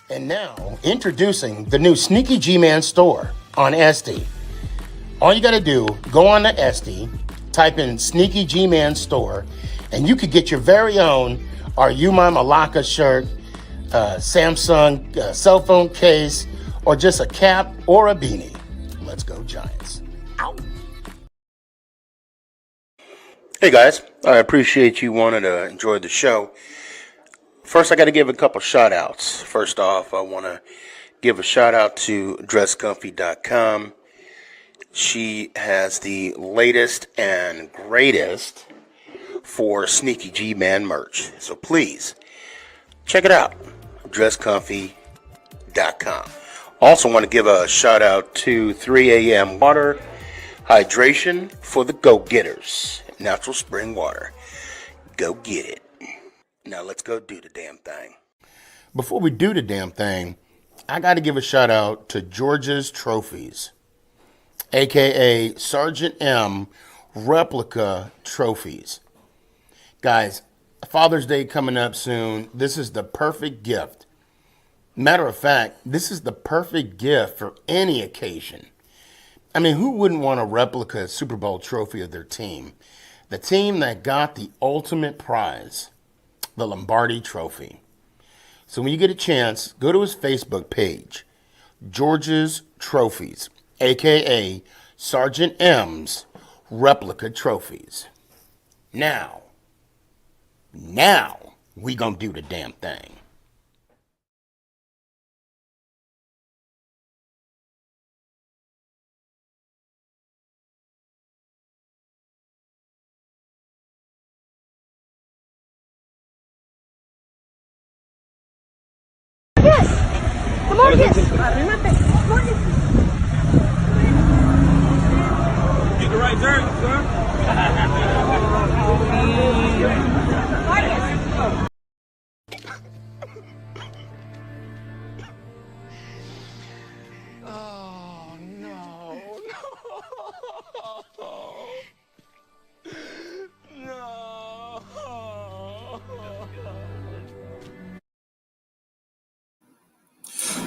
And now, introducing the new Sneaky G-Man store on SD. All you got to do, go on to SD, type in Sneaky G-Man store, and you could get your very own Are You My Malacca shirt, Samsung cell phone case, or just a cap or a beanie. Let's go Giants. Ow. Hey guys, I appreciate you wanting to enjoy the show. First, I got to give a couple shout outs. First off, I want to give a shout out to dresscomfy.com. She has the latest and greatest for Sneaky G-Man merch. So please, check it out. dresscomfy.com. Also want to give a shout out to 3 a.m. water hydration for the go-getters. Natural spring water. Go get it. Now let's go do the damn thing. Before we do the damn thing, I got to give a shout out to George's Trophies, aka Sergeant M replica trophies. Guys, Father's Day coming up soon. This is the perfect gift. Matter of fact, this is the perfect gift for any occasion. I mean, who wouldn't want a replica Super Bowl trophy of their team? The team that got the ultimate prize, the Lombardi Trophy. So when you get a chance, go to his Facebook page, George's Trophies, aka Sergeant M's replica trophies. Now, we gonna do the damn thing. Yes. Come on, yes. Arrímate. Come on, yes. Get the right turn, sir. Oh, no.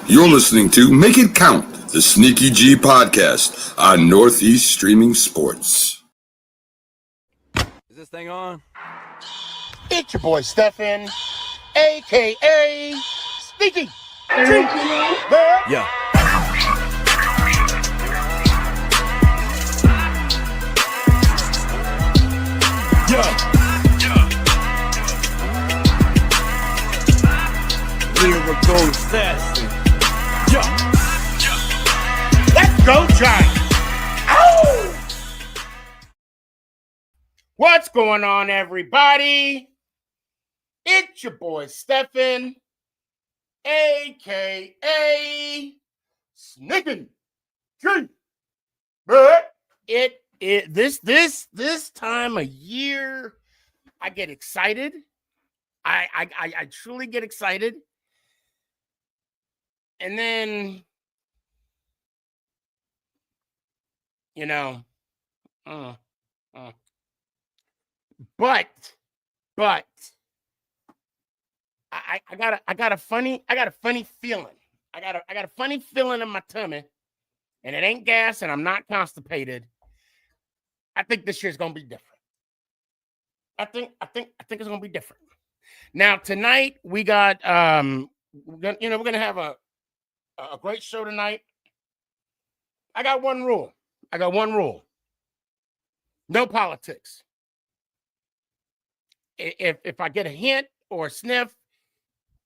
You're listening to Make It Count, the Sneaky G podcast on Northeast Streaming Sports. Is this thing on? It's your boy Stefan, a.k.a. Sneaky G. Yeah. Lyrical assassin. Let's go, Giants! Ow! What's going on, everybody? It's your boy Stefan, a.k.a. Sneaky G. This time of year, I get excited. I truly get excited. And then, you know, but I got a funny feeling. I got a funny feeling in my tummy, and it ain't gas, and I'm not constipated. I think this year's gonna be different. I think it's gonna be different. Now tonight we got we're gonna have a great show tonight. I got one rule. No politics. If I get a hint or a sniff,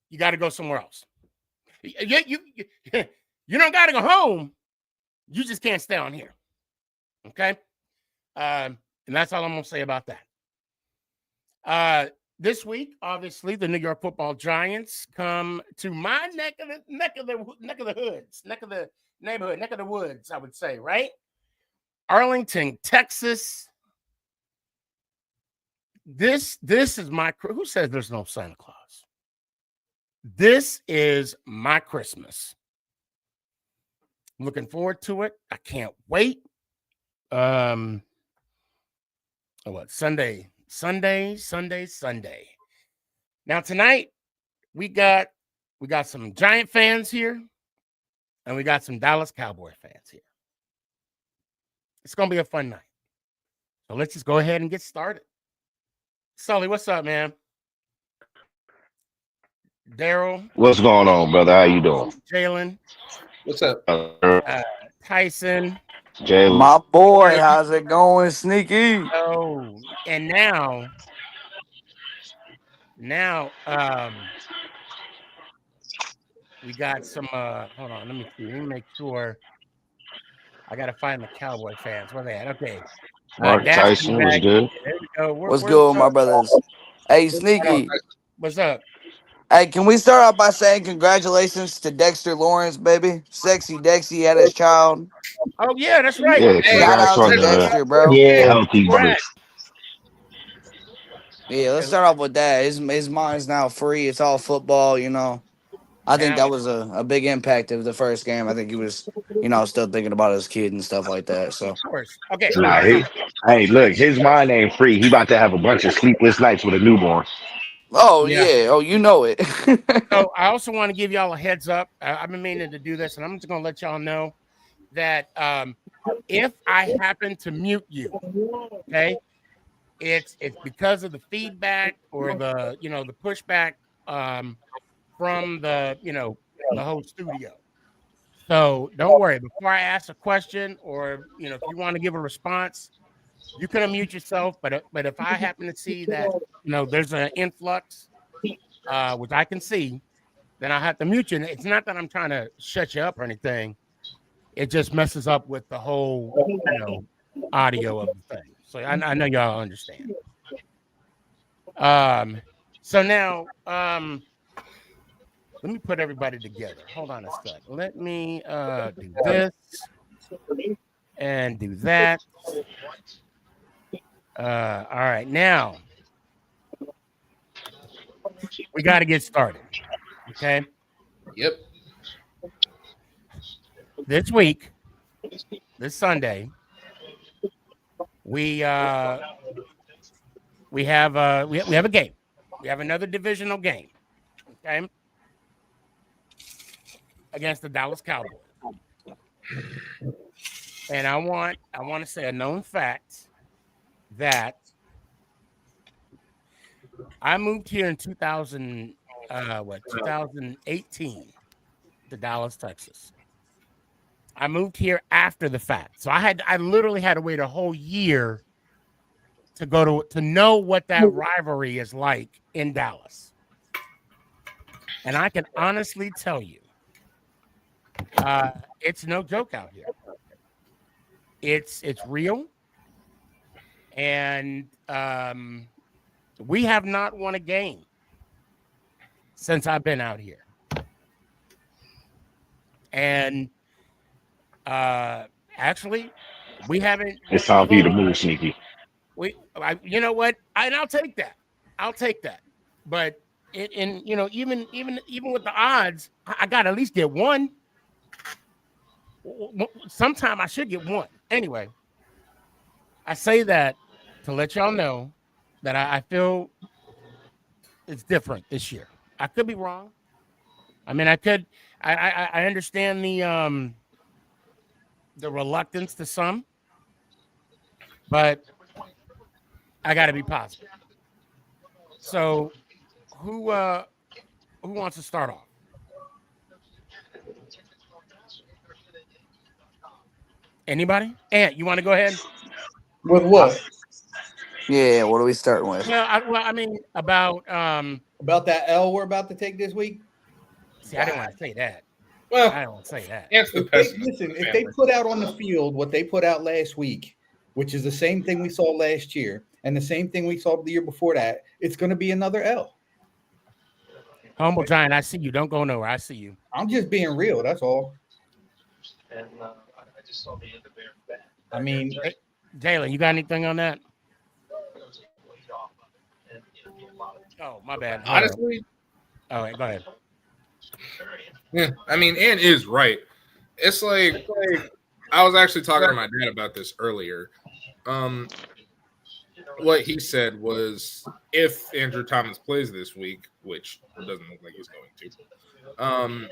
you got to go somewhere else. You don't got to go home. You just can't stay on here. Okay? And that's all I'm going to say about that. This week, obviously, the New York Football Giants come to my neck of the neighborhood, neck of the woods, I would say, right? Arlington, Texas. This is my, who says there's no Santa Claus? This is my Christmas. I'm looking forward to it. I can't wait. Sunday. Now tonight we got We got some Giant fans here, and we got some Dallas Cowboy fans here. It's going to be a fun night. So let's just go ahead and get started. Sully, what's up, man? Daryl. What's going on, brother? How you doing? Jalen. What's up? Tyson. Jalen. My boy, how's it going, Sneaky? Oh, and now, we got some, hold on, let me see. Let me make sure. I got to find the Cowboy fans. Where they at? Okay. Mark Tyson was good. There we go. What's good with my brothers? Hey, Sneaky. What's up? Hey, can we start off by saying congratulations to Dexter Lawrence, baby? Sexy Dexy had his child. Oh, yeah, that's right. Yeah, Shout out to Dexter, bro. Yeah, healthy brother. Yeah, let's start off with that. His mind's now free. It's all football, you know. I think that was a big impact of the first game. I think he was, you know, still thinking about his kid and stuff like that. So, of course. Okay. Nah, hey, look, his mind ain't free. He about to have a bunch of sleepless nights with a newborn. oh yeah, oh you know it. So I also want to give y'all a heads up. I've been meaning to do this, and I'm just gonna let y'all know that if I happen to mute you, okay, it's because of the feedback or the the pushback from the the whole studio. So don't worry. Before I ask a question or if you want to give a response, you can unmute yourself. But if I happen to see that there's an influx, which I can see, then I have to mute you. And it's not that I'm trying to shut you up or anything. It just messes up with the whole audio of the thing. So I know y'all understand. So now let me put everybody together. Hold on a sec. Let me do this and do that. All right, now we got to get started. Okay. Yep. This week, this Sunday, we have a game. We have another divisional game. Okay. Against the Dallas Cowboys. And I want to say a known fact that I moved here in 2018 to Dallas, Texas. I moved here after the fact. So I literally had to wait a whole year to know what that rivalry is like in Dallas. And I can honestly tell you, it's no joke out here. It's real, and we have not won a game since I've been out here. And actually, we haven't. It's time for you to move, Sneaky. You know what? And I'll take that. But even with the odds, I got to at least get one. Sometime I should get one. Anyway, I say that to let y'all know that I feel it's different this year. I could be wrong. I mean, I understand the reluctance to some, but I got to be positive. So, who wants to start off? Anybody? Ant, you want to go ahead? With what? Yeah, what are we starting with? I mean, about that L we're about to take this week? See, I didn't want to say that. Well, I don't want to say that. If they put out on the field what they put out last week, which is the same thing we saw last year and the same thing we saw the year before that, it's going to be another L. Humble Giant, I see you. Don't go nowhere. I see you. I'm just being real. That's all. And I just saw the end of it. I mean, hey, Jalen, you got anything on that? Oh, my bad. Honestly, all right, go ahead. Yeah, I mean, Ann is right. It's like I was actually talking to my dad about this earlier. what he said was if Andrew Thomas plays this week, which doesn't look like he's going to,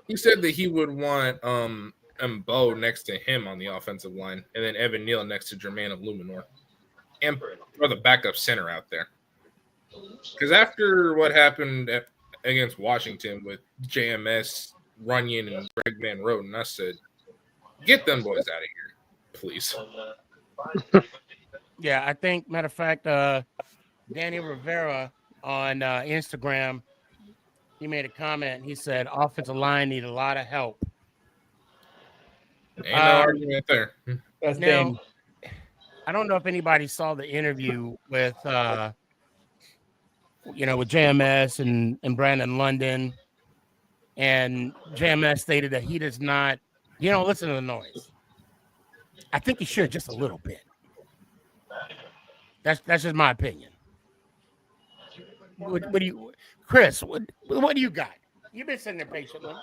he said that he would want Mbo next to him on the offensive line, and then Evan Neal next to Jermaine Illuminor, and throw the backup center out there. Because after what happened against Washington with JMS, Runyon, and Greg Van Roten, I said, get them boys out of here, please. Yeah, I think, matter of fact, Danny Rivera on Instagram, he made a comment. He said, offensive line need a lot of help. Ain't no argument there. Now, I don't know if anybody saw the interview with, with JMS and Brandon London. And JMS stated that he does not, listen to the noise. I think he should just a little bit. That's just my opinion. What do you, Chris? What do you got? You've been sitting there patiently.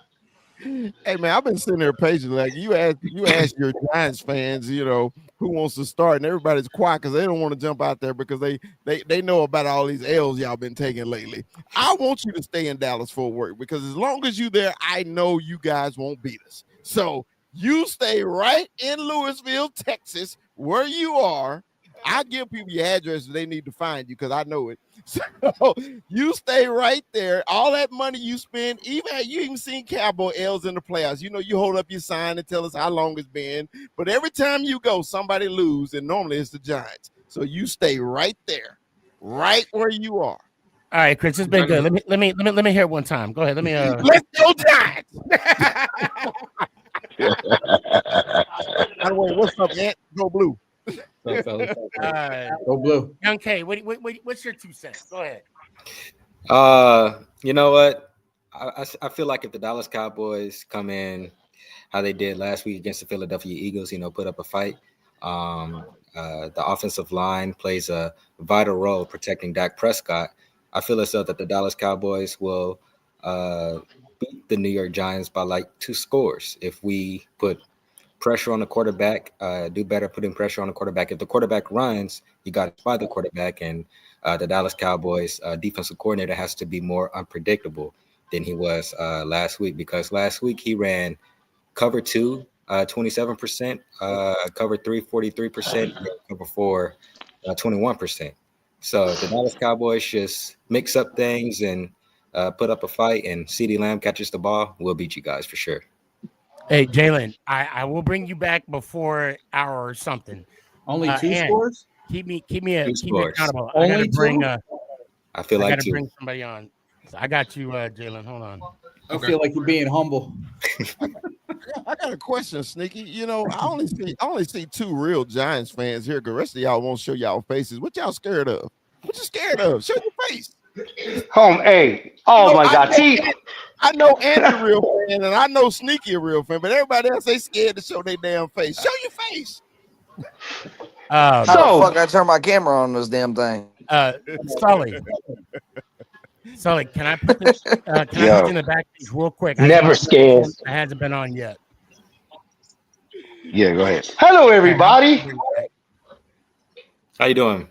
Hey man, I've been sitting there patiently. Like you ask your Giants fans, who wants to start, and everybody's quiet because they don't want to jump out there because they know about all these L's y'all been taking lately. I want you to stay in Dallas Fort Worth because as long as you there, I know you guys won't beat us. So you stay right in Louisville, Texas, where you are. I give people your address if they need to find you because I know it. So you stay right there. All that money you spend, you even seen Cowboy L's in the playoffs. You hold up your sign and tell us how long it's been. But every time you go, somebody lose, and normally it's the Giants. So you stay right there, right where you are. All right, Chris, it's been good. Let me hear it one time. Go ahead. Let me. Let's go Giants. By the way, what's up, Ant? Go Blue. Go Blue. Young K, what's your 2 cents? Go ahead. You know what? I feel like if the Dallas Cowboys come in how they did last week against the Philadelphia Eagles, put up a fight. The offensive line plays a vital role protecting Dak Prescott. I feel as though that the Dallas Cowboys will beat the New York Giants by like 2 scores if we put pressure on the quarterback, do better putting pressure on the quarterback. If the quarterback runs, you got to spy the quarterback, and the Dallas Cowboys defensive coordinator has to be more unpredictable than he was last week, because last week he ran cover 2, 27%, cover 3, 43%, cover 4, 21%. So the Dallas Cowboys just mix up things and put up a fight, and CeeDee Lamb catches the ball, we'll beat you guys for sure. Hey, Jalen, I will bring you back before hour or something. Only 2 scores? Keep me accountable. Only I gotta bring 2? I feel like 2. Bring somebody on. So I got you, Jalen. Hold on. I feel like you're being humble. I got a question, Sneaky. I only see 2 real Giants fans here. The rest of y'all won't show y'all faces. What y'all scared of? What you scared of? Show your face. Hey. Oh my God. I know Andy a real fan, and I know Sneaky a real fan, but everybody else they scared to show their damn face. Show your face. How the fuck I turn my camera on this damn thing? Sully, can I put this? Can I put you in the back page real quick? Never scared. It hasn't been on yet. Yeah, go ahead. Hello, everybody. How you doing?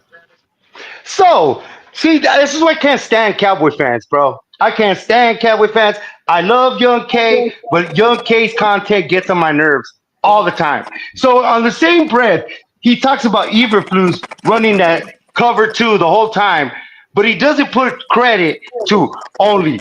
So, see, this is why I can't stand Cowboy fans, bro. I can't stand Cowboy fans. I love Young K, but Young K's content gets on my nerves all the time. So on the same breath, he talks about Eberflus running that cover 2 the whole time, but he doesn't put credit to only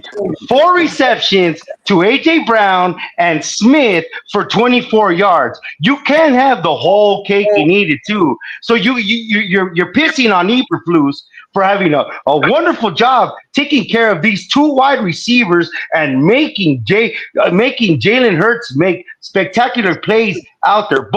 4 receptions to A.J. Brown and Smith for 24 yards. You can't have the whole cake you needed too. So you're pissing on Eberflus for having a wonderful job taking care of these 2 wide receivers and making Jalen Hurts make spectacular plays out there.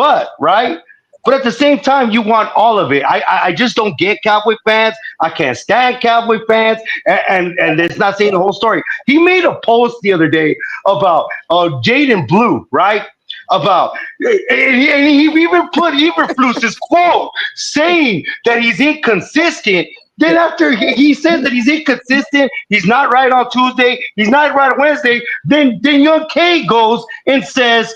But at the same time, you want all of it. I just don't get Cowboy fans. I can't stand Cowboy fans, and it's not saying the whole story. He made a post the other day about Jaden Blue, right? And he even put Eberflus's quote saying that he's inconsistent. Then after he says that he's inconsistent, he's not right on Tuesday, he's not right on Wednesday, then Young K goes and says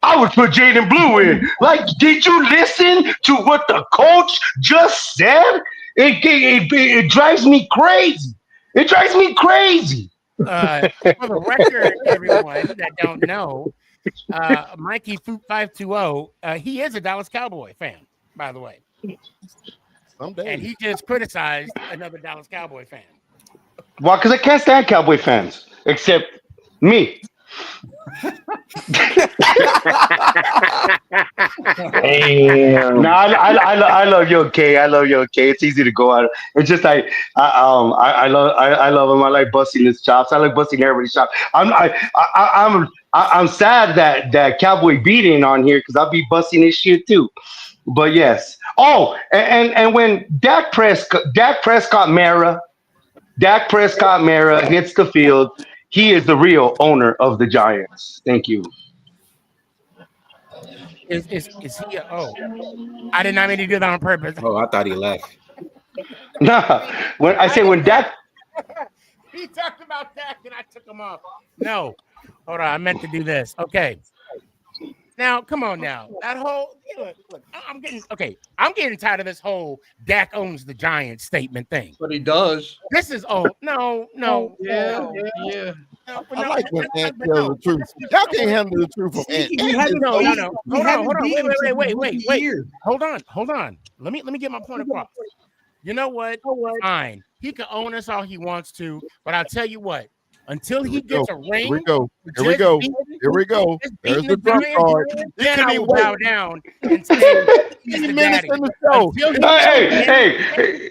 I would put Jaden Blue in. Like, did you listen to what the coach just said? It drives me crazy. It drives me crazy. For the record, everyone that don't know, Mikey 520, he is a Dallas Cowboy fan, by the way. And he just criticized another Dallas Cowboy fan. Well, because I can't stand Cowboy fans, except me. Damn. No, I love Young K. I love Young K. It's easy to go out. It's just like I love him. I like busting his chops. I like busting everybody's chops. I'm sad that Cowboy beating on here because I'll be busting his shit too. But yes. Oh, and when Dak Prescott Mara hits the field, he is the real owner of the Giants. Thank you. Is he? I did not mean to do that on purpose. Oh, I thought he left. Nah, when Dak. He talked about Dak and I took him off. No, hold on. I meant to do this. Okay. Now, come on now. That whole look, I'm getting tired of this whole Dak owns the Giants statement thing. But he does. This is no. Yeah. I like when Ant tells the truth. Y'all can't handle the truth from Ant. No. Hold on. Wait. Hold on. Let me get my point across. You know what? Fine. He can own us all he wants to, but I'll tell you what. Until he gets a ring, Here we go. There's the trump card. Then I will bow down and say he's the daddy. In the show. Hey.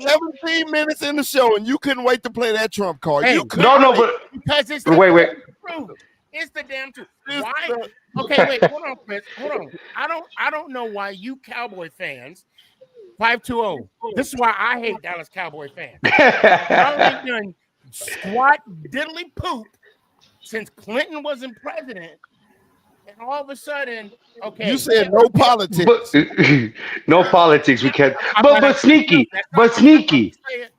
17 minutes in the show, and you couldn't wait to play that trump card. Hey, because it's the wait. truth. It's the damn truth. Why? Okay, wait. Hold on, Chris. Hold on. I don't know why you Cowboy fans. 520. This is why I hate Dallas Cowboy fans. Arlington squat diddly poop since Clinton wasn't president, and all of a sudden, okay. You said no politics. No politics. We can't. But sneaky.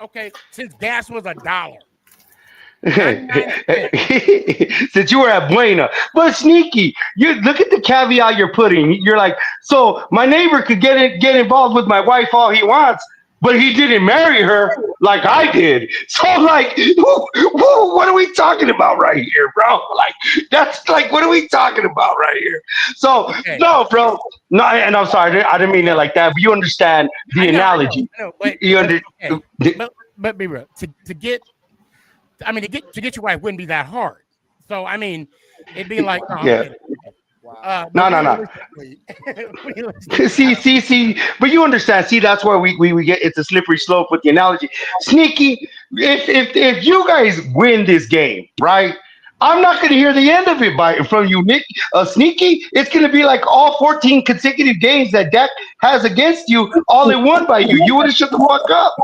Okay, since gas was $1. Since you were at Buena, but sneaky. You look at the caveat you're putting. You're like, so my neighbor could get involved with my wife all he wants, but he didn't marry her like I did. So like, what are we talking about right here, bro? Like, that's like, what are we talking about right here? So no, bro. No, and I'm sorry, I didn't mean it like that. But you understand the analogy. But be real. To get your wife wouldn't be that hard. So I mean, it'd be like, no. See, but you understand. See, that's where we get. It's a slippery slope with the analogy. Sneaky, if you guys win this game, right? I'm not going to hear the end of it from you, Nick. Sneaky, it's going to be like all 14 consecutive games that Dak has against you, all in one by you. You would have shut the fuck up.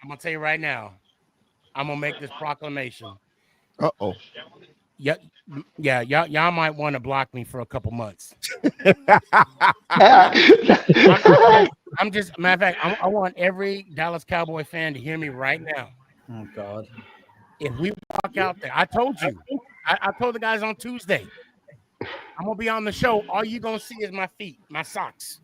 I'm gonna tell you right now. I'm gonna make this proclamation. Yeah, y'all might want to block me for a couple months. I'm just matter of fact, I want every Dallas Cowboy fan to hear me right now. Oh God! If we walk out there, I told you, I told the guys on Tuesday, I'm gonna be on the show. All you gonna see is my feet, my socks.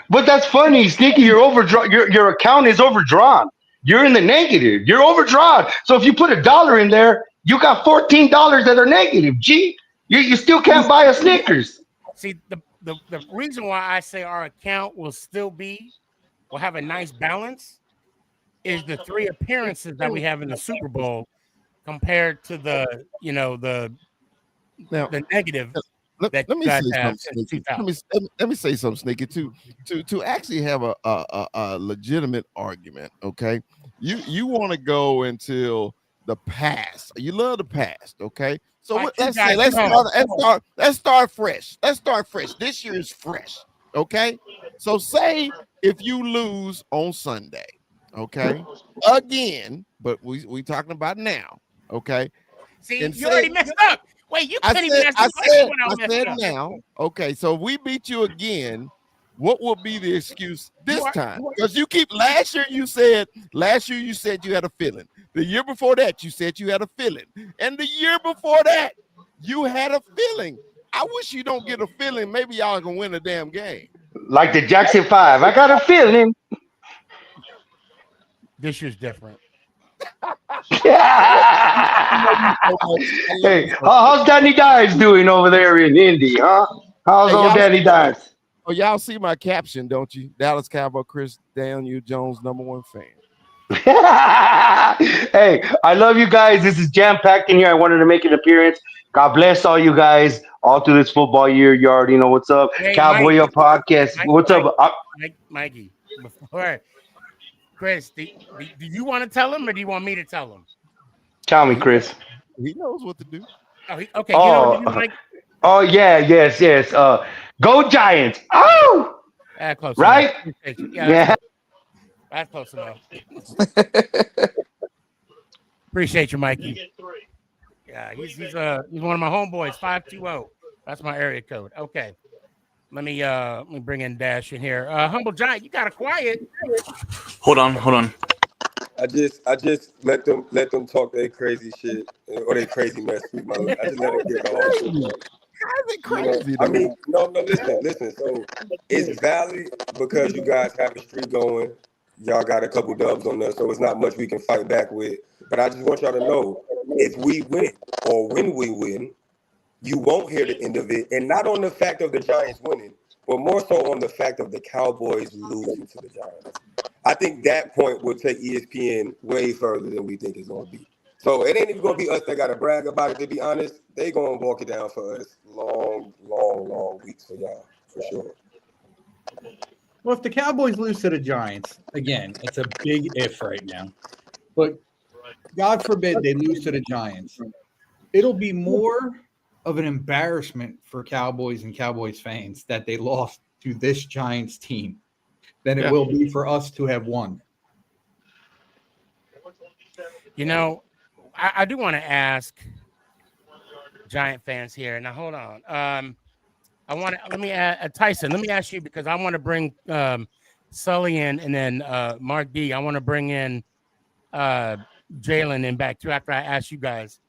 But that's funny, Sneaky. Your account is overdrawn. You're in the negative. You're overdrawn. So if you put $1 in there, you got $14 that are negative. Gee, you still can't buy a Snickers. See, the reason why I say our account will have a nice balance is the 3 appearances that we have in the Super Bowl compared to the negative. Let me say something, Sneaky. To actually have a legitimate argument, okay? You want to go until the past. You love the past, okay? So let's start fresh. Let's start fresh. This year is fresh, okay? So say if you lose on Sunday, okay? Again, but we talking about now, okay? See, you already messed up. Wait, you couldn't even ask the question when I said now. Okay, so if we beat you again, what will be the excuse this time? Because last year you said you had a feeling. The year before that, you said you had a feeling. And the year before that, You had a feeling. I wish you don't get a feeling. Maybe y'all can win a damn game. Like the Jackson 5. I got a feeling. This year's different. Hey, how's Danny Dimes doing over there in Indy, huh? How's old Danny Dimes? Oh, y'all see my caption, don't you? Dallas Cowboy Chris Daniel Jones, #1 fan. Hey, I love you guys. This is jam-packed in here. I wanted to make an appearance. God bless all you guys all through this football year. You already know what's up. Hey, Cowboy Up Podcast. What's up? Mikey, before Chris, do you want to tell him or do you want me to tell him? Tell me, Chris. He knows what to do. Oh, okay. You know what to do, Mike? Oh, yeah, yes. Go Giants. Oh! Close right? Enough. Yeah. That's close enough. Appreciate you, Mikey. Yeah, he's one of my homeboys. 520. That's my area code. Okay. Let me bring in Dash in here. Humble Giant, you got a quiet. Hold on. I just let them talk their crazy shit or their crazy mess. I just let them get all shit. How is it crazy? I mean, no, listen. So it's valid because you guys have a streak going. Y'all got a couple dubs on us, so it's not much we can fight back with. But I just want y'all to know, if we win or when we win, you won't hear the end of it. And not on the fact of the Giants winning, but more so on the fact of the Cowboys losing to the Giants. I think that point will take ESPN way further than we think it's going to be. So it ain't even going to be us that got to brag about it, to be honest. They going to walk it down for us long weeks for y'all, for sure. Well, if the Cowboys lose to the Giants, again, it's a big if right now. But God forbid they lose to the Giants. It'll be more of an embarrassment for Cowboys and Cowboys fans that they lost to this Giants team than it will be for us to have won. You know, I do want to ask Giant fans here. Now, hold on. Let me add Tyson. Let me ask you because I want to bring Sully in and then Mark D. I want to bring in Jalen in back too after I ask you guys.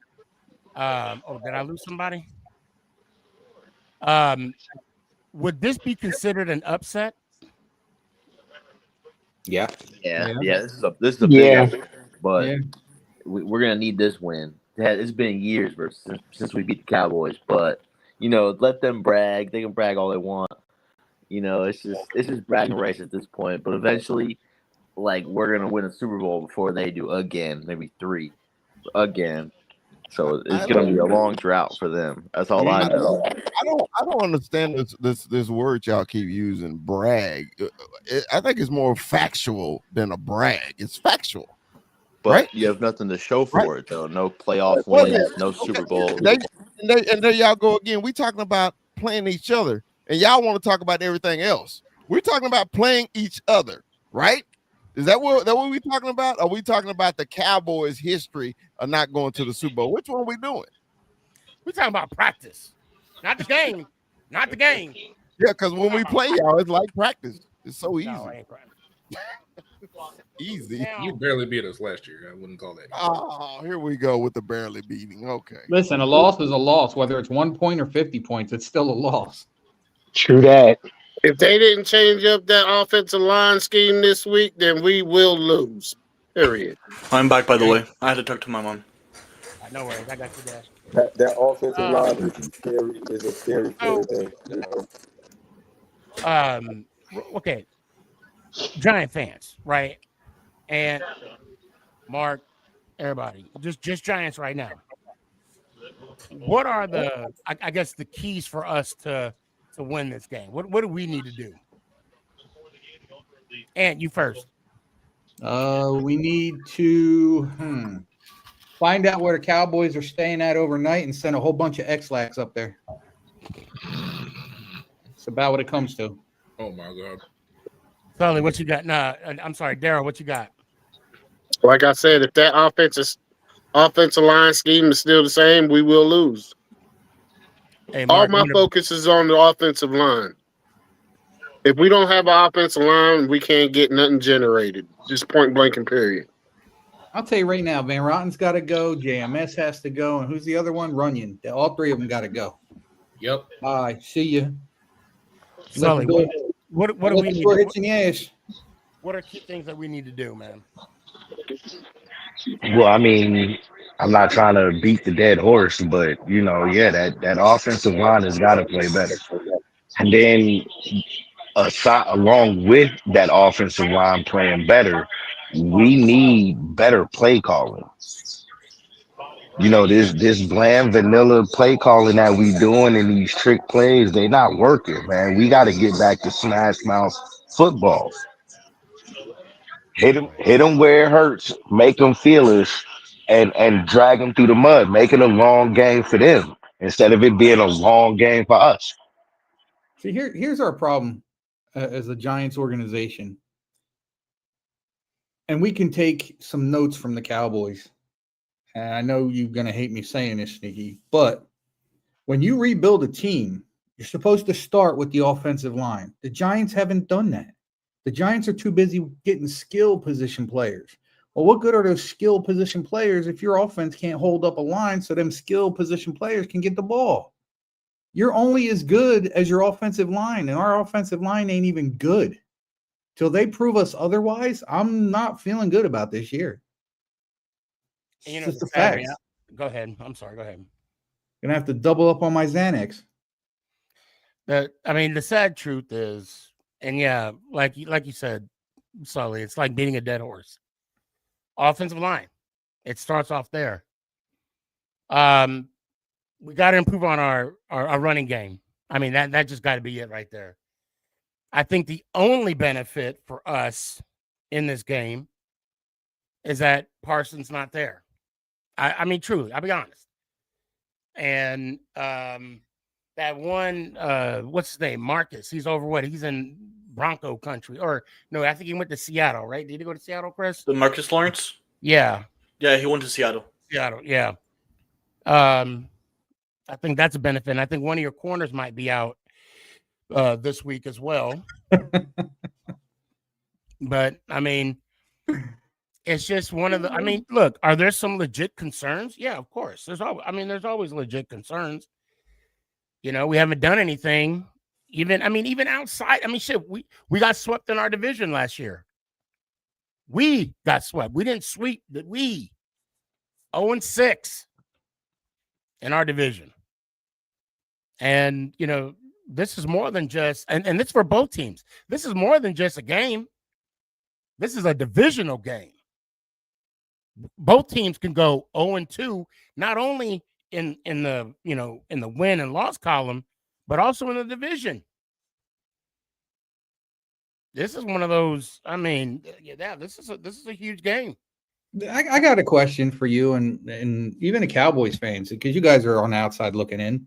Did I lose somebody? Would this be considered an upset? Yeah. This is a big effort, but we're gonna need this win. It's been years since we beat the Cowboys, but let them brag. They can brag all they want. It's just bragging rights at this point. But eventually, we're gonna win a Super Bowl before they do again, maybe 3 again. So it's gonna be a long drought for them. That's all I know. I don't understand this word y'all keep using, brag. I think it's more factual than a brag. It's factual. But you have nothing to show for it, though. No playoff wins, no Super Bowl. And there y'all go again. We talking about playing each other, and y'all want to talk about everything else. We're talking about playing each other, right? Is that what we talking about? Are we talking about the Cowboys' history of not going to the Super Bowl? Which one are we doing? We're talking about practice, not the game. Not the game. Yeah, because when we play y'all, it's like practice. It's so easy. No, it ain't practice. Easy. You barely beat us last year. I wouldn't call that. Oh, here we go with the barely beating. Okay. Listen, a loss is a loss. Whether it's 1 point or 50 points, it's still a loss. True that. If they didn't change up that offensive line scheme this week, then we will lose. Period. I'm back, by the way. I had to talk to my mom. No worries. I got you, Dash. That offensive line is a scary thing. Okay. Giant fans, right? And Mark, everybody, just Giants right now. What are the keys for us to win this game? What do we need to do? And you first. We need to find out where the Cowboys are staying at overnight and send a whole bunch of X-Lax up there. It's about what it comes to. Oh my God. Sully, what you got? Nah, I'm sorry, Daryl, what you got? Like I said, if that offensive line scheme is still the same, we will lose. Hey, Mark, all my focus is on the offensive line. If we don't have an offensive line, we can't get nothing generated. Just point blank and period. I'll tell you right now, Van Rotten's got to go. JMS has to go. And who's the other one? Runyon. All three of them got to go. Yep. Bye. See you. Sully, what do we need? Hits in the ass. What are key things that we need to do, man? Well, I mean, I'm not trying to beat the dead horse, but that offensive line has got to play better. And then along with that offensive line playing better, we need better play calling. This bland vanilla play calling that we doing in these trick plays, they not working, man. We got to get back to smash mouth football. Hit them where it hurts, make them feel it, and drag them through the mud, make it a long game for them instead of it being a long game for us. See, here's our problem as a Giants organization. And we can take some notes from the Cowboys. And I know you're going to hate me saying this, Sneaky, but when you rebuild a team, you're supposed to start with the offensive line. The Giants haven't done that. The Giants are too busy getting skill position players. Well, what good are those skill position players if your offense can't hold up a line so them skill position players can get the ball? You're only as good as your offensive line, and our offensive line ain't even good. Till they prove us otherwise, I'm not feeling good about this year. It's just a fact. Go ahead. I'm sorry. Go ahead. Gonna have to double up on my Xanax. The sad truth is, and yeah, like you said, Sully, it's like beating a dead horse. Offensive line, it starts off there. We got to improve on our running game. I mean, that just got to be it right there. I think the only benefit for us in this game is that Parsons not there. I mean, truly, I'll be honest. And that one, what's his name? Marcus. He's over what? He's in Bronco country. Or no, I think he went to Seattle, right? Did he go to Seattle, Chris? The Marcus Lawrence? Yeah. Yeah, he went to Seattle. Seattle, yeah. I think that's a benefit. And I think one of your corners might be out this week as well. But I mean, it's just one of the. Look, are there some legit concerns? Yeah, of course. There's always legit concerns. We haven't done anything. Even outside. Shit. We got swept in our division last year. We got swept. We didn't sweep. We 0-6 in our division. And this is more than just, and it's for both teams. This is more than just a game. This is a divisional game. Both teams can go 0-2, not only in the win and loss column, but also in the division. This is one of those. This is a huge game. I got a question for you and even the Cowboys fans, because you guys are on the outside looking in.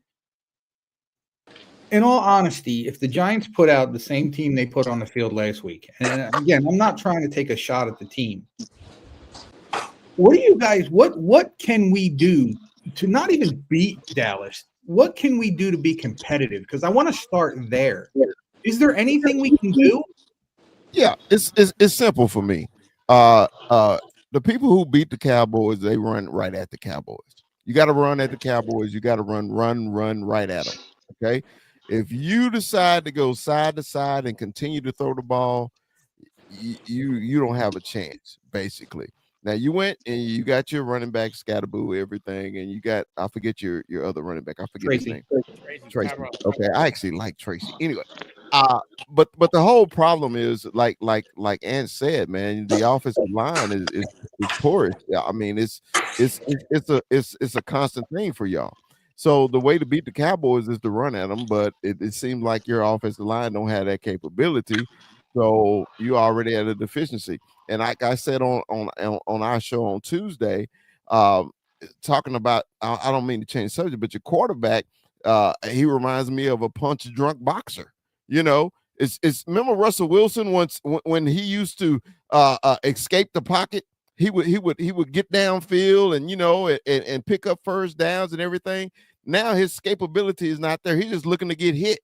In all honesty, if the Giants put out the same team they put on the field last week, and again, I'm not trying to take a shot at the team. What do you guys? What can we do to not even beat Dallas? What can we do to be competitive? Because I want to start there. Is there anything we can do? Yeah, it's simple for me. The people who beat the Cowboys, they run right at the Cowboys. You got to run at the Cowboys. You got to run right at them. Okay. If you decide to go side to side and continue to throw the ball, you don't have a chance, basically. Now you went and you got your running back, Scatterboo, everything, and you got, I forget your other running back. I forget his name. Tracy. Okay, I actually like Tracy. Anyway, but the whole problem is like Ant said, man, the offensive line is porous. Yeah, it's a constant thing for y'all. So the way to beat the Cowboys is to run at them, but it seems like your offensive line don't have that capability. So you already had a deficiency. And like I said on our show on Tuesday, talking about, I don't mean to change the subject, but your quarterback, he reminds me of a punch drunk boxer. It's remember Russell Wilson once when he used to escape the pocket, he would get downfield and pick up first downs and everything. Now his escapability is not there. He's just looking to get hit.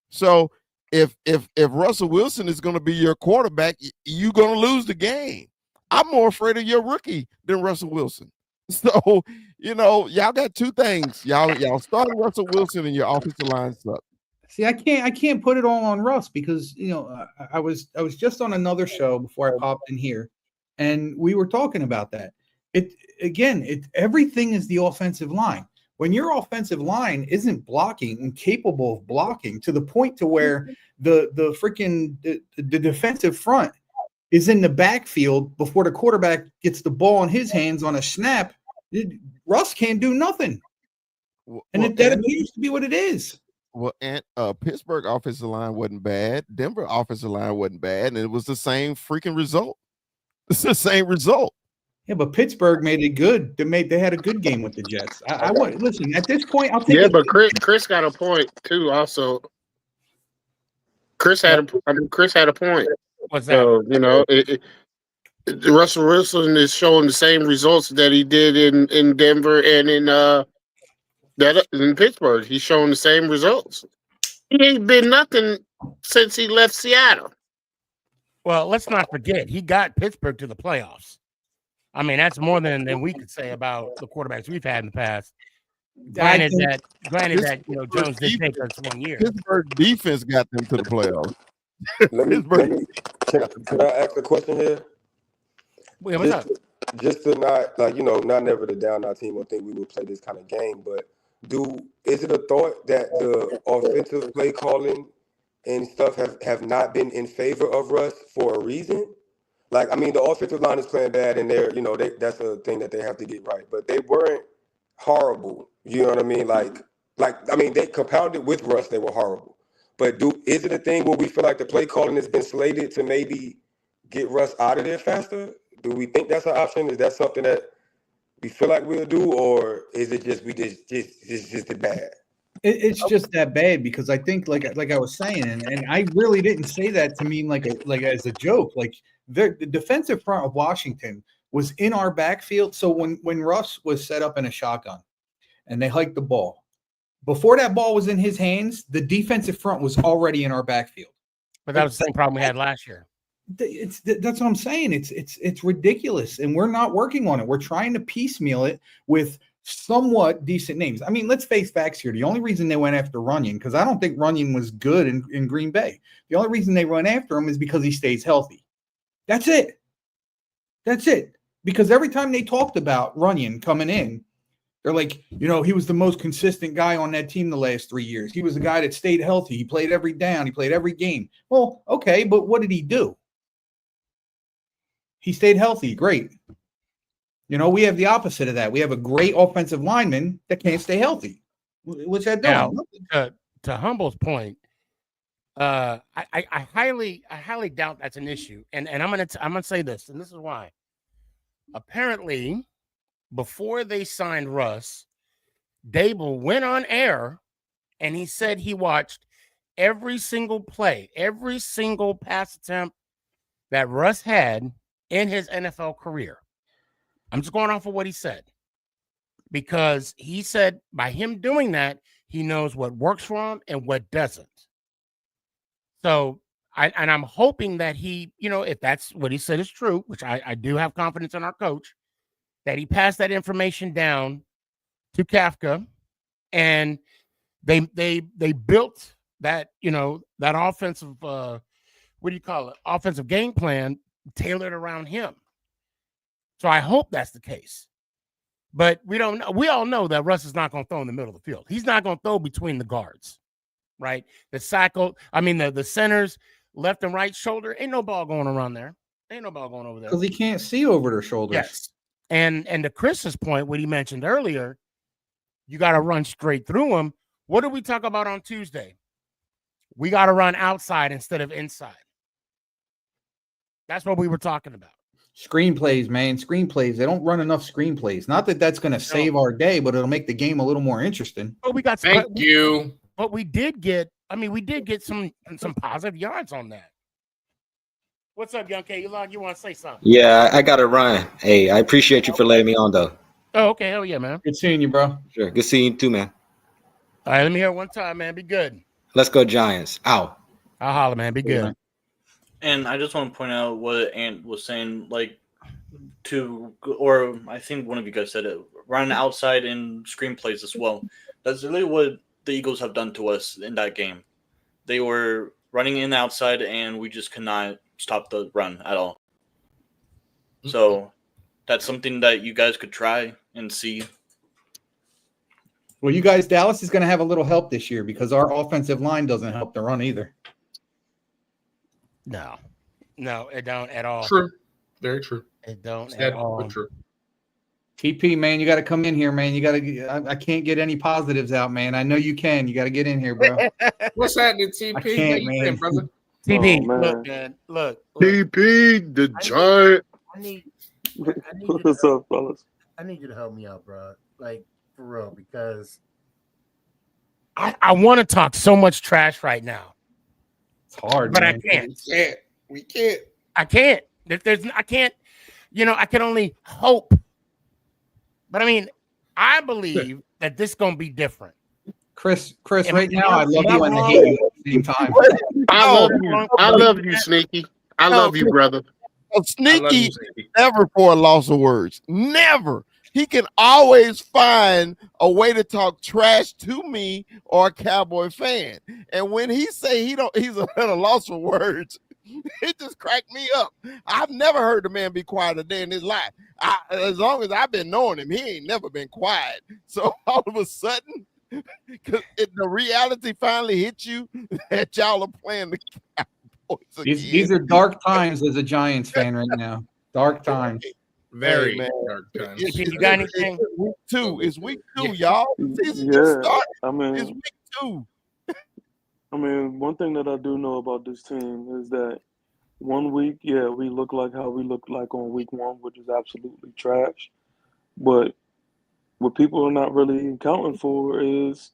So if Russell Wilson is going to be your quarterback, you're going to lose the game. I'm more afraid of your rookie than Russell Wilson. So, y'all got two things. Y'all started Russell Wilson and your offensive line sucks. See, I can't put it all on Russ because I was just on another show before I popped in here, and we were talking about that. Everything is the offensive line. When your offensive line isn't blocking and capable of blocking to the point to where the defensive front is in the backfield before the quarterback gets the ball in his hands on a snap, Russ can't do nothing. And that appears to be what it is. Well, and Pittsburgh offensive line wasn't bad. Denver offensive line wasn't bad, and it was the same freaking result. It's the same result. Yeah, but Pittsburgh made it good. They had a good game with the Jets. I want listen at this point. I'll take. Yeah, but Chris got a point too. Also, Chris had a point. What's that? So Russell Wilson is showing the same results that he did in Denver and in Pittsburgh. He's showing the same results. He ain't been nothing since he left Seattle. Well, let's not forget he got Pittsburgh to the playoffs. I mean, that's more than we could say about the quarterbacks we've had in the past. Granted that Jones did take us 1 year. Pittsburgh defense got them to the playoffs. Can I ask a question here? Wait, what's up? Just to not not never to down our team or think we would play this kind of game, but is it a thought that the offensive play calling and stuff have not been in favor of Russ for a reason? Like, I mean, the offensive line is playing bad, and that's a thing that they have to get right. But they weren't horrible. You know what I mean? Like I mean, they compounded with Russ. They were horrible. But is it a thing where we feel like the play calling has been slated to maybe get Russ out of there faster? Do we think that's an option? Is that something that we feel like we'll do, or is it just it's just bad? It's just that bad because I think like I was saying, and I really didn't say that to mean like as a joke. Like the defensive front of Washington was in our backfield. So when Russ was set up in a shotgun and they hiked the ball, before that ball was in his hands, the defensive front was already in our backfield. But that was the same problem we had last year. That's what I'm saying. It's ridiculous, and we're not working on it. We're trying to piecemeal it with somewhat decent names. I mean, let's face facts here. The only reason they went after Runyon, because I don't think Runyon was good in Green Bay. The only reason they run after him is because he stays healthy. That's it. Because every time they talked about Runyon coming in, they're like, he was the most consistent guy on that team the last 3 years. He was the guy that stayed healthy. He played every down. He played every game. Well, okay, but what did he do? He stayed healthy. Great. We have the opposite of that. We have a great offensive lineman that can't stay healthy. What's that doing? Now, to Humble's point, I highly doubt that's an issue. And I'm gonna say this, and this is why. Apparently, before they signed Russ, Dable went on air and he said he watched every single play, every single pass attempt that Russ had in his NFL career. I'm just going off of what he said, because he said by him doing that, he knows what works for him and what doesn't. So I'm hoping that he, if that's what he said is true, which I do have confidence in our coach, that he passed that information down to Kafka, and they built that, that offensive, offensive game plan tailored around him. So I hope that's the case. But we don't know. We all know that Russ is not going to throw in the middle of the field. He's not going to throw between the guards, right? The centers, left and right shoulder, ain't no ball going around there. Ain't no ball going over there. Because he can't see over their shoulders. Yes. And to Chris's point, what he mentioned earlier, you got to run straight through him. What did we talk about on Tuesday? We got to run outside instead of inside. That's what we were talking about. Screenplays, man. Screenplays. They don't run enough screenplays. Not that that's going to save our day, but it'll make the game a little more interesting. But we got Thank you. But we did get some positive yards on that. What's up, Young K? You want to say something? Yeah, I got to run. Hey, I appreciate you for letting me on, though. Oh, okay. Hell yeah, man. Good seeing you, bro. Sure. Good seeing you too, man. All right, let me hear it one time, man. Be good. Let's go Giants. Ow. I'll holler, man. Be good. And I just want to point out what Ant was saying. Like, or I think one of you guys said it, run outside in screenplays as well. That's really what the Eagles have done to us in that game. They were running in outside, and we just could not stop the run at all. So that's something that you guys could try and see. Well, you guys, Dallas is going to have a little help this year because our offensive line doesn't help the run either. No, it don't at all. True. Very true. It don't Sad, at all. but true. TP, man, you got to come in here, man. You got to. I can't get any positives out, man. I know you can. You got to get in here, bro. What's happening, TP? I can't, How you man. been, brother? TP, Oh, man. look, man, look. TP, the giant. I need What's up, fellas? I need you to help me out, bro. Like, for real, because I want to talk so much trash right now. It's hard, but man. I can't. We can't. I can't. I can't. I can only hope. But I mean, I believe that this is gonna be different. Chris, right now, I love you and I hate you at the same time. I love you, Sneaky. I love you, brother. Sneaky never for a loss of words. Never. He can always find a way to talk trash to me or a Cowboy fan. And when he say he's at a loss for words, it just cracked me up. I've never heard the man be quiet a day in his life. As long as I've been knowing him, he ain't never been quiet. So all of a sudden, the reality finally hit you that y'all are playing the Cowboys again. These are dark times as a Giants fan right now. Dark times. Very dark times. You got anything? It's week two, y'all. Season just Yeah, started. I mean, It's week two. I mean, one thing that I do know about this team is that 1 week, yeah, we look like how we looked like on week one, which is absolutely trash. But what people are not really accounting for is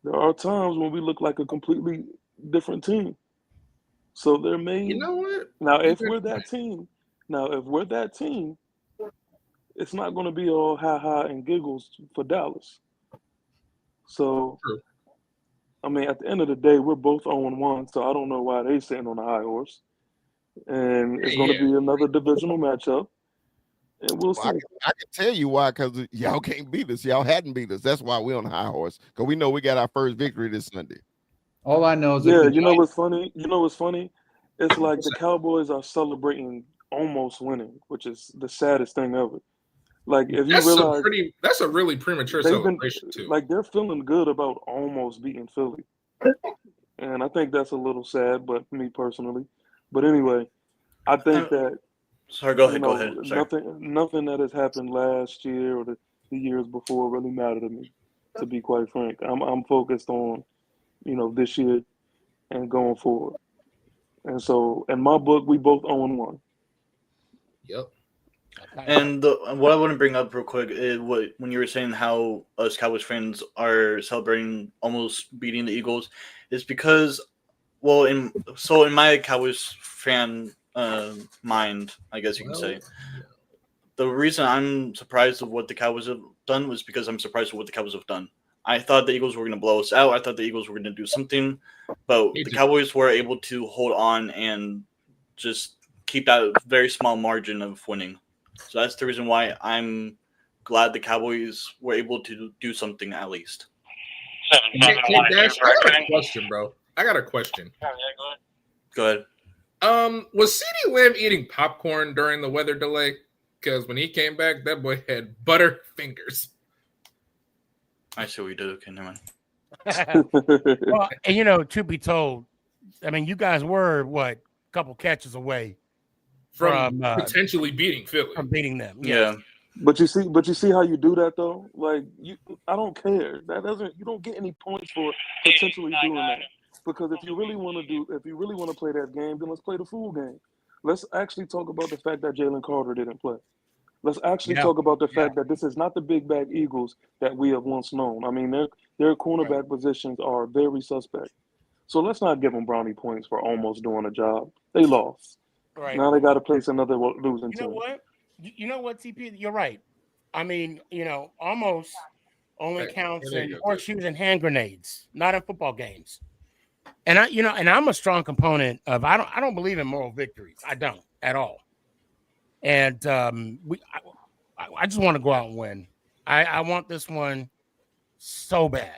there are times when we look like a completely different team. So there may, You know what? now if we're that team, it's not going to be all ha and giggles for Dallas. So, True. I mean, at the end of the day, we're both 0-1, so I don't know why they sitting on a high horse. And it's going to be another divisional matchup, and we'll see. I can tell you why, because y'all can't beat us. Y'all hadn't beat us. That's why we're on the high horse, because we know we got our first victory this Sunday. All I know is Yeah, that you know what's funny? It's like the Cowboys are celebrating almost winning, which is the saddest thing ever. Like if you realize that's a really premature celebration too. Like they're feeling good about almost beating Philly, and I think that's a little sad. But me personally, but anyway, I think that. Sorry, go ahead. Go ahead. Sorry. Nothing that has happened last year or the years before really mattered to me. To be quite frank, I'm focused on, this year and going forward. And so, in my book, we both 0-1. Yep. And what I want to bring up real quick is when you were saying how us Cowboys fans are celebrating almost beating the Eagles, is because, in my Cowboys fan mind, I guess you can say, the reason I'm surprised of what the Cowboys have done was because I'm surprised of what the Cowboys have done. I thought the Eagles were going to blow us out. I thought the Eagles were going to do something, but the Cowboys were able to hold on and just keep that very small margin of winning. So that's the reason why I'm glad the Cowboys were able to do something at least. Hey, Dash, I got a question, bro. I got a question. Go ahead. Was CeeDee Lamb eating popcorn during the weather delay? Because when he came back, that boy had butter fingers. I see what you did. Okay, never mind. Well, and to be told, I mean, you guys were a couple catches away from potentially beating Philly. From beating them. Yeah. But you see how you do that though? Like I don't care. You don't get any points for potentially doing that. Because if you really want to play that game, then let's play the full game. Let's actually talk about the fact that Jalen Carter didn't play. Let's actually talk about the fact that this is not the big bag Eagles that we have once known. I mean, their cornerback positions are very suspect. So let's not give them brownie points for almost doing a job. They lost. Right. Now they got to place another losing team. You know what, TP? You're right. I mean, almost only counts in horseshoes and hand grenades, not in football games. And I'm a strong component of I don't believe in moral victories. I don't at all. And I just want to go out and win. I want this one so bad.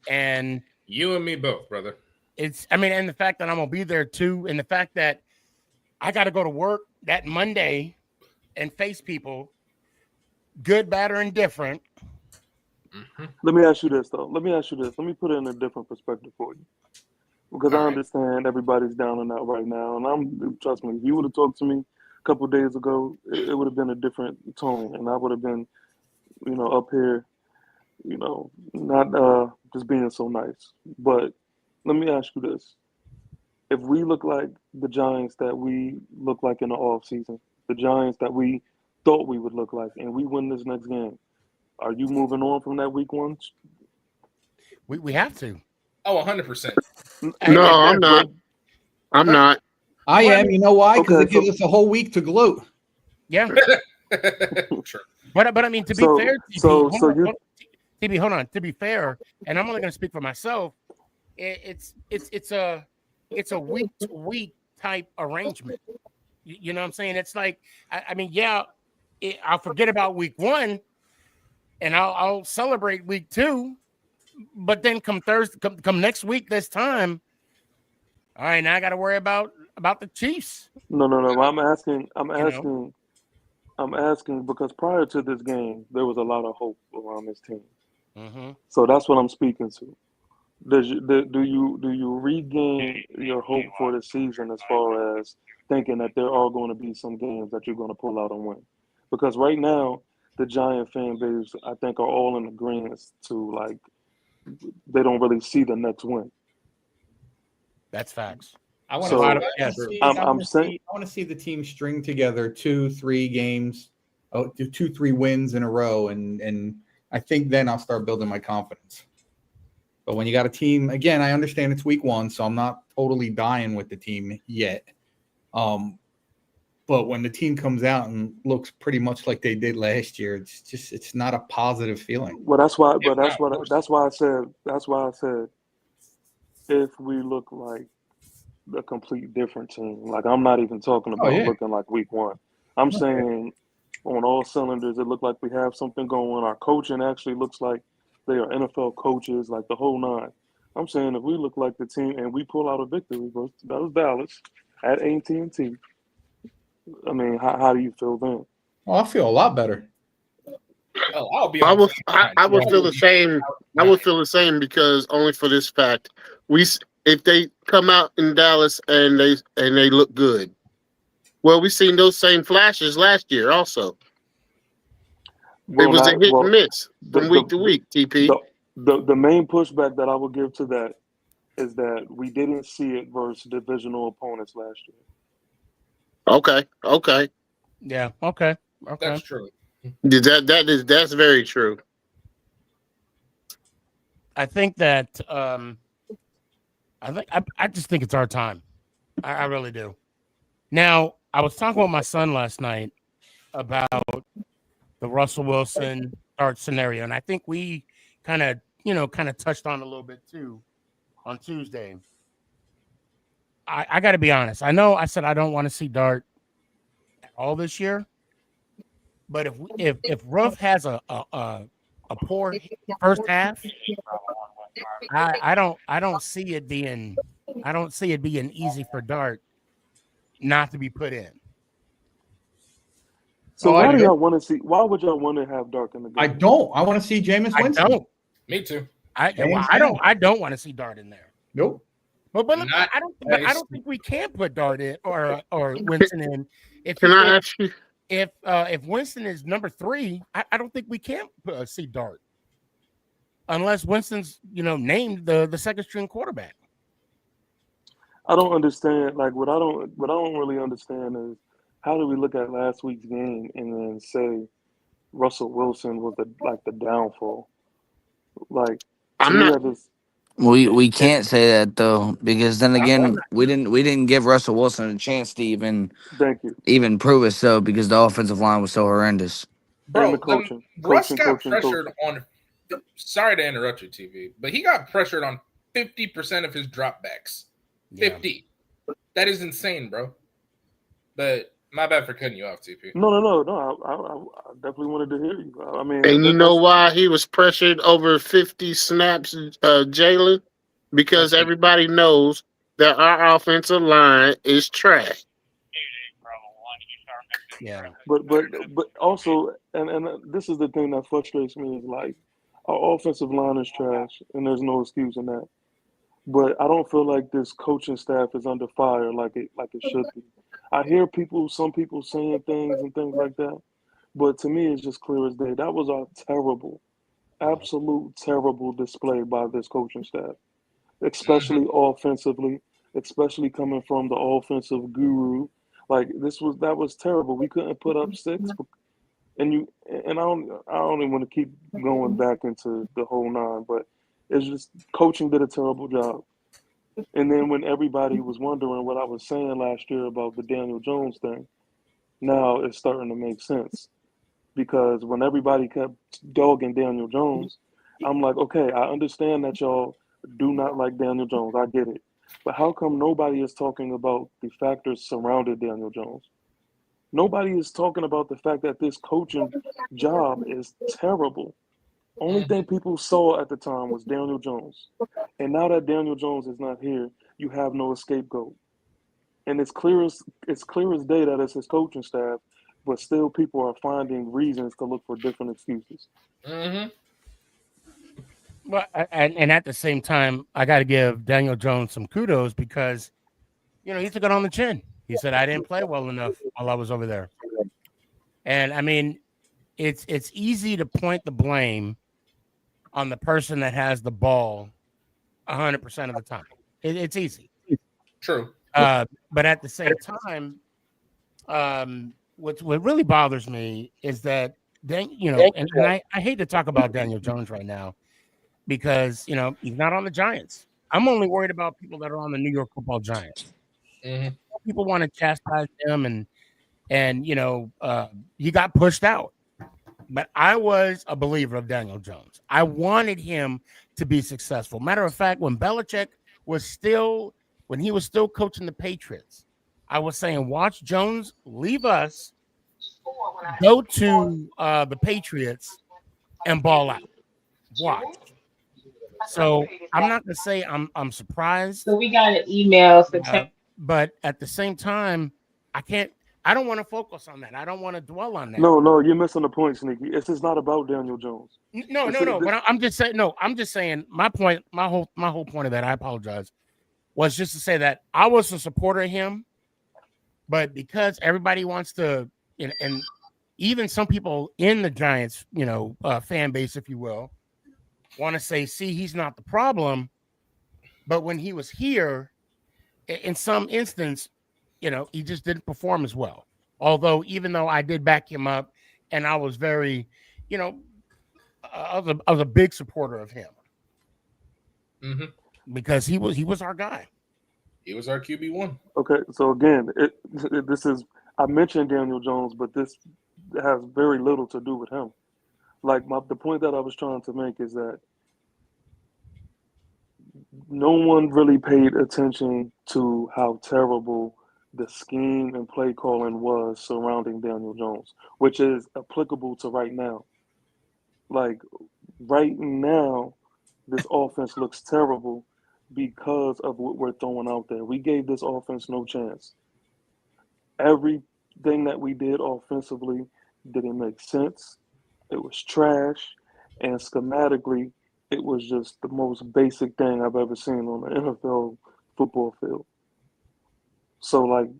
And you and me both, brother. And the fact that I'm gonna be there too, and the fact that I got to go to work that Monday and face people, good, bad, or indifferent. Let me ask you this, though. Let me put it in a different perspective for you. Because I understand everybody's down and out right now. And trust me, if you would have talked to me a couple of days ago, it would have been a different tone. And I would have been, up here, not just being so nice. But let me ask you this. If we look like the Giants that we look like in the offseason, the Giants that we thought we would look like, and we win this next game, are you moving on from that week one? We have to. Oh, 100%. No, I'm not. I'm not. I am. You know why? Because it gives us a whole week to gloat. Yeah. Sure. But I mean, to be fair, TB, hold on. To be fair, and I'm only going to speak for myself. It's a week to week type arrangement. You know what I'm saying? It's like, I'll forget about week one, and I'll celebrate week two. But then come Thursday, come next week, this time, all right, now I got to worry about the Chiefs. No. I'm asking because prior to this game, there was a lot of hope around this team. Mm-hmm. So that's what I'm speaking to. Do you regain your hope for the season as far as thinking that there are going to be some games that you're going to pull out and win? Because right now, the Giant fan base, I think, are all in agreement to they don't really see the next win. That's facts. I want to see the team string together 2-3 games, 2-3 wins in a row, and I think then I'll start building my confidence. But when you got a team, again, I understand it's week one, so I'm not totally dying with the team yet. But when the team comes out and looks pretty much like they did last year, it's not a positive feeling. Well, that's why I said if we look like a complete different team, like I'm not even talking about looking like week one. I'm saying on all cylinders, it looked like we have something going. Our coaching actually looks like they are NFL coaches, like the whole nine. I'm saying if we look like the team and we pull out a victory, that was Dallas at AT&T. I mean, how do you feel then? Oh, I feel a lot better. Oh, I'll be. I will feel the same. I will feel the same because only for this fact, if they come out in Dallas and they look good, well, we seen those same flashes last year also. It was a hit and miss from week to week. TP. The main pushback that I would give to that is that we didn't see it versus divisional opponents last year. Okay. Yeah. Okay. That's true. That's very true. I think that I just think it's our time. I really do. Now, I was talking with my son last night about the Russell Wilson start scenario, and I think we kind of touched on it a little bit too on Tuesday. I got to be honest. I know I said I don't want to see Dart all this year, but if Ruff has a poor first half, I don't see it being easy for Dart not to be put in. So why do y'all want to see? Why would y'all want to have Dart in the game? I don't. I want to see Jameis Winston. I don't. Me too. I don't want to see Dart in there. Nope. But I don't think we can put Dart in or Winston in. If Winston is number 3, I don't think we can see Dart unless Winston's named the second string quarterback. I don't understand. Like what I don't really understand is how do we look at last week's game and then say Russell Wilson was the downfall? Like I'm not. We can't say that though, because then again, we didn't give Russell Wilson a chance to even prove it so, because the offensive line was so horrendous. Bro, Russ got pressured on. Sorry to interrupt you, TV, but he got pressured on 50% of his dropbacks. 50. That is insane, bro. But My bad for cutting you off, TP. No. I definitely wanted to hear you. I mean, And you know that's why he was pressured over 50 snaps, Jalen? Because everybody knows that our offensive line is trash. Yeah. But also, and this is the thing that frustrates me is like our offensive line is trash, and there's no excuse in that. But I don't feel like this coaching staff is under fire like it should be. I hear some people saying things and things like that, but to me, it's just clear as day. That was a terrible, absolute terrible display by this coaching staff, especially offensively, especially coming from the offensive guru. Like that was terrible. We couldn't put up 6, and I don't even want to keep going back into the whole 9, but it's just coaching did a terrible job. And then when everybody was wondering what I was saying last year about the Daniel Jones thing, now it's starting to make sense. Because when everybody kept dogging Daniel Jones, I'm like, okay, I understand that y'all do not like Daniel Jones. I get it. But how come nobody is talking about the factors surrounding Daniel Jones? Nobody is talking about the fact that this coaching job is terrible. Only thing people saw at the time was Daniel Jones. And now that Daniel Jones is not here, you have no scapegoat. And it's clear as day that it's his coaching staff, but still people are finding reasons to look for different excuses. Mm-hmm. Well, and at the same time, I got to give Daniel Jones some kudos because, he took it on the chin. He said, I didn't play well enough while I was over there. And I mean, it's easy to point the blame on the person that has the ball 100% of the time. It's easy. True. But at the same time, what really bothers me is that, and I hate to talk about Daniel Jones right now because, he's not on the Giants. I'm only worried about people that are on the New York Football Giants. Mm-hmm. People want to chastise him and he got pushed out. But I was a believer of Daniel Jones. I wanted him to be successful. Matter of fact, when Belichick was still coaching the Patriots, I was saying, watch Jones leave us, go to the Patriots, and ball out. Watch. So I'm not gonna say I'm surprised. So we got an email. But at the same time, I don't want to focus on that. I don't want to dwell on that. No, you're missing the point, Sneaky. It's just not about Daniel Jones. No. But I'm just saying. No, I'm just saying. My point. My whole point of that. I apologize. Was just to say that I was a supporter of him, but because everybody wants to, and even some people in the Giants, fan base, if you will, want to say, see, he's not the problem. But when he was here, in some instance, he just didn't perform as well. Although, even though I did back him up, and I was very, I was a big supporter of him. Mm-hmm. Because he was our guy. He was our QB1. Okay, so again, this is I mentioned Daniel Jones, but this has very little to do with him. Like the point that I was trying to make is that no one really paid attention to how terrible the scheme and play calling was surrounding Daniel Jones, which is applicable to right now. Like right now, this offense looks terrible because of what we're throwing out there. We gave this offense no chance. Everything that we did offensively didn't make sense. It was trash. And schematically, it was just the most basic thing I've ever seen on the NFL football field. So, like,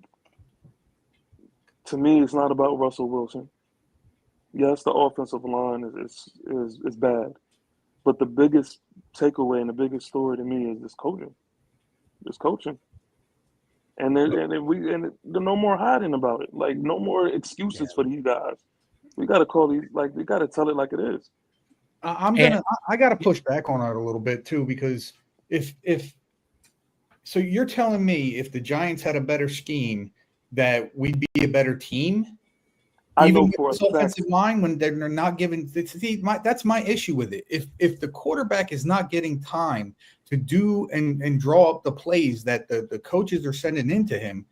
to me, it's not about Russell Wilson. Yes, the offensive line is bad. But the biggest takeaway and the biggest story to me is this coaching. This coaching. And there's no more hiding about it. Like, no more excuses for these guys. We got to call these, like, we got to tell it like it is. I got to push back on it a little bit too, because so you're telling me if the Giants had a better scheme that we'd be a better team, even with this offensive line when they're not giving. That's my issue with it. If the quarterback is not getting time to do and draw up the plays that the coaches are sending into him,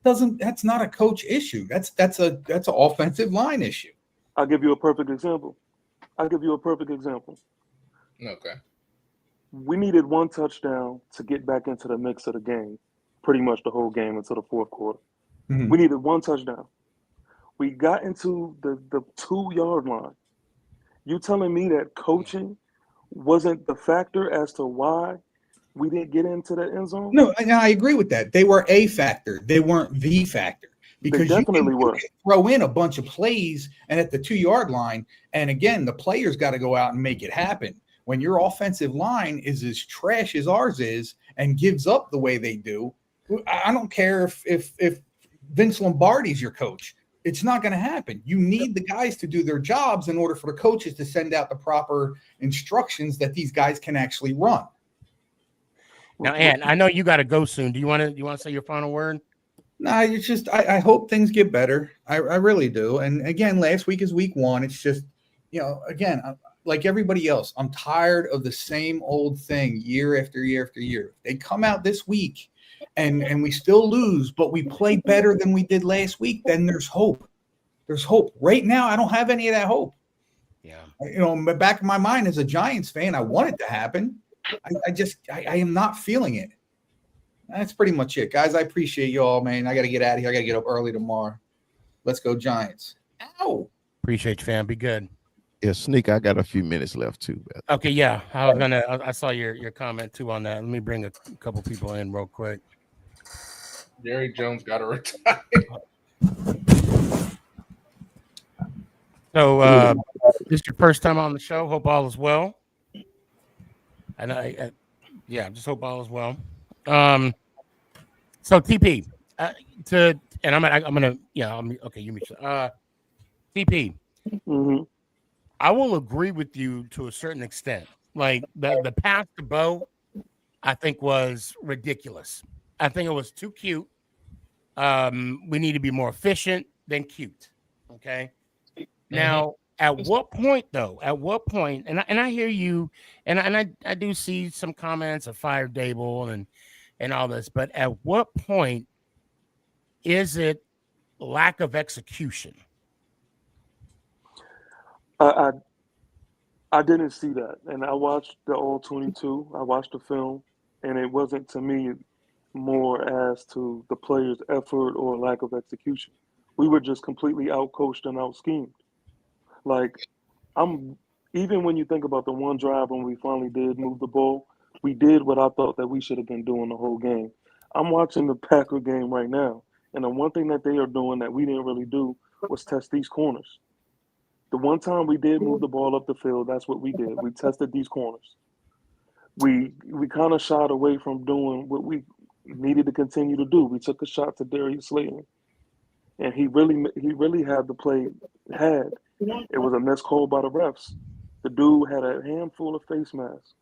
That's not a coach issue. That's an offensive line issue. I'll give you a perfect example. Okay. We needed one touchdown to get back into the mix of the game, pretty much the whole game until the fourth quarter. Mhm. We needed one touchdown. We got into the 2-yard line. You telling me that coaching wasn't the factor as to why we didn't get into the end zone? No, I agree with that. They were a factor. They weren't the factor. Because definitely you were. can throw in a bunch of plays and at the 2-yard line, and again, the players got to go out and make it happen. When your offensive line is as trash as ours is and gives up the way they do, I don't care if Vince Lombardi's your coach. It's not going to happen. You need the guys to do their jobs in order for the coaches to send out the proper instructions that these guys can actually run. Now, Ant, I know you got to go soon. Do you want to say your final word? No, it's just I hope things get better. I really do. And again, last week is week 1. It's just, again, like everybody else, I'm tired of the same old thing year after year after year. They come out this week and we still lose, but we play better than we did last week. Then there's hope. There's hope. Right now, I don't have any of that hope. Yeah. In the back of my mind as a Giants fan, I want it to happen. I am not feeling it. That's pretty much it, guys. I appreciate you all, man. I got to get out of here. I got to get up early tomorrow. Let's go Giants. Ow. Appreciate you, fam. Be good. Yeah, Sneak, I got a few minutes left too. Okay, yeah. I saw your comment too on that. Let me bring a couple people in real quick. Jerry Jones got to retire. So this is your first time on the show. Hope all is well. And I just hope all is well. So TP, okay, you meet TP. Mm-hmm. I will agree with you to a certain extent. Like the pass to Bo, I think was ridiculous. I think it was too cute. We need to be more efficient than cute. Okay. Now, at what point though? At what point? And I hear you, and I do see some comments of fire Dable and all this, but at what point is it lack of execution? I didn't see that, and I watched the all 22. I watched the film, and it wasn't to me more as to the players' effort or lack of execution. We were just completely out-coached and out-schemed. Like, even when you think about the one drive when we finally did move the ball, we did what I thought that we should have been doing the whole game. I'm watching the Packer game right now, and the one thing that they are doing that we didn't really do was test these corners. The one time we did move the ball up the field, that's what we did. We tested these corners. We kind of shied away from doing what we needed to continue to do. We took a shot to Darius Slayton, and he really had the play had. It was a missed call by the refs. The dude had a handful of face masks.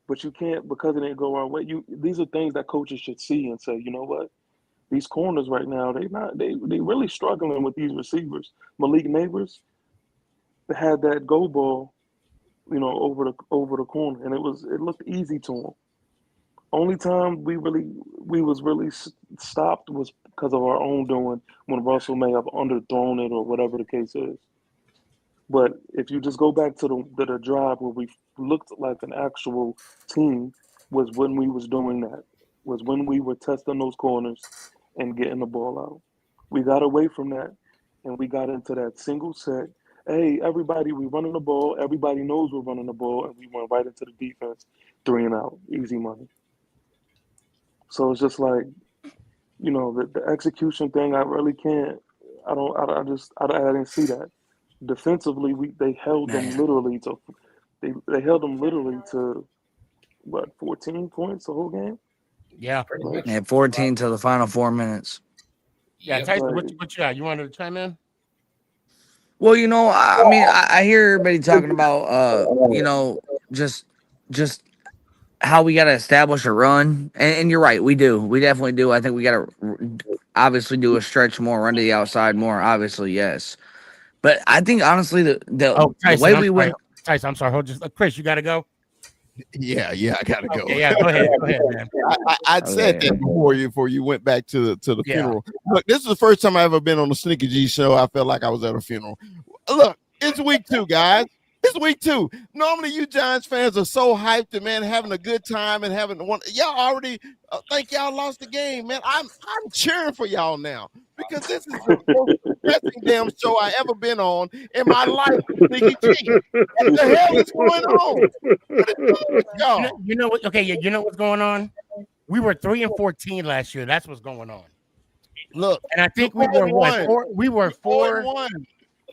But you can't, because it didn't go our way. These are things that coaches should see and say, you know what? These corners right now, they really struggling with these receivers. Malik Neighbors had that go ball, over the corner, and it looked easy to him. Only time we was really stopped was because of our own doing when Russell may have underthrown it or whatever the case is. But if you just go back to the drive where we looked like an actual team, was when we was doing that, was when we were testing those corners and getting the ball out. We got away from that, and we got into that single set. Hey, everybody, we running the ball. Everybody knows we're running the ball, and we went right into the defense, 3 and out, easy money. So it's just like, the execution thing. I really can't. I didn't see that. Defensively, they held them literally to. They held them literally to what, 14 points the whole game. Yeah, Yeah, 14 to the final 4 minutes. Yeah, Tyson, what you got? You wanted to chime in? Well, I mean, I hear everybody talking about, just how we got to establish a run, and you're right, we do. We definitely do. I think we got to obviously do a stretch more, run to the outside more. Obviously, yes. But I think honestly, Tyson, the way we went. Tyson, I'm sorry. Hold just Chris, you got to go. Yeah, I gotta go. Okay, yeah, go ahead, man. I'd said that before you went back to the funeral. Look, this is the first time I ever been on the Sneaky G show. I felt like I was at a funeral. Look, it's week 2, guys. It's week 2. Normally, you Giants fans are so hyped and man having a good time and having one. Y'all already think y'all lost the game, man. I'm cheering for y'all now because this is the most depressing damn show I ever been on in my life. Sneaky G, what the hell is going on? What is wrong with y'all? You know what? Okay, you know what's going on? We were 3-14 last year. That's what's going on. Look, and I think we were 4. We were 4-1.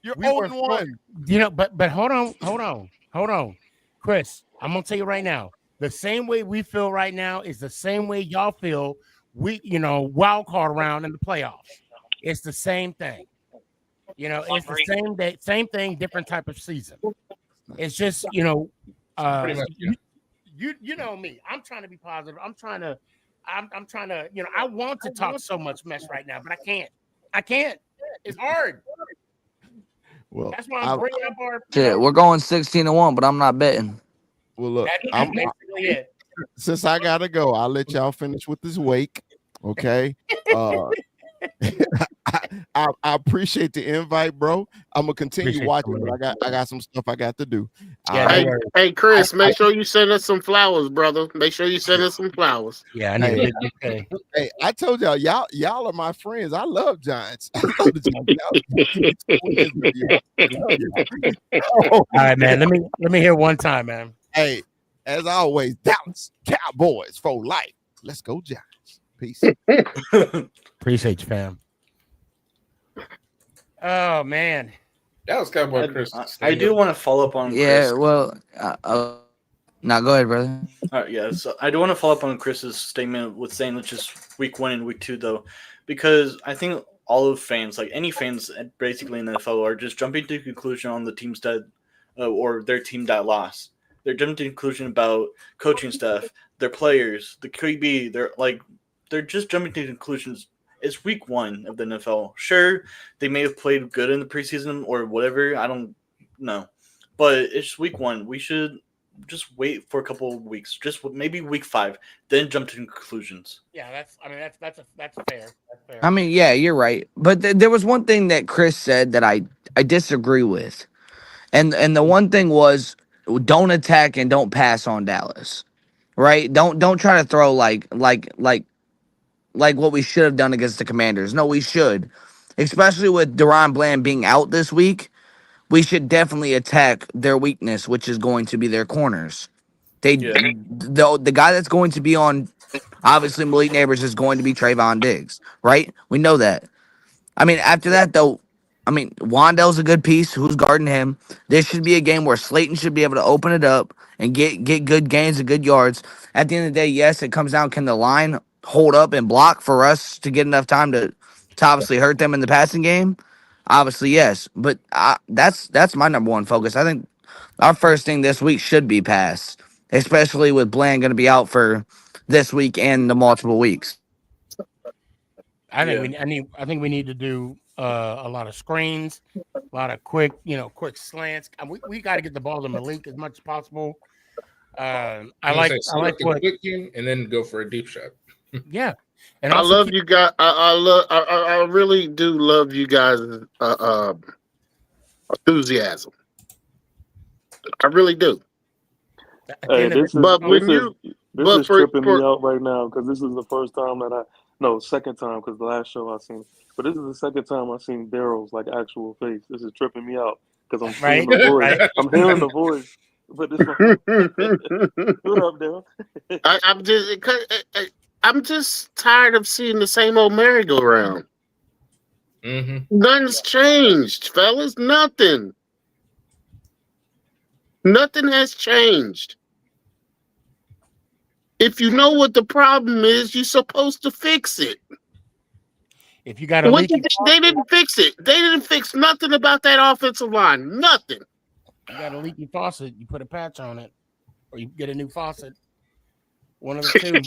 You're 0-1. You know, but hold on, Chris. I'm gonna tell you right now. The same way we feel right now is the same way y'all feel. Wild card round in the playoffs. It's the same thing. It's the same thing, different type of season. It's just pretty much, yeah. You know me. I'm trying to be positive. I'm trying to. I want to talk so much mess right now, but I can't. It's hard. Well, that's why I'm bringing up our. Shit, we're going 16-1, but I'm not betting. Well, look, that's basically it. Since I gotta go, I'll let y'all finish with this wake. Okay. I appreciate the invite, bro. I'm gonna continue watching, but I got some stuff I got to do. Hey, Chris, make sure you send us some flowers, brother. Make sure you send us some flowers. Yeah, I need it. Hey, I told y'all are my friends. I love Giants. I love the Giants. All right, man. Let me hear one time, man. Hey, as always, Dallas Cowboys for life. Let's go, Giants. Peace. Appreciate you, fam. Oh man, that was Cowboy Chris. I do want to follow up on. Yeah, Chris. well, now go ahead, brother. All right, yeah. So I do want to follow up on Chris's statement with saying it's just week 1 and week 2, though, because I think all of fans, like any fans, basically in the NFL, are just jumping to conclusion on the teams that, or their team that lost. They're jumping to conclusion about coaching staff, their players, the QB. They're just jumping to conclusions. It's week 1 of the NFL. Sure, they may have played good in the preseason or whatever. I don't know. But it's week 1. We should just wait for a couple of weeks. Just maybe week 5, then jump to conclusions. Yeah, that's fair. That's fair. I mean, yeah, you're right. But there was one thing that Chris said that I disagree with. And the one thing was don't attack and don't pass on Dallas. Right? Don't try to throw like what we should have done against the Commanders. No, we should. Especially with Deron Bland being out this week, we should definitely attack their weakness, which is going to be their corners. The guy that's going to be on, obviously, Malik Neighbors is going to be Trayvon Diggs, right? We know that. I mean, after that, though, Wandell's a good piece. Who's guarding him? This should be a game where Slayton should be able to open it up and get good gains and good yards. At the end of the day, yes, it comes down, can the line hold up and block for us to get enough time to obviously hurt them in the passing game? Obviously, yes. But that's my number one focus. I think our first thing this week should be pass, especially with Bland going to be out for this week and the multiple weeks. I think we need to do a lot of screens, a lot of quick slants. We got to get the ball to Malik as much as possible. I like what quick game and then go for a deep shot. Yeah, and I love you guys. I really do love you guys' enthusiasm. I really do. Hey, this is tripping me out right now because this is the first time second time because the last show I seen, but this is the second time I seen Daryl's actual face. This is tripping me out because I'm seeing the voice. Right? I'm hearing the voice, but this what up, Daryl? I'm just tired of seeing the same old merry-go-round. Mm-hmm. Nothing's changed, fellas. Nothing has changed. If you know what the problem is, you're supposed to fix it. If you got a leaky they didn't fix it. They didn't fix nothing about that offensive line. Nothing. You got a leaky faucet, you put a patch on it, or you get a new faucet. One of the two.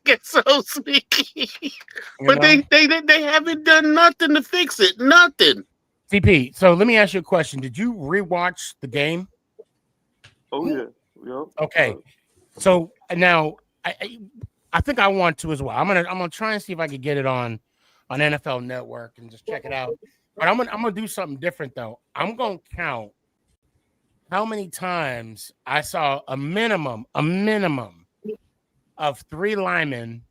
It's so sneaky. But they haven't done nothing to fix it. Nothing. CP, so let me ask you a question. Did you rewatch the game? Oh, yeah. Yep. Okay. So now I think I want to as well. I'm gonna try and see if I can get it on NFL Network and just check it out. But I'm gonna do something different though. I'm gonna count how many times I saw a minimum of 3 linemen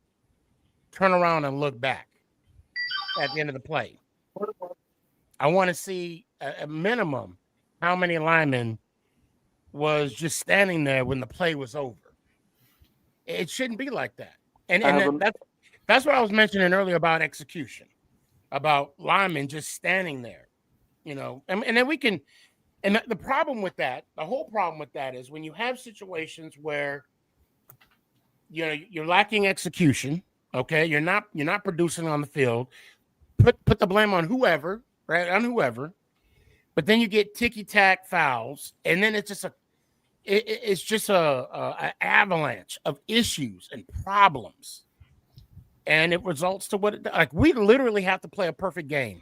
turn around and look back at the end of the play. I want to see a minimum how many linemen was just standing there when the play was over. It shouldn't be like that. And that's what I was mentioning earlier about execution, about linemen just standing there, and then we can. And the problem with that, the whole problem with that is when you have situations where you're lacking execution. Okay, you're not producing on the field. Put the blame on whoever, right? On whoever. But then you get ticky-tack fouls, and then it's just a avalanche of issues and problems, and it results to like we literally have to play a perfect game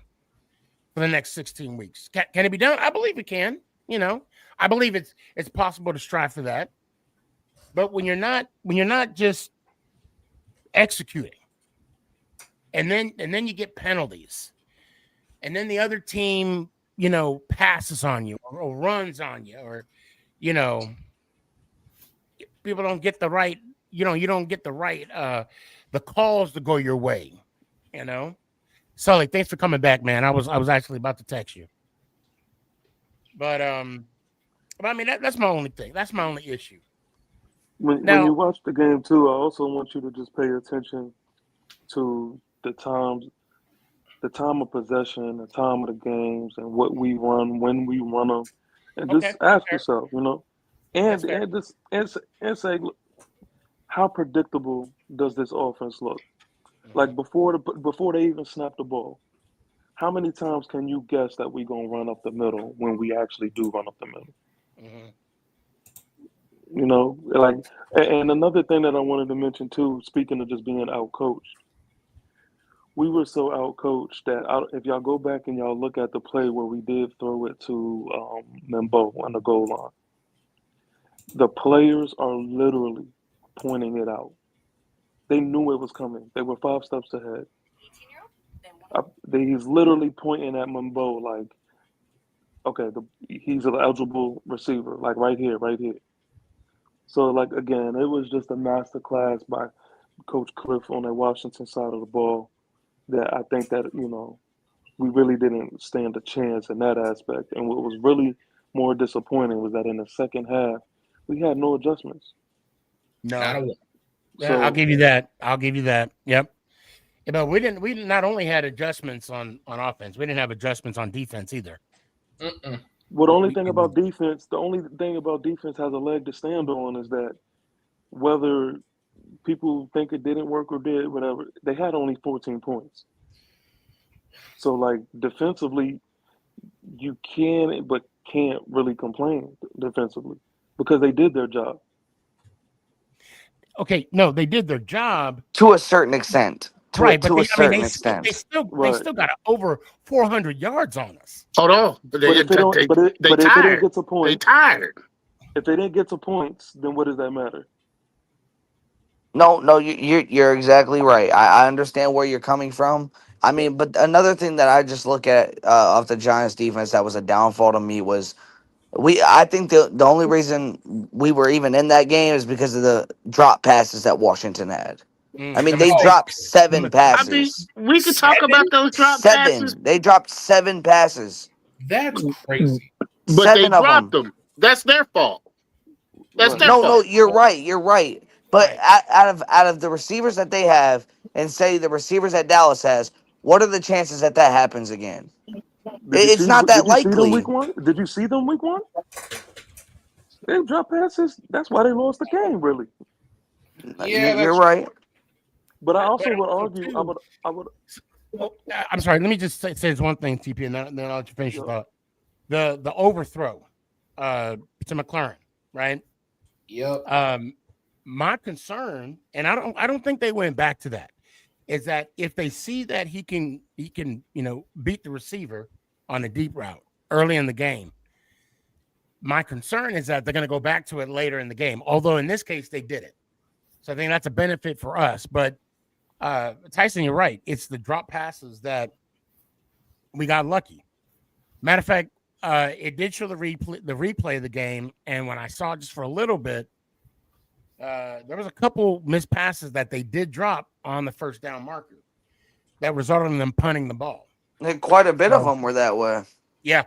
for the next 16 weeks. Can it be done? I believe it can. I believe it's possible to strive for that. But when you're not just executing, and then you get penalties, and then the other team, passes on you or runs on you, or people don't get the right, you don't get the right the calls to go your way, Sully, thanks for coming back, man. I was actually about to text you. But I mean that's my only thing. That's my only issue. When you watch the game too, I also want you to just pay attention to the time of possession, the time of the games, and what we run, when we run them, and just ask yourself, and say, look, how predictable does this offense look? Like before they even snap the ball, how many times can you guess that we're gonna run up the middle when we actually do run up the middle? Mm-hmm. And another thing that I wanted to mention too, speaking of just being out coached, we were so out coached that if y'all go back and y'all look at the play where we did throw it to Membo on the goal line, the players are literally pointing it out. They knew it was coming. They were 5 steps ahead. He's literally pointing at Membo like, okay, he's an eligible receiver, like right here. So, like, again, it was just a master class by Coach Cliff on the Washington side of the ball that I think that, we really didn't stand a chance in that aspect. And what was really more disappointing was that in the second half, we had no adjustments. No. Yeah, I'll give you that. Yep. Yeah, but we not only had adjustments on offense, we didn't have adjustments on defense either. Well, the only thing about defense has a leg to stand on is that whether people think it didn't work or did, whatever, they had only 14 points. So, like, defensively, you can but can't really complain defensively because they did their job. Okay, no, they did their job to a certain extent. Right, to a certain extent. They still got over 400 yards on us. Hold on, But if they didn't get to points, they tired. If they didn't get to points, then what does that matter? No, you're exactly right. I understand where you're coming from. I mean, but another thing that I just look at of the Giants defense that was a downfall to me was I think the only reason we were even in that game is because of the drop passes that Washington had. I mean, they dropped 7 passes. I mean, we could talk about those drop passes. They dropped 7 passes. That's crazy. But they dropped them. That's their fault. That's their fault. No, you're right. But out of the receivers that they have, and say the receivers that Dallas has, what are the chances that happens again? It's not that likely. Did you see them week 1? They dropped passes. That's why they lost the game, really. Yeah, you're right. But I also would argue. I would. I'm sorry. Let me just say this one thing, TP, and then I'll let you finish your thought. The overthrow to McLaurin, right? Yep. My concern, and I don't think they went back to that, is that if they see that he can beat the receiver on a deep route early in the game, My concern is that they're going to go back to it later in the game. Although in this case they did it, so I think that's a benefit for us. But Tyson, you're right. It's the drop passes that we got lucky. Matter of fact, it did show the replay of the game, and when I saw it just for a little bit, there was a couple missed passes that they did drop on the first down marker that resulted in them punting the ball. Quite a bit of them were that way. Yeah.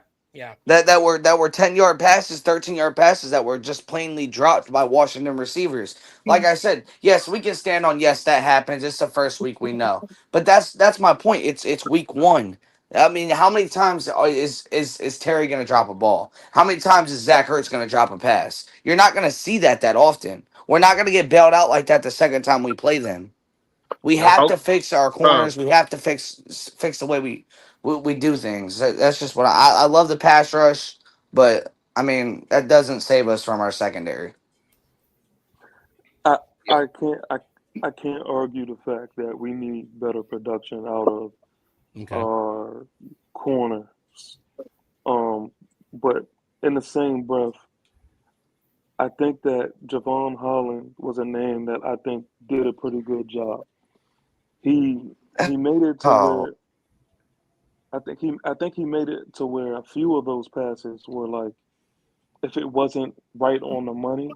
That were 10-yard passes, 13-yard passes that were just plainly dropped by Washington receivers. Like I said, yes, we can stand on yes, that happens. It's the first week, we know. But that's my point. It's week 1. I mean, how many times is Terry going to drop a ball? How many times is Zach Ertz going to drop a pass? You're not going to see that often. We're not going to get bailed out like that the second time we play them. We have to fix our corners. We have to fix the way we do things. That's just what I love the pass rush, but I mean that doesn't save us from our secondary. I can't argue the fact that we need better production out of our corners. But in the same breath, I think that Javon Holland was a name that I think did a pretty good job. He made it to where I think he made it to where a few of those passes were like, if it wasn't right on the money,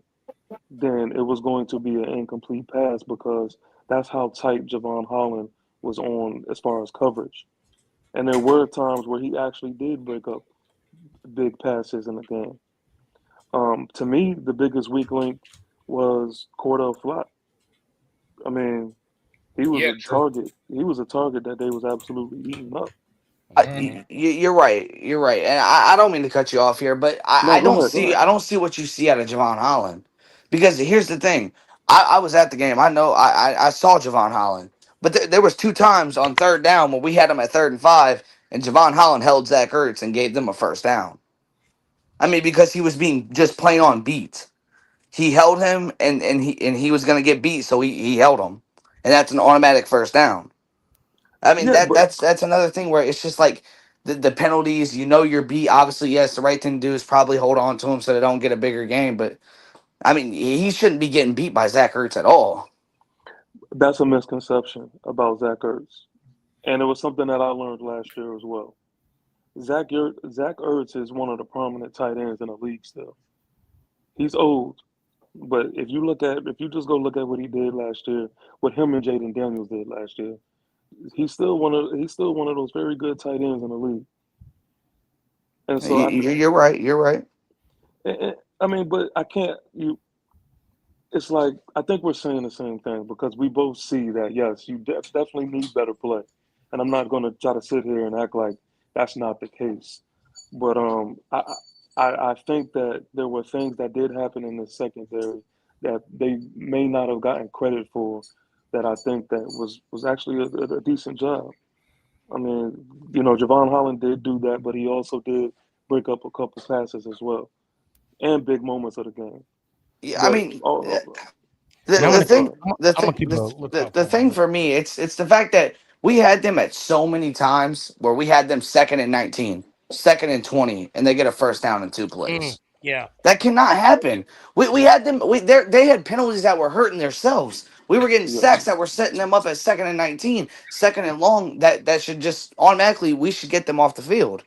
then it was going to be an incomplete pass because that's how tight Javon Holland was on as far as coverage. And there were times where he actually did break up big passes in the game. To me, the biggest weak link was Cordell Flott. I mean, he was a target. He was a target that they was absolutely eating up. You're right. You're right, and I don't mean to cut you off here, but I don't see what you see out of Javon Holland, because here's the thing. I was at the game. I know I saw Javon Holland, but there was 2 times on third down when we had him at 3rd and 5, and Javon Holland held Zach Ertz and gave them a first down. I mean, because he was being just plain on beat. He held him, and he was going to get beat, so he held him, and that's an automatic first down. I mean, that's another thing where it's just like the penalties. You know, you're beat. Obviously, yes, the right thing to do is probably hold on to him so they don't get a bigger game. But I mean, he shouldn't be getting beat by Zach Ertz at all. That's a misconception about Zach Ertz, and it was something that I learned last year as well. Zach Ertz is one of the prominent tight ends in the league still. He's old, but if you just go look at what he did last year, what him and Jaden Daniels did last year, he's still one of those very good tight ends in the league. And so you're right. You're right. I mean, but I can't. It's like I think we're saying the same thing because we both see that yes, you definitely need better play, and I'm not going to try to sit here and act like that's not the case. But I think that there were things that did happen in the secondary that they may not have gotten credit for. That I think that was actually a decent job. I mean, Javon Holland did do that, but he also did break up a couple passes as well, and big moments of the game. Yeah, I mean, the thing for me, it's the fact that we had them at so many times where we had them 2nd and 19, 2nd and 20, and they get a first down in 2 plays. Yeah, that cannot happen. We had them. They had penalties that were hurting themselves. We were getting sacks that were setting them up at 2nd and 19, 2nd and long. That should just automatically we should get them off the field.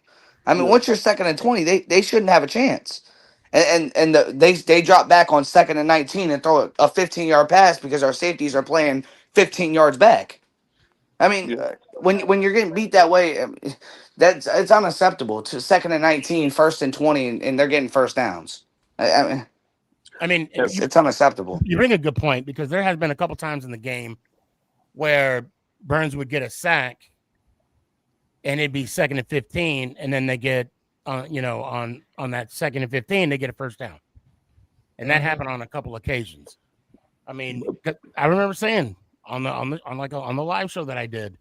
I mean, once you're 2nd and 20, they shouldn't have a chance. And they drop back on 2nd and 19 and throw a 15-yard pass because our safeties are playing 15 yards back. I mean, when you're getting beat that way, it's unacceptable. To 2nd and 19, 1st and 20, and they're getting first downs. I mean, it's unacceptable. You bring a good point because there has been a couple times in the game where Burns would get a sack, and it'd be 2nd and 15, and then they get on that 2nd and 15, they get a first down, and that happened on a couple occasions. I mean, I remember saying on the live show that I did,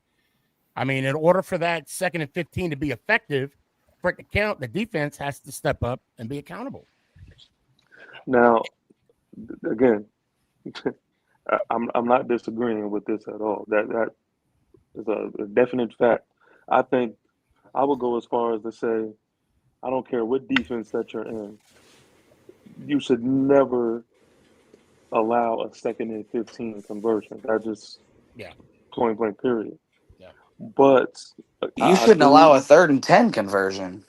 I mean, in order for that 2nd and 15 to be effective, for it to count, the defense has to step up and be accountable. Now, again, I'm not disagreeing with this at all. That is a definite fact. I think I would go as far as to say, I don't care what defense that you're in. you should never allow a 2nd and 15 conversion. That just point blank period. Yeah. But You I shouldn't allow do. a 3rd and 10 conversion,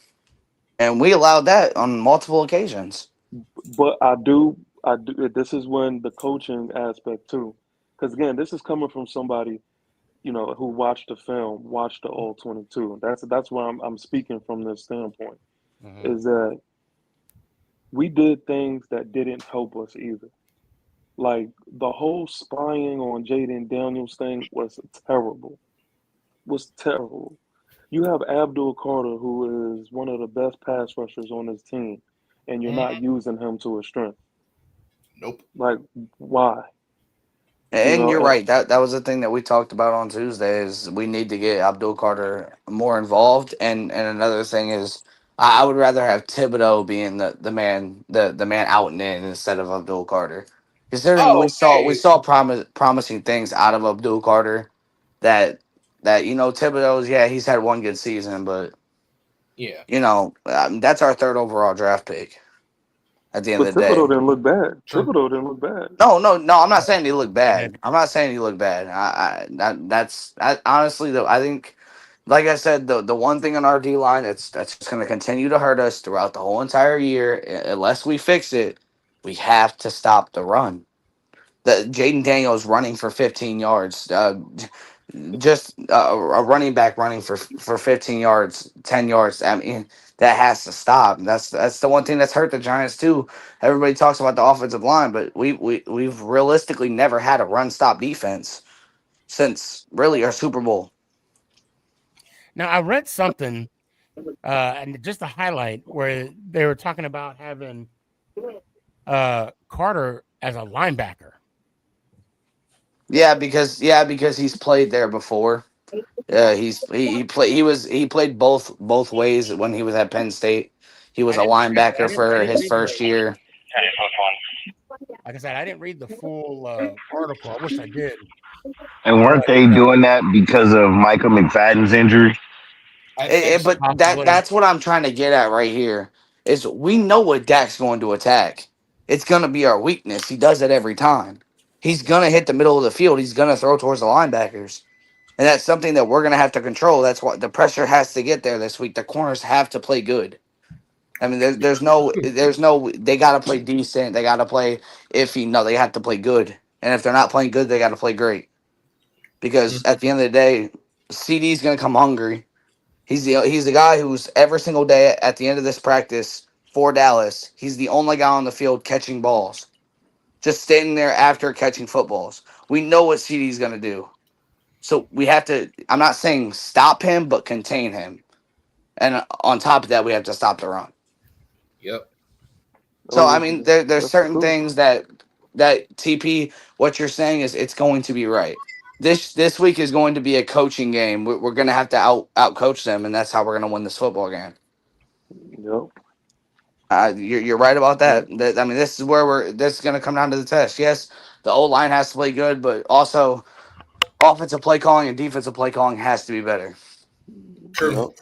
and we allowed that on multiple occasions. But I do. This is when the coaching aspect too, because again, this is coming from somebody, who watched the film, watched the all 22. That's why I'm speaking from this standpoint. Is that we did things that didn't help us either. Like the whole spying on Jaden Daniels thing was terrible. Was terrible. You have Abdul Carter, who is one of the best pass rushers on his team, and you're not using him to his strength. Nope. Like, why? And you're right. That was the thing that we talked about on Tuesday. Is we need to get Abdul Carter more involved. And another thing is, I would rather have Thibodeau being the man the man out and in instead of Abdul Carter. Considering we saw promising things out of Abdul Carter, that Thibodeau's he's had one good season, but Yeah. That's our 3rd overall draft pick. At the end But of the day. Thibodeau didn't look bad. Thibodeau didn't look bad. No. I'm not saying he looked bad. I'm not saying he looked bad. Honestly though, I think, like I said, the one thing on our D line that's just going to continue to hurt us throughout the whole entire year, unless we fix it. We have to stop the run. The Jaden Daniels running for 15 yards. Just a running back running for 15 yards, 10 yards. I mean, that has to stop. That's the one thing that's hurt the Giants too. Everybody talks about the offensive line, but we've realistically never had a run stop defense since really our Super Bowl. Now I read something, and just a highlight where they were talking about having Carter as a linebacker. Yeah, because he's played there before. He played both ways when he was at Penn State. He was a linebacker for his first year. Like I said, I didn't read the full article. I wish I did. And weren't they doing that because of Michael McFadden's injury? But that's what I'm trying to get at right here. Is we know what Dak's going to attack. It's going to be our weakness. He does it every time. He's going to hit the middle of the field. He's going to throw towards the linebackers. And that's something that we're going to have to control. That's what the pressure has to get there this week. The corners have to play good. I mean, there's no, they got to play decent. They got to play iffy. No, they have to play good. And if they're not playing good, they got to play great. Because at the end of the day, CD's going to come hungry. He's the guy who's every single day at the end of this practice for Dallas, he's the only guy on the field catching balls. Just standing there after catching footballs. We know what CD's going to do. So we have to, I'm not saying stop him, but contain him. And on top of that, we have to stop the run. Yep. So, I mean, there's certain things that TP, what you're saying is it's going to be right. This week is going to be a coaching game. We're going to have to out coach them, and that's how we're going to win this football game. Yep. You're right about that. I mean, this is where this is going to come down to the test. Yes, the old line has to play good, but also offensive play calling and defensive play calling has to be better. True.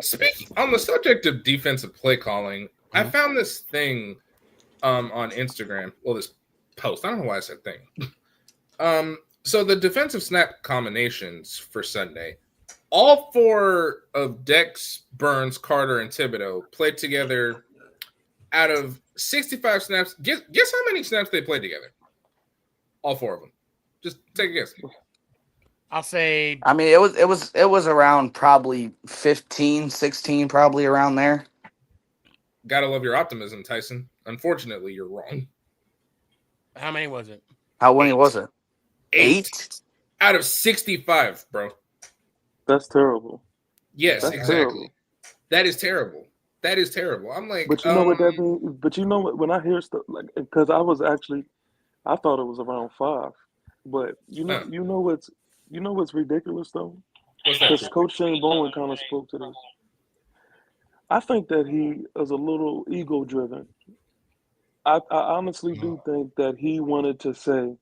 Speaking on the subject of defensive play calling, I found this thing on Instagram. Well, this post. I don't know why I said thing. So the defensive snap combinations for Sunday, all 4 of Dex, Burns, Carter, and Thibodeau played together out of 65 snaps. Guess how many snaps they played together? All 4 of them. Just take a guess. I'll say. I mean, it was around probably 15, 16, probably around there. Gotta love your optimism, Tyson. Unfortunately, you're wrong. How many was it? How many was it? 8 out of 65, bro. That's terrible. Yes, That's exactly. terrible. That is terrible. That is terrible. I'm like, But you know what that means? But you know what? When I hear stuff like, because I thought it was around 5. But you know what's ridiculous though? What's that? Because Coach Shane Bowen kind of spoke to this. I think that he is a little ego driven. I honestly do think that he wanted to say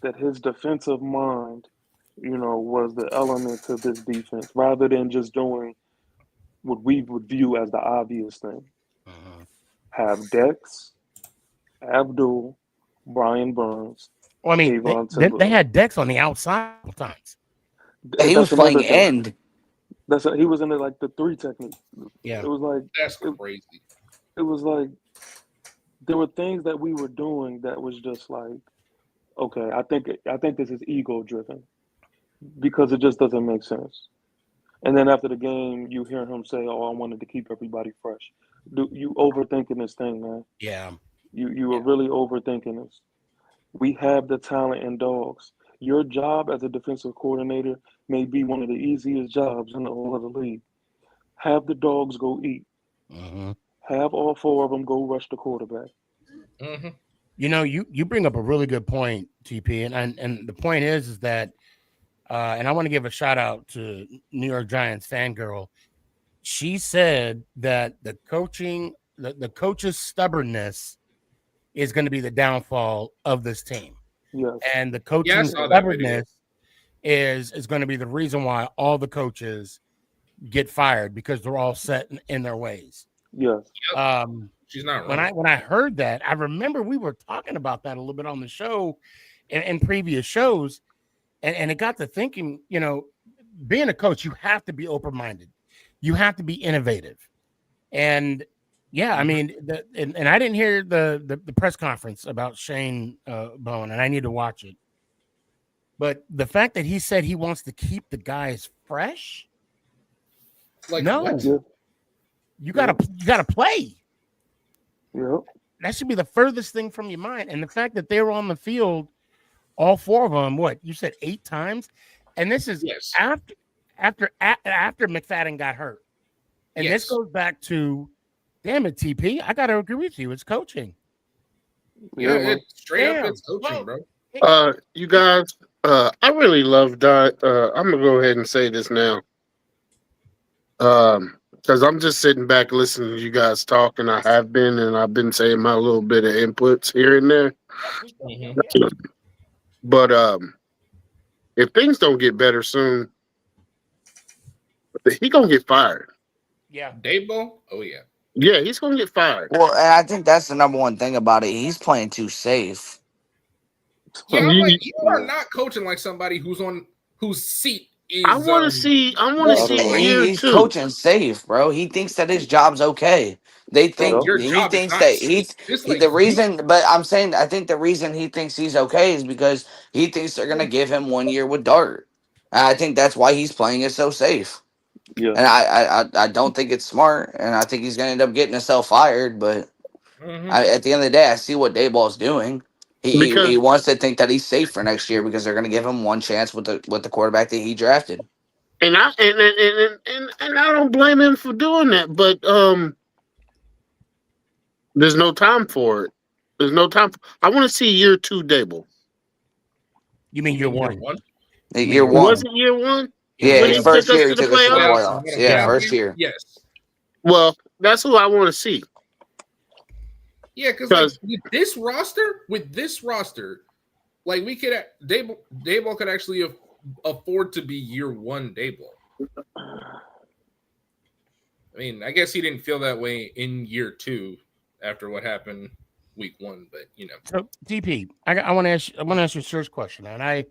that his defensive mind, was the element to this defense, rather than just doing what we would view as the obvious thing. have Dex, Abdul, Brian Burns, Well, I mean, Kayvon they Thibodeau. had Dex on the outside a couple times. He was That's playing another thing. end. He was in like the 3 technique. Yeah, It was like That's crazy. it was like there were things that we were doing that was just like, okay, I think this is ego driven because it just doesn't make sense. And then after the game, you hear him say, "Oh, I wanted to keep everybody fresh." You overthinking this thing, man. yeah. You are really overthinking this. We have the talent and dogs. Your job as a defensive coordinator may be one of the easiest jobs in the whole of the league. Have the dogs go eat. Mm-hmm. Have all 4 of them go rush the quarterback. Mm-hmm. You know, you bring up a really good point, TP, and the point is that, and I want to give a shout out to New York Giants fangirl. She said that the coach's stubbornness is going to be the downfall of this team, Yes. and the Yeah, I coaching saw that video. stubbornness is going to be the reason why all the coaches get fired because they're all set in their ways. Yes. She's not When wrong. I heard that, I remember we were talking about that a little bit on the show in previous shows, and it got to thinking, you know, being a coach, you have to be open-minded, you have to be innovative, and yeah, I mean, and I didn't hear the press conference about Shane Bowen, and I need to watch it. But the fact that he said he wants to keep the guys fresh, Like, no, what? you gotta play. Yep. That should be the furthest thing from your mind. And the fact that they were on the field, all 4 of them, what you said 8 times, and this is after McFadden got hurt, and this goes back to, damn it, TP, I gotta agree with you. It's coaching. Yeah, it's straight up, Damn. it's coaching, bro. You guys, I really love that. I'm gonna go ahead and say this now. Because I'm just sitting back listening to you guys talk, and I have been, and I've been saying my little bit of inputs here and there. Mm-hmm. But if things don't get better soon, he gonna get fired. Yeah, Dabo. Oh yeah. Yeah, he's gonna get fired. Well, and I think that's the number one thing about it. He's playing too safe. Yeah, I'm like, you are not coaching like somebody whose seat is. I want to see year He's 2. coaching safe, bro. He thinks that his job's okay. They think Your he job is thinks not that safe. It's like the reason. But I'm saying I think the reason he thinks he's okay is because he thinks they're gonna give him 1 year with Dart. And I think that's why he's playing it so safe. Yeah. And I don't think it's smart, and I think he's gonna end up getting himself fired. But at the end of the day, I see what Dayball's doing. He wants to think that he's safe for next year because they're gonna give him one chance with the quarterback that he drafted. And I don't blame him for doing that, but there's no time for it. There's no time. I want to see year 2 Dable. You mean year 1? Year 1. Was it year 1? Yeah, When his he first took us year to he the took us to the playoffs? playoffs. Yeah, first year. Yes. Well, that's who I want to see. Yeah, because like, with this roster, like we could Dayball could actually afford to be year 1 Dayball. I mean, I guess he didn't feel that way in year 2 after what happened week 1, but you know. So DP, I want to ask you a serious question, and I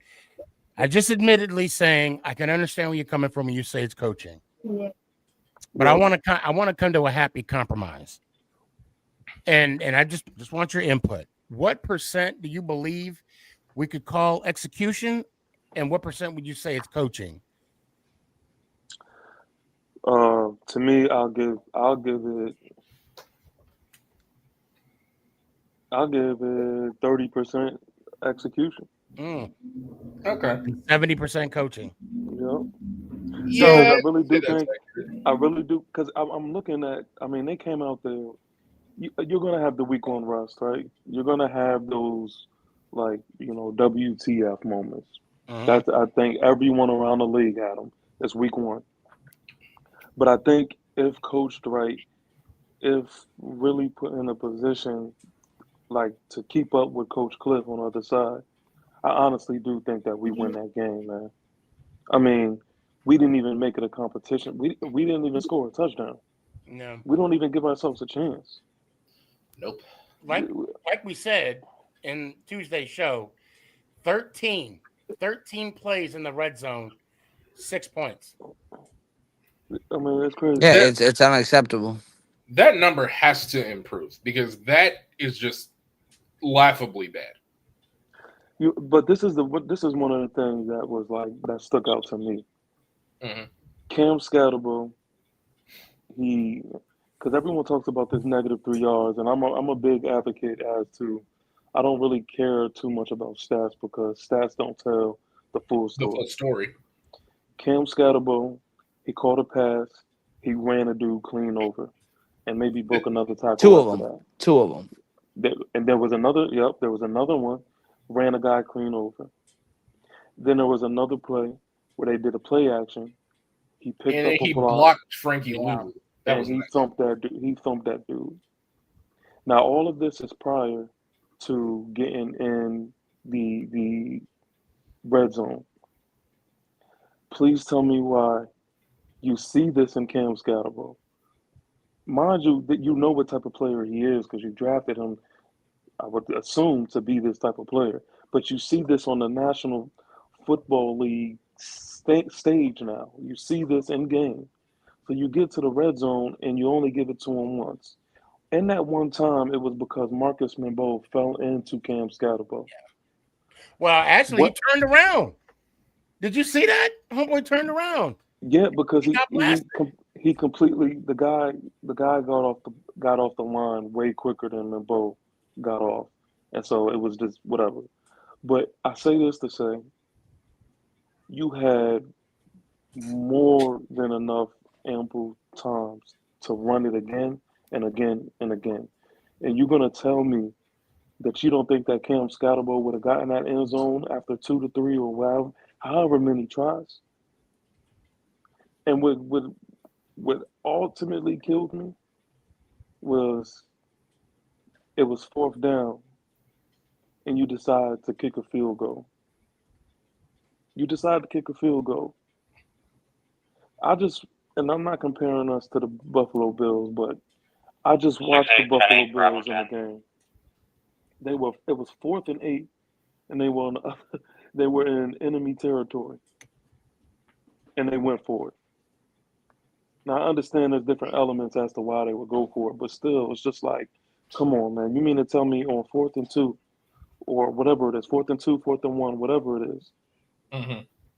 just admittedly saying I can understand where you're coming from when you say it's coaching, but I want to come to a happy compromise, and I just want your input. What percent do you believe we could call execution, and what percent would you say it's coaching? To me, I'll give it 30% execution. Okay. 70% coaching. Yeah. Yeah, So I really do because I'm looking at. I mean, they came out there. You're gonna have the week 1 rust, right? You're gonna have those like WTF moments. That's I think everyone around the league had them. It's week 1. But I think if coached right, if really put in a position like to keep up with Coach Cliff on the other side, I honestly do think that we win that game, man. I mean, we didn't even make it a competition. We didn't even score a touchdown. No. We don't even give ourselves a chance. Nope. Like we said in Tuesday's show, 13 plays in the red zone, 6 points. I mean, that's crazy. Yeah, it's unacceptable. That number has to improve because that is just laughably bad. But this is one of the things that was like that stuck out to me. Mm-hmm. Cam Scatterbo, because everyone talks about this -3 yards, and I'm a big advocate as to I don't really care too much about stats because stats don't tell the full story. The full story. Cam Scatterbo, he caught a pass, he ran a dude clean over, and maybe broke another tackle. Two of after them. that. Two of them. And there was another. Yep, there was another one, ran a guy clean over. Then there was another play where they did a play action. He picked And up he a block. blocked Frankie Lou. That was he nice. thumped that dude. He thumped that dude. Now all of this is prior to getting in the red zone. Please tell me why you see this in Cam Scatterbo. Mind you, that you know what type of player he is because you drafted him, I would assume, to be this type of player. But you see this on the National Football League stage now. You see this in game. So you get to the red zone and you only give it to him once. And that one time, it was because Marcus Membo fell into Cam Scatterbo. Well, actually, he turned around. Did you see that? Homeboy turned around. Yeah, because he got blasted. He completely the guy got off the line way quicker than Membo got off, and so it was just whatever. But I say this to say, you had more than enough ample times to run it again and again and again, and you're gonna tell me that you don't think that Cam Scatterbo would have gotten that end zone after 2 to 3 or however many tries? And what ultimately killed me was it was 4th down and you decide to kick a field goal. You decide to kick a field goal. And I'm not comparing us to the Buffalo Bills, but I just watched the Buffalo Bills in the game. It was 4th and 8, and they were in enemy territory, and they went for it. Now, I understand there's different elements as to why they would go for it, but still, it's just like, come on, man. You mean to tell me on 4th and 2, or whatever it is, 4th and 2, 4th and 1, whatever it is,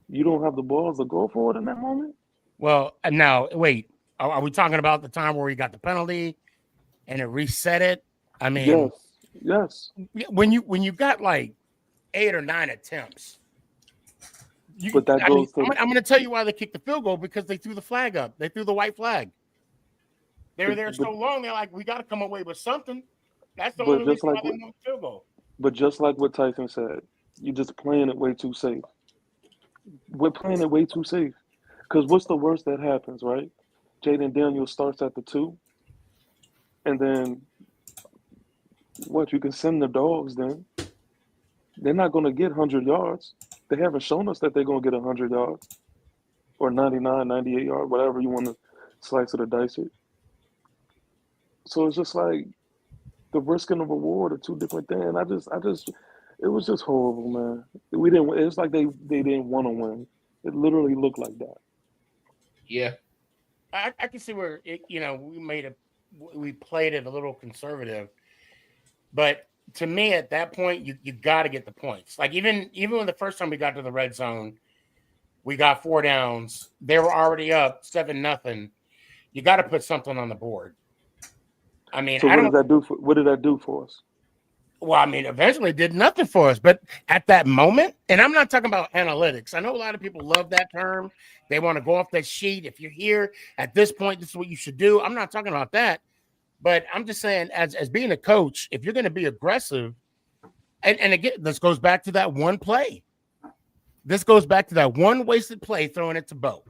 you don't have the balls to go for it in that moment? Well, now, wait. Are we talking about the time where he got the penalty and it reset it? I mean, yes. When you got like 8 or 9 attempts, I'm going to tell you why they kicked the field goal, because they threw the flag up. They threw the white flag. They were there so long. They're like, we got to come away with something. That's the only reason why they moved the field goal. But just like what Tyson said, you're just playing it way too safe. We're playing it way too safe. Because what's the worst that happens, right? Jaden Daniels starts at the 2. And then, you can send the dogs then. They're not going to get 100 yards. They haven't shown us that they're going to get 100 yards. Or 99, 98 yards, whatever you want to slice it or dice it. So it's just like the risk and the reward are two different things. It was just horrible, man. It's like they didn't want to win. It literally looked like that. Yeah. I can see where we played it a little conservative, but to me at that point you got to get the points. Like even when the first time we got to the red zone, we got 4 downs. They were already up 7-0. You got to put something on the board. I mean, so what did that do for us? Well, I mean, eventually it did nothing for us. But at that moment, and I'm not talking about analytics. I know a lot of people love that term. They want to go off that sheet. If you're here at this point, this is what you should do. I'm not talking about that. But I'm just saying, as being a coach, if you're going to be aggressive, and again, this goes back to that one play. This goes back to that one wasted play throwing it to Bo.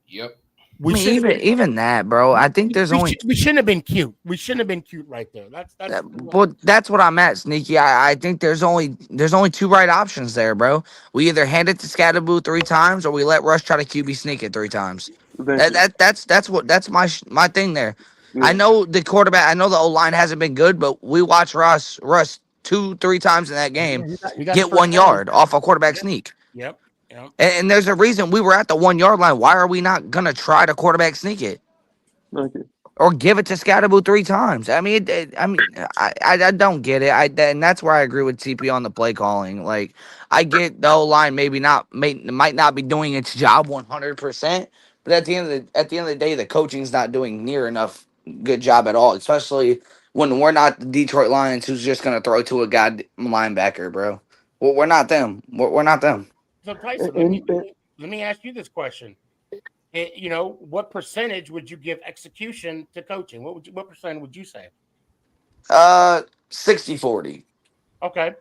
Yep. Even that, bro. I think we shouldn't have been cute. We shouldn't have been cute right there. That's what I'm at, Sneaky. I think there's only 2 right options there, bro. We either hand it to Scatterboo 3 times, or we let Rush try to QB sneak it 3 times. That's my thing there. I know the quarterback. I know the O line hasn't been good, but we watched Russ 2-3 times in that game He got the get first 1 down. yard off a quarterback sneak. Yep. Yep. And there's a reason we were at the 1 yard line. Why are we not gonna try to quarterback sneak it? Okay. Or give it to Scatterboo 3 times. I mean, I don't get it. And that's where I agree with TP on the play calling. Like, I get the O line might not be doing its job 100%, but at the end of the day, the coaching's not doing near enough good job at all. Especially when we're not the Detroit Lions, who's just gonna throw to a god linebacker, bro. Well, we're not them. We're not them. So Tyson, let me ask you this question. What percentage would you give execution to coaching? What percent would you say? 60-40. Okay.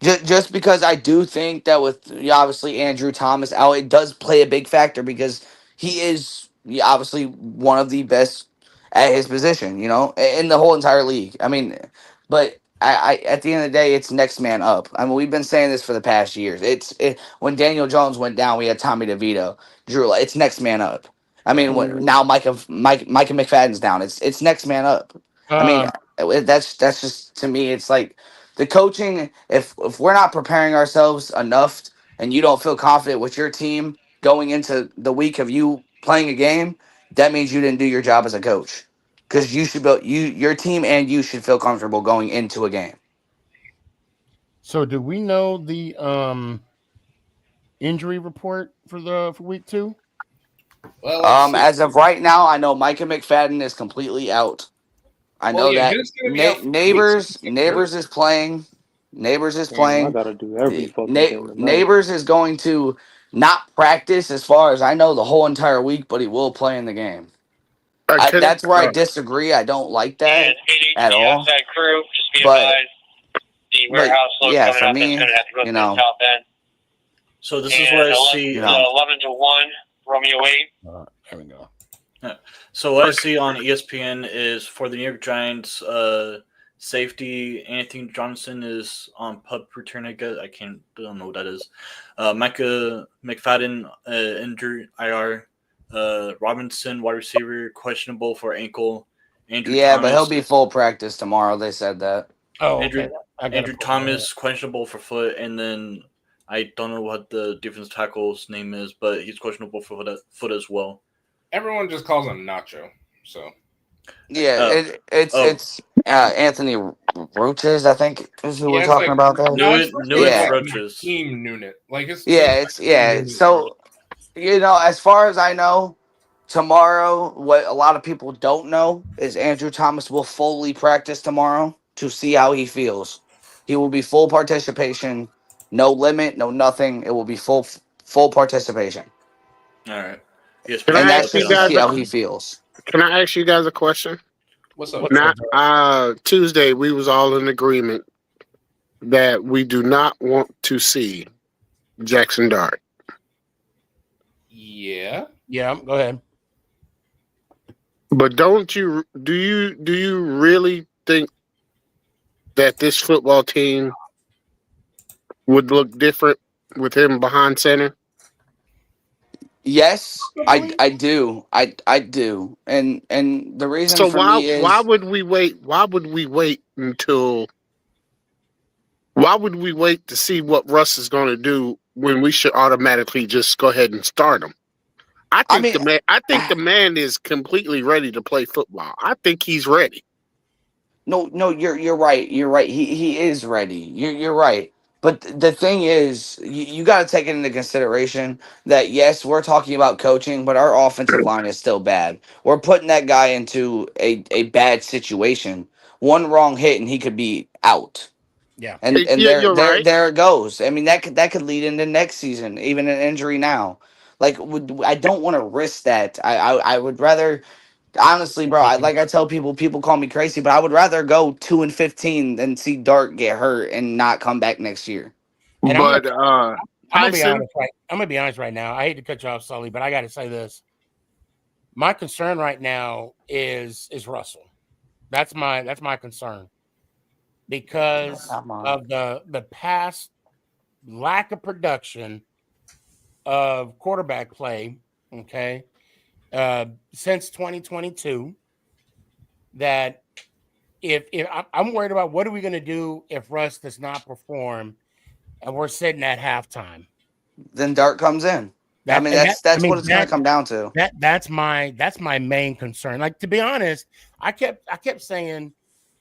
Just because I do think that with obviously Andrew Thomas out, it does play a big factor because he is obviously one of the best at his position, in the whole entire league. I mean, but I at the end of the day, it's next man up. I mean, we've been saying this for the past years. When Daniel Jones went down, we had Tommy DeVito, Drew. It's next man up. I mean, now Micah McFadden's down. It's next man up. I mean, that's just, to me, it's like the coaching. If we're not preparing ourselves enough, and you don't feel confident with your team going into the week of you playing a game, that means you didn't do your job as a coach. Because you should your team and you should feel comfortable going into a game. So, do we know the injury report for week 2? Well, as of right now, I know Micah McFadden is completely out. I know that Neighbors is playing. Neighbors is playing. I gotta do every fucking thing tonight. Neighbors is going to not practice, as far as I know, the whole entire week, but he will play in the game. That's where I disagree. I don't like that at all. Crew, just be But- advised, the warehouse load yeah, coming for up me, is going to have to go you to know, the top end. So this is where I see 11 to 1, Romeo 8. There we go. Yeah. So what I see on ESPN is for the New York Giants, safety Anthony Johnson is on pup return. I guess don't know what that is. Micah McFadden injured IR. Robinson wide receiver questionable for ankle. Andrew Thomas, but he'll be full practice tomorrow. They said that. Oh, Andrew Thomas questionable for foot, and then I don't know what the defense tackle's name is, but he's questionable for foot as well. Everyone just calls him Nacho. So yeah, it's Anthony Roaches, I think, is who we're talking about. There. Roaches. Team Noonan. So as far as I know, tomorrow, what a lot of people don't know is Andrew Thomas will fully practice tomorrow to see how he feels. He will be full participation, no limit, no nothing. It will be full participation. All right. Can I ask you guys see how he feels? Can I ask you guys a question? What's up? Tuesday, we was all in agreement that we do not want to see Jackson Dart. Yeah. Yeah. Go ahead. But do you really think that this football team would look different with him behind center? Yes, I do. I do. And the reason so for why me is why would we wait to see what Russ is going to do when we should automatically just go ahead and start him? I think the man is completely ready to play football. I think he's ready. No, you're right. You're right. He is ready. You're right. But the thing is, you got to take it into consideration that, yes, we're talking about coaching, but our offensive line is still bad. We're putting that guy into a bad situation. One wrong hit and he could be out. Yeah. And you're right. there it goes. I mean, that could lead into next season, even an injury now. Like, I don't want to risk that. I would rather, honestly, bro. I tell people call me crazy, but I would rather go 2-15 than see Dart get hurt and not come back next year. And but I'm gonna be Tyson, honest. I'm gonna be honest right now. I hate to cut you off, Sully, but I got to say this. My concern right now is Russell. That's my concern because of the past lack of production of quarterback play. Okay, since 2022, that if I'm worried about what are we going to do if Russ does not perform and we're sitting at halftime. Then Dart comes in. That's what it's going to come down to. That's my main concern. Like, to be honest, I kept saying,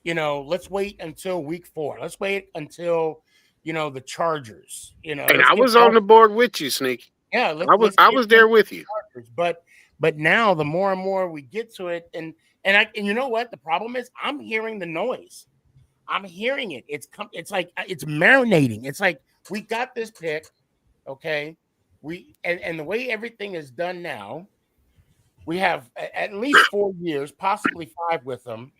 let's wait until week 4. Let's wait until the Chargers. And I was on the board with you, Sneaky. Yeah, I was there with you. But now the more and more we get to it, and you know what the problem is? I'm hearing the noise. I'm hearing it. It's like it's marinating. It's like we got this pick, okay. And the way everything is done now, we have at least 4 years, possibly 5 with them.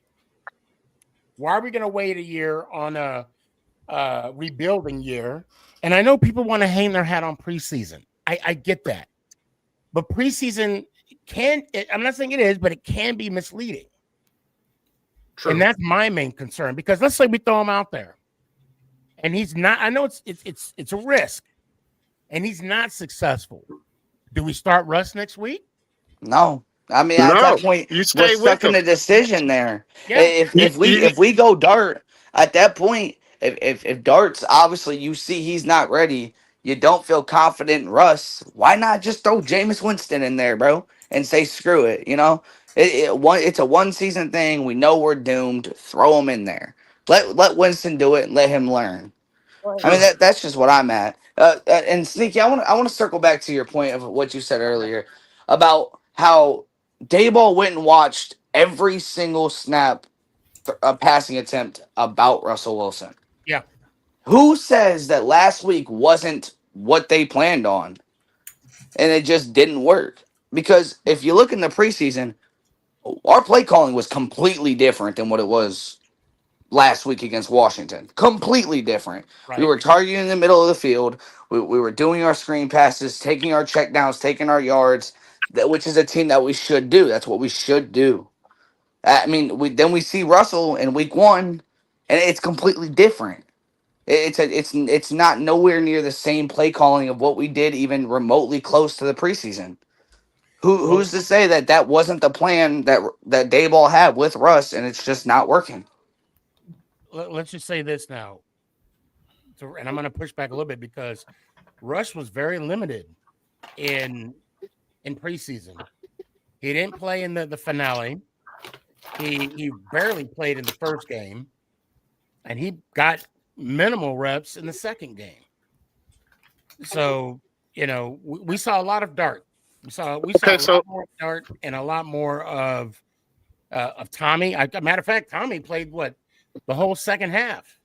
Why are we going to wait a year on a rebuilding year? And I know people want to hang their hat on preseason. I get that. But preseason I'm not saying it is, but it can be misleading. True. And that's my main concern, because let's say we throw him out there and he's not, I know it's a risk, and he's not successful. Do we start Russ next week? No. At that point, we're stuck in a decision there. Yeah. If we go Dart, at that point, if Dart's obviously you see he's not ready, you don't feel confident in Russ, why not just throw Jameis Winston in there, bro, and say screw it? It's a 1-season thing. We know we're doomed. Throw him in there. Let Winston do it. Let him learn. That's just what I'm at. And Sneaky, I want to circle back to your point of what you said earlier about how Daboll went and watched every single snap, passing attempt about Russell Wilson. Yeah. Who says that last week wasn't what they planned on and it just didn't work? Because if you look in the preseason, our play calling was completely different than what it was last week against Washington. Completely different. Right. We were targeting in the middle of the field. We were doing our screen passes, taking our checkdowns, taking our yards, which is a team that we should do. That's what we should do. Then we see Russell in week 1, and it's completely different. It's not nowhere near the same play calling of what we did even remotely close to the preseason. Who's to say that wasn't the plan that Daboll had with Russ, and it's just not working? Let's just say this now, and I'm going to push back a little bit, because Russ was very limited in preseason. He didn't play in the finale. He barely played in the first game, and he got minimal reps in the second game. So, we saw a lot of Dart. We saw a lot more of Dart and a lot more of Tommy. Matter of fact, Tommy played the whole second half.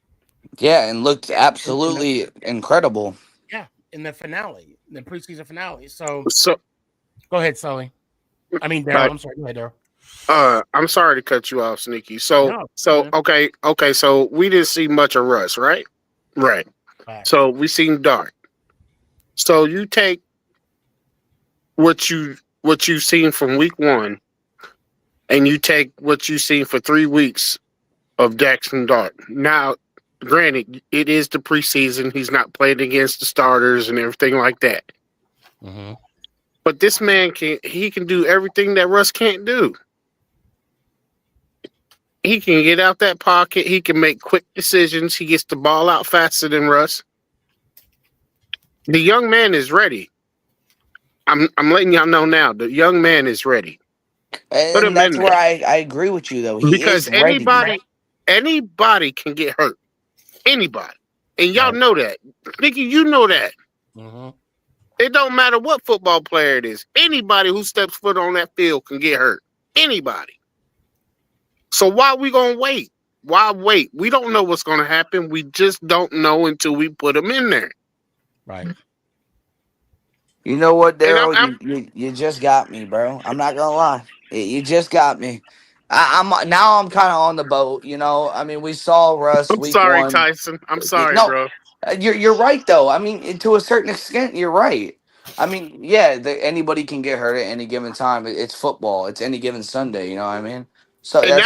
Yeah, and looked absolutely incredible. Yeah, in the finale, the preseason finale. So go ahead, Sully. I mean, Daryl. I'm sorry. Go ahead, Daryl. I'm sorry to cut you off, Sneaky. Okay. So we didn't see much of Russ, right? Right. So we seen Dart. So you take what you've seen from week 1, and you take what you've seen for 3 weeks of Jackson Dart. Now, granted, it is the preseason. He's not playing against the starters and everything like that. Mm-hmm. But this man can do everything that Russ can't do. He can get out that pocket. He can make quick decisions. He gets the ball out faster than Russ. The young man is ready. I'm letting y'all know now. The young man is ready. And that's where I agree with you, though. Because anybody can get hurt. Anybody. And y'all know that. Nicky, you know that. Mm-hmm. It don't matter what football player it is. Anybody who steps foot on that field can get hurt. Anybody. So why are we going to wait? Why wait? We don't know what's going to happen. We just don't know until we put them in there. Right. You know what, Daryl? You just got me, bro. I'm not going to lie. You just got me. I'm kind of on the boat, we saw Russ I'm week sorry, 1. Tyson. I'm sorry, No, bro. You're right, though. To a certain extent, you're right. Anybody can get hurt at any given time. It's football. It's any given Sunday, you know what I mean? So and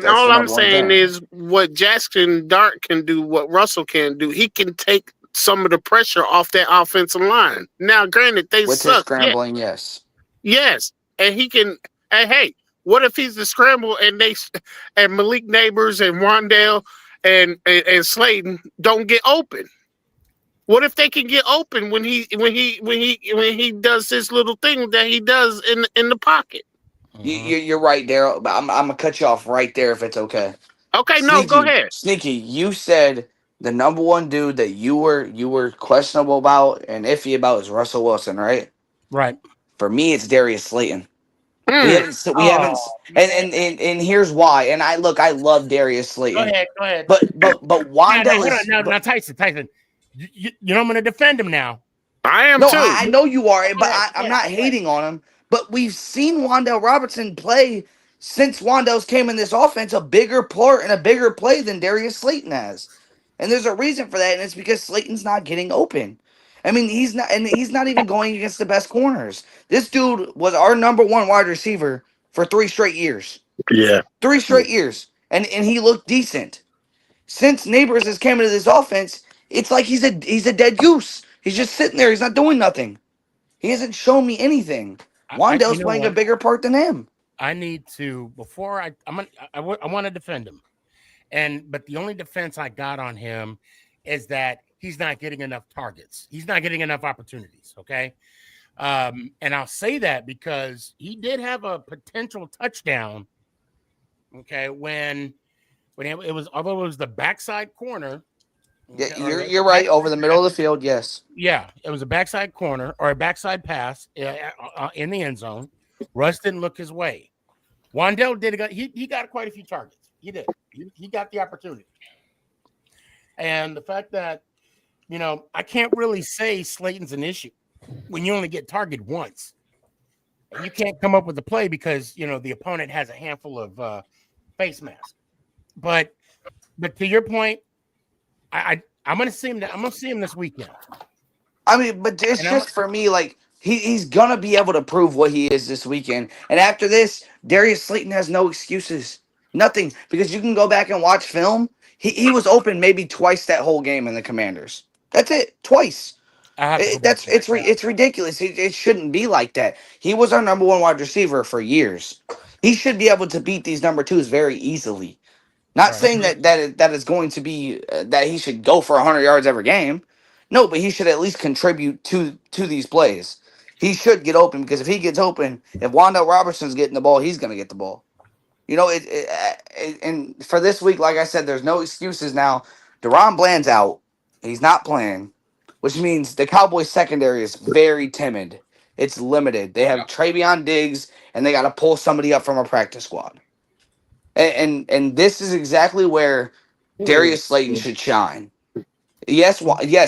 all I'm saying is what Jackson Dart can do, what Russell can do. He can take some of the pressure off that offensive line. Now, granted, they with suck. His scrambling, yes. Yes. And he can, and hey, What if he's the scramble and and Malik Neighbors and Wandale and Slayton don't get open? What if they can get open when he does this little thing that he does in the pocket? You're right, Daryl. But I'm gonna cut you off right there if it's okay. Okay, no, go ahead. Sneaky. You said the number one dude that you were questionable about and iffy about is Russell Wilson, right? Right. For me, it's Darius Slayton. We haven't, and here's why. And I love Darius Slayton. Go ahead. But Wandale is now, Tyson. You know I'm going to defend him now. I am too. I I know you are, but I'm not hating on him. But we've seen Wandale Robinson play since Wandale's came in this offense a bigger part and a bigger play than Darius Slayton has. And there's a reason for that, and it's because Slayton's not getting open. I mean, he's not even going against the best corners. This dude was our number one wide receiver for 3 straight years. Yeah. 3 straight years. And he looked decent. Since Neighbors has come into this offense, it's like he's a dead goose. He's just sitting there. He's not doing nothing. He hasn't shown me anything. Wandale's playing a bigger part than him. I need to I want to defend him, but the only defense I got on him is that he's not getting enough targets. He's not getting enough opportunities. Okay, and I'll say that because he did have a potential touchdown. Okay, when it was, although it was the backside corner. Yeah, you're right. Over the middle of the field, yes. Yeah, it was a backside corner or a backside pass in the end zone. Russ didn't look his way. Wandale he got quite a few targets. He did. He got the opportunity. And the fact that, I can't really say Slayton's an issue when you only get targeted once. And you can't come up with a play because, the opponent has a handful of face masks. But to your point, I'm gonna see him. I'm gonna see him this weekend. I mean, but it's just for me, like he's gonna be able to prove what he is this weekend. And after this, Darius Slayton has no excuses, nothing, because you can go back and watch film. He was open maybe twice that whole game in the Commanders. That's it, twice. It's ridiculous. It shouldn't be like that. He was our number one wide receiver for years. He should be able to beat these number twos very easily. Not saying that is going to be that he should go for 100 yards every game. No, but he should at least contribute to these plays. He should get open because if he gets open, if Wandale Robertson's getting the ball, he's going to get the ball. And for this week, like I said, there's no excuses now. DaRon Bland's out. He's not playing, which means the Cowboys secondary is very timid. It's limited. They have Travion Diggs, and they got to pull somebody up from a practice squad. And this is exactly where Darius Slayton should shine. Yes,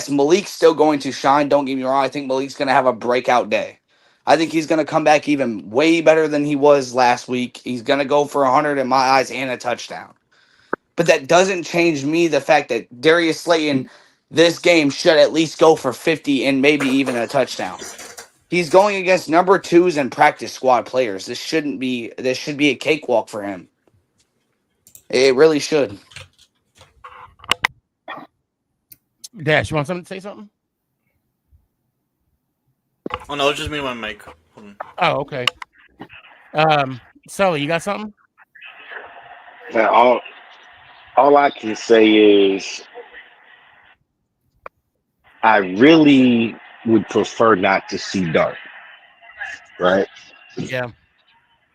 Malik's still going to shine. Don't get me wrong. I think Malik's going to have a breakout day. I think he's going to come back even way better than he was last week. He's going to go for 100 in my eyes and a touchdown. But that doesn't change me the fact that Darius Slayton this game should at least go for 50 and maybe even a touchdown. He's going against number twos and practice squad players. This should be a cakewalk for him. It really should. Dash, you want someone to say something? Oh no, it's just me and my mic. Oh, okay. Sully, you got something? Now, all I can say is I really would prefer not to see Dart. Right? Yeah.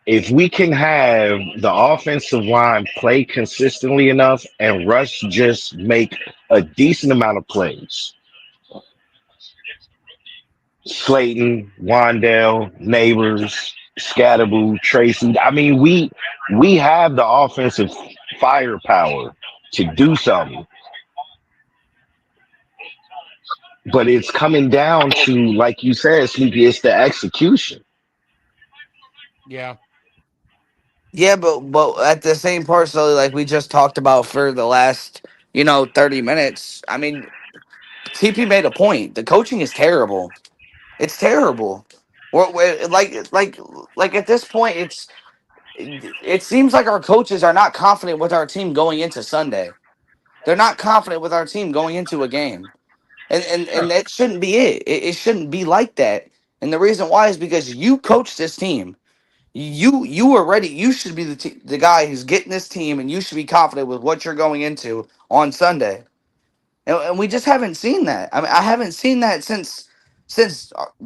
If we can have the offensive line play consistently enough and Russ just make a decent amount of plays, Slayton, Wandale, Neighbors, Scatterboo, Tracy. I mean, we have the offensive firepower to do something. But it's coming down to, like you said, Sneaky, it's the execution. Yeah. Yeah, but at the same part, so like we just talked about for the last 30 minutes. I mean, TP made a point. The coaching is terrible. It's terrible. We're like at this point, it seems like our coaches are not confident with our team going into Sunday. They're not confident with our team going into a game, and that shouldn't be it. It shouldn't be like that. And the reason why is because you coach this team. You are ready. You should be the guy who's getting this team, and you should be confident with what you're going into on Sunday. And we just haven't seen that. I mean, I haven't seen that since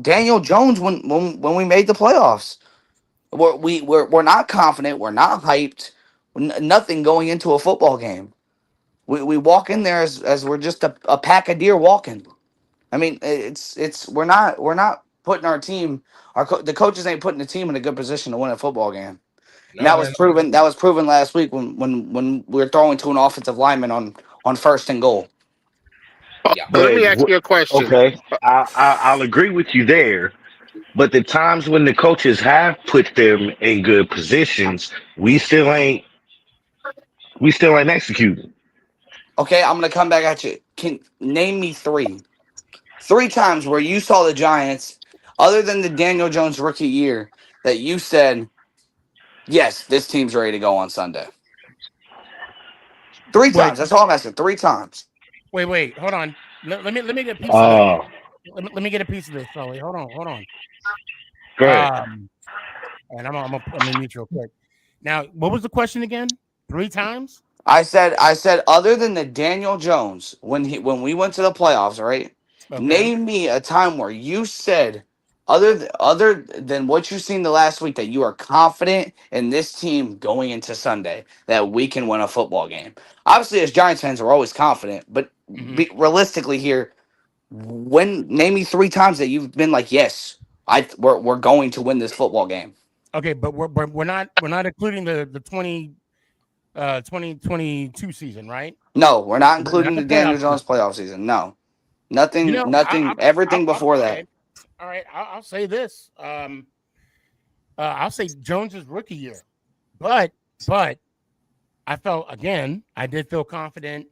Daniel Jones when we made the playoffs. We're not confident. We're not hyped. Nothing going into a football game. We walk in there as we're just a pack of deer walking. I mean, it's we're not putting our team. The coaches ain't putting the team in a good position to win a football game. And that was proven. That was proven last week when we were throwing to an offensive lineman on first and goal. Let me ask you a question. Okay, I'll agree with you there. But the times when the coaches have put them in good positions, we still ain't executing. Okay, I'm gonna come back at you. Can name me three times where you saw the Giants, other than the Daniel Jones rookie year, that you said, yes, this team's ready to go on Sunday. Three times. That's all I'm asking. 3 times. Wait, hold on. Let me get a piece of this. Let me get a piece of this, Sully. Hold on. Go ahead. And I'm gonna mute you real quick. Now, what was the question again? 3 times? I said other than the Daniel Jones when we went to the playoffs, right? Okay. Name me a time where you said other than what you've seen the last week that you are confident in this team going into Sunday that we can win a football game. Obviously, as Giants fans, we're always confident, but realistically here, name me 3 times that you've been like, yes, we're going to win this football game. Okay, but we're not including the 2022 season, right? No, we're not including Not the the Daniel playoff Jones playoff season. No, nothing, everything before that. All right, I'll say this. I'll say Jones's rookie year, but I did feel confident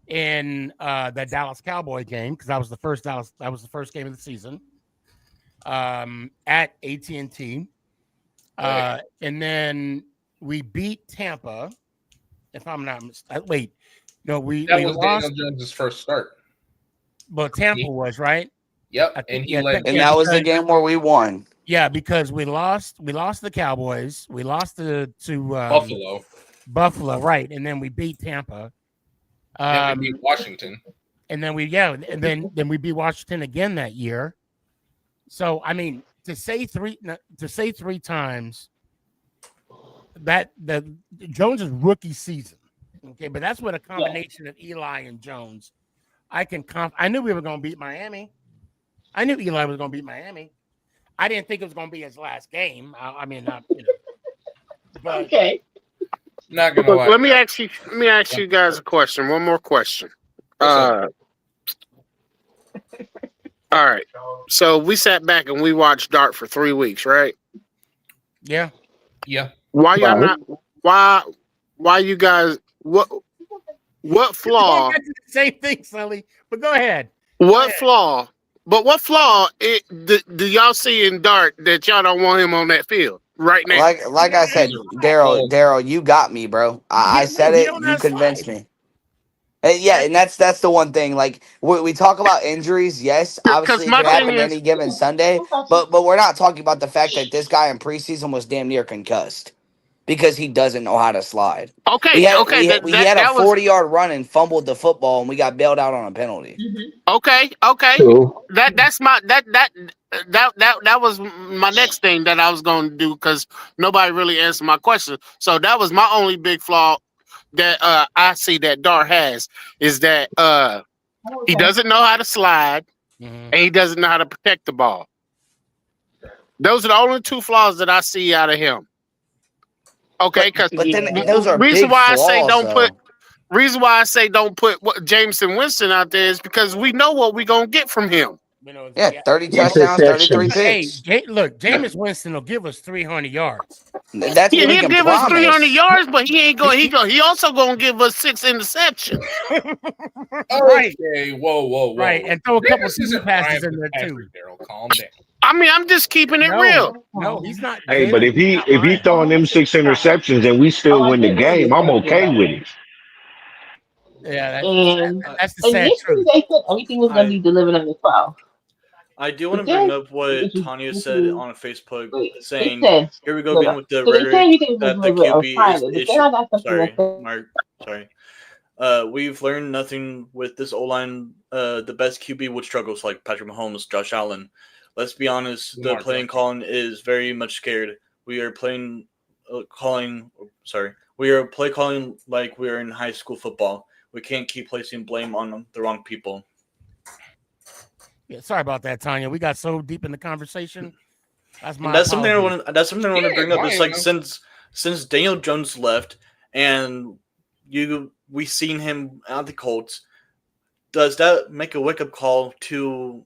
in that Dallas Cowboy game because that was the first game of the season at AT&T, and then we beat Tampa. If I'm not mistaken, that we was lost. Daniel Jones' first start. Well, Tampa was right. Yep, and he led. And that was the game where we won. Yeah, because we lost the Cowboys. We lost to Buffalo, right? And then we beat Tampa. And we beat Washington. And then we beat Washington again that year. So I mean, to say 3 times that the Jones's rookie season, okay, but that's what a combination of Eli and Jones. I knew we were going to beat Miami. I knew Eli was going to beat Miami. I didn't think it was going to be his last game. But okay. Not gonna lie. Let me ask you guys a question. One more question. All right. So we sat back and we watched Dart for 3 weeks, right? Yeah. Why y'all not? Why you guys? What flaw? Same thing, Sully. But go ahead. What flaw? But what flaw do y'all see in Dart that y'all don't want him on that field right now? Like I said, Daryl, you got me, bro. I said it. You convinced me. And that's the one thing. Like we talk about injuries, yes, obviously it can happen any given Sunday, but we're not talking about the fact that this guy in preseason was damn near concussed because he doesn't know how to slide. Okay, we had a 40-yard run and fumbled the football, and we got bailed out on a penalty. Okay. That was my next thing that I was going to do because nobody really answered my question. So that was my only big flaw that I see that Dart has is that he doesn't know how to slide and he doesn't know how to protect the ball. Those are the only 2 flaws that I see out of him. Okay, because those are reason big why flaws, reason why I say don't put Jameson Winston out there is because we know what we're gonna get from him. Yeah, 30 touchdowns, 33 picks. Look, Jameis Winston will give us 300 yards. That's he'll what he can give us promise. 300 yards, but he ain't going. He also gonna give us 6 interceptions. Right. Okay, whoa. Right, and throw a couple season passes in there too. Daryl, calm down. I mean, I'm just keeping it real. No, he's not. Hey, but if he throwing them 6 interceptions and we still win the game, I'm okay with it. Yeah, And that's the sad initially truth. they said everything was going to be delivered under 12. I do want to bring up what Tanya said on Facebook, It saying, says, "Here we go look, again with the so they say rhetoric you can that the deliver a QB is pilot, but then issue." I got something to Sorry, say. Mark. Sorry. We've learned nothing with this O-line. The best QB would struggles like Patrick Mahomes, Josh Allen. Let's be honest. The Lamar playing Jackson. calling is very much scared. We are playing calling. Sorry, we are play calling like we are in high school football. We can't keep placing blame on the wrong people. Yeah, sorry about that, Tanya. We got so deep in the conversation. That's my And that's something I apology. want. That's something I want to Yeah, bring up. why, It's like since Daniel Jones left, and we seen him at the Colts. Does that make a wake up call to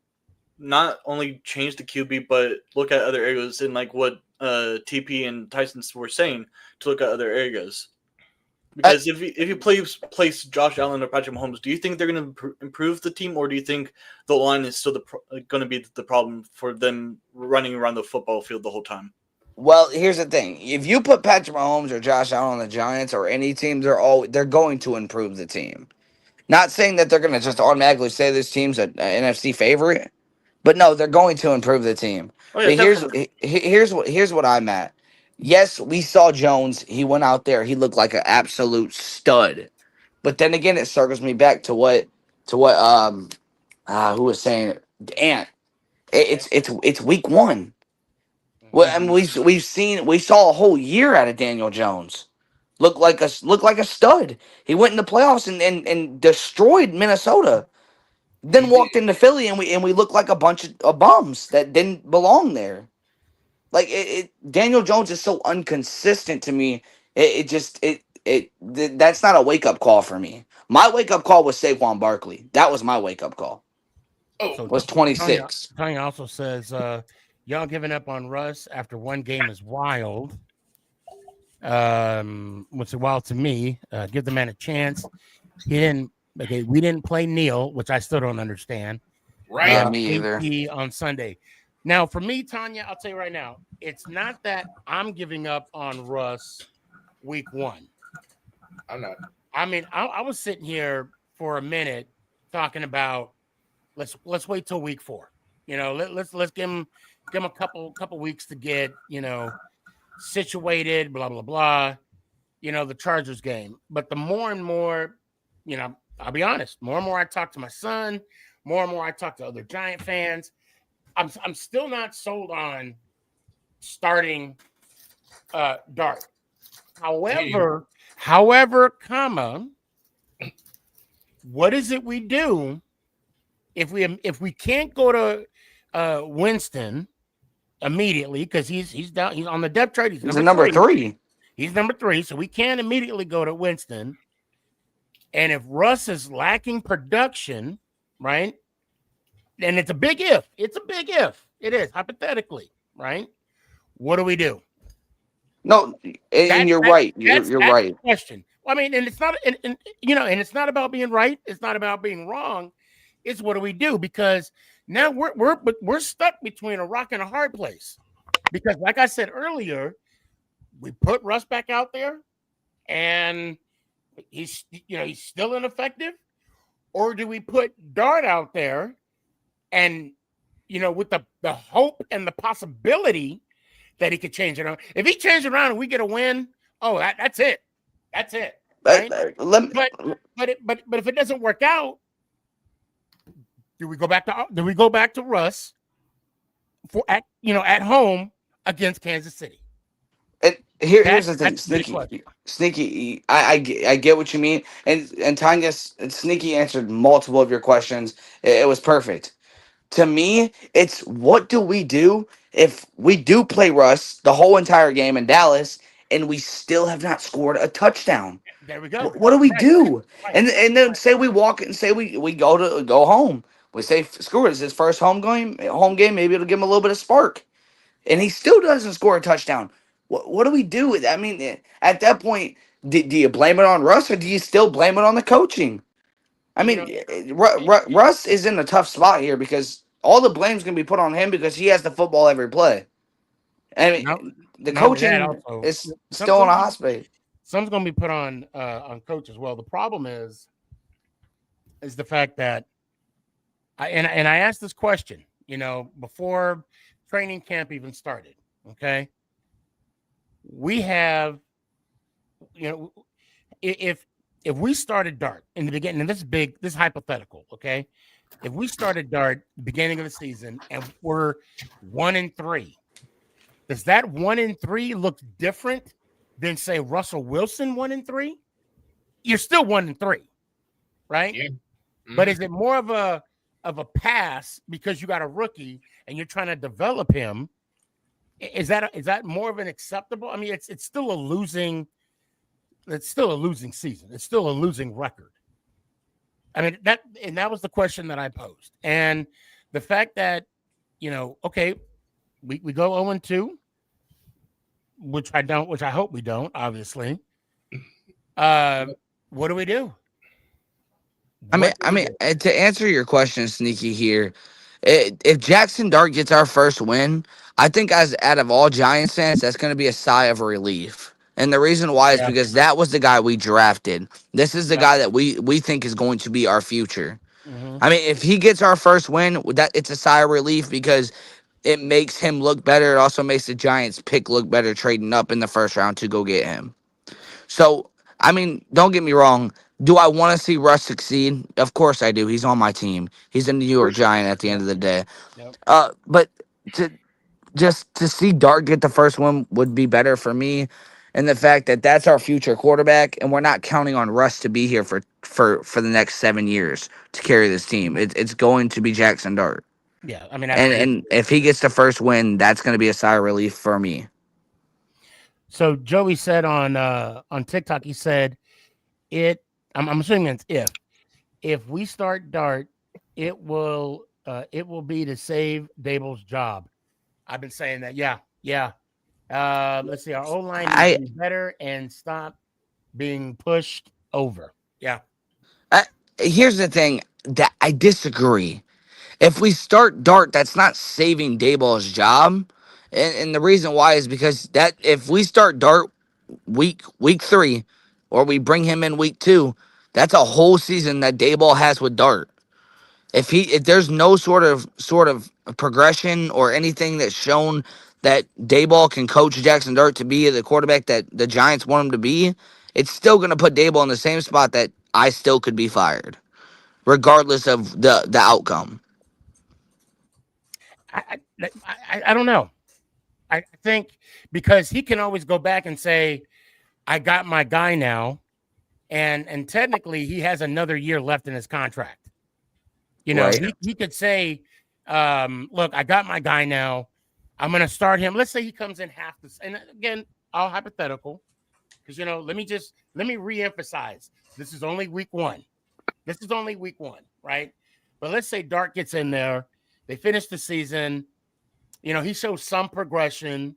not only change the QB, but look at other areas and like what TP and Tyson were saying to look at other areas? Because if you place Josh Allen or Patrick Mahomes, do you think they're going to improve the team, or do you think the line is still going to be the problem for them running around the football field the whole time? Well, here's the thing: if you put Patrick Mahomes or Josh Allen on the Giants or any team, they're going to improve the team. Not saying that they're going to just automatically say this team's an NFC favorite, but no, they're going to improve the team. Oh yeah, But definitely. here's what I'm at. Yes, we saw Jones. He went out there. He looked like an absolute stud. But then again, it circles me back to what who was saying it? Ant. It's week one. Well, I mean, we saw a whole year out of Daniel Jones. Look like a stud. He went in the playoffs and destroyed Minnesota. He Then did. walked into Philly and we looked like a bunch of bums that didn't belong there. Like Daniel Jones is so inconsistent to me. That's not a wake up call for me. My wake up call was Saquon Barkley. That was my wake up call. So Was Tanya, 26. Tanya also says, y'all giving up on Russ after one game is wild. What's wild to me? Give the man a chance. He didn't. Okay, we didn't play Neil, which I still don't understand. Right. Yeah, me either. AP on Sunday. Now, for me, Tanya, I'll tell you right now, it's not that I'm giving up on Russ week one. I'm not. I mean, I was sitting here for a minute talking about let's wait till week 4. You know, let's give him a couple weeks to get, you know, situated, blah blah blah. You know, the Chargers game. But the more and more, you know, I'll be honest, more and more I talk to my son, more and more I talk to other Giant fans, I'm still not sold on starting Dart. However, comma, what is it we do if we can't go to Winston immediately because he's down, he's on the depth chart, he's number 3. He's number 3, so we can't immediately go to Winston. And if Russ is lacking production, right? And it's a big if. It's a big if. It is hypothetically, right? What do we do? No, and you're right. You're right. The question. I mean, and it's not, and you know, and it's not about being right. It's not about being wrong. It's what do we do? Because now we're stuck between a rock and a hard place. Because, like I said earlier, we put Russ back out there, and he's still ineffective, or do we put Dart out there, and with the hope and the possibility that he could change it around? If he changed it around and we get a win, that's it. That's it. Right? But if it doesn't work out, do we go back to Russ at home against Kansas City? And here's the thing, Sneaky. I get what you mean, and Tanya and Sneaky answered multiple of your questions. It was perfect. To me, it's what do we do if we do play Russ the whole entire game in Dallas and we still have not scored a touchdown? There we go. What do we do? Right. And then say we walk and say we go home. We say screw it, it's his first home game. Maybe it'll give him a little bit of spark, and he still doesn't score a touchdown. What do we do? I mean, at that point, do you blame it on Russ or do you still blame it on the coaching? I mean, Russ is in a tough spot here because all the blame's going to be put on him because he has the football every play. I mean, the coaching is still on a hospital. Some's going to be put on coach as well. The problem is the fact that I asked this question, before training camp even started, okay, we have, if we started Dart in the beginning, and this is hypothetical, okay, if we started Dart beginning of the season and we're 1-3, does that 1-3 look different than say Russell Wilson 1-3? You're still 1-3, right? Yeah. Mm-hmm. But is it more of a pass because you got a rookie and you're trying to develop him? Is that more of an acceptable? I mean, it's still a losing. It's still a losing season. It's still a losing record. I mean, that was the question that I posed. And the fact that, okay, we go 0-2, which I hope we don't, obviously. What do we do? I mean, to answer your question, Sneaky here, if Jackson Dart gets our first win, I think as out of all Giants fans, that's going to be a sigh of relief. And the reason why is because that was the guy we drafted. This is the guy that we think is going to be our future. Mm-hmm. I mean, if he gets our first win, that it's a sigh of relief because it makes him look better. It also makes the Giants pick look better trading up in the first round to go get him. So, I mean, don't get me wrong. Do I want to see Russ succeed? Of course I do. He's on my team. He's a New York Giant at the end of the day. Yep. But to see Dart get the first one would be better for me. And the fact that that's our future quarterback, and we're not counting on Russ to be here for the next 7 years to carry this team. It's going to be Jackson Dart. Yeah, I mean, and if he gets the first win, that's going to be a sigh of relief for me. So Joey said on TikTok, he said, I'm assuming it's if we start Dart, it will be to save Dable's job. I've been saying that. Yeah. Let's see. Our O-line needs to be better and stop being pushed over. Yeah. Here's the thing that I disagree. If we start Dart, that's not saving Dayball's job. And the reason why is because that if we start Dart week 3 or we bring him in week 2, that's a whole season that Dayball has with Dart. If there's no sort of progression or anything that's shown that Dayball can coach Jackson Dart to be the quarterback that the Giants want him to be, it's still going to put Dayball in the same spot that I still could be fired, regardless of the outcome. I don't know. I think because he can always go back and say, I got my guy now, and technically he has another year left in his contract. Right. He could say, look, I got my guy now. I'm going to start him. Let's say he comes in half this. And again, all hypothetical. Because, let me reemphasize. This is only week 1. Right? But let's say Dart gets in there. They finish the season. He shows some progression.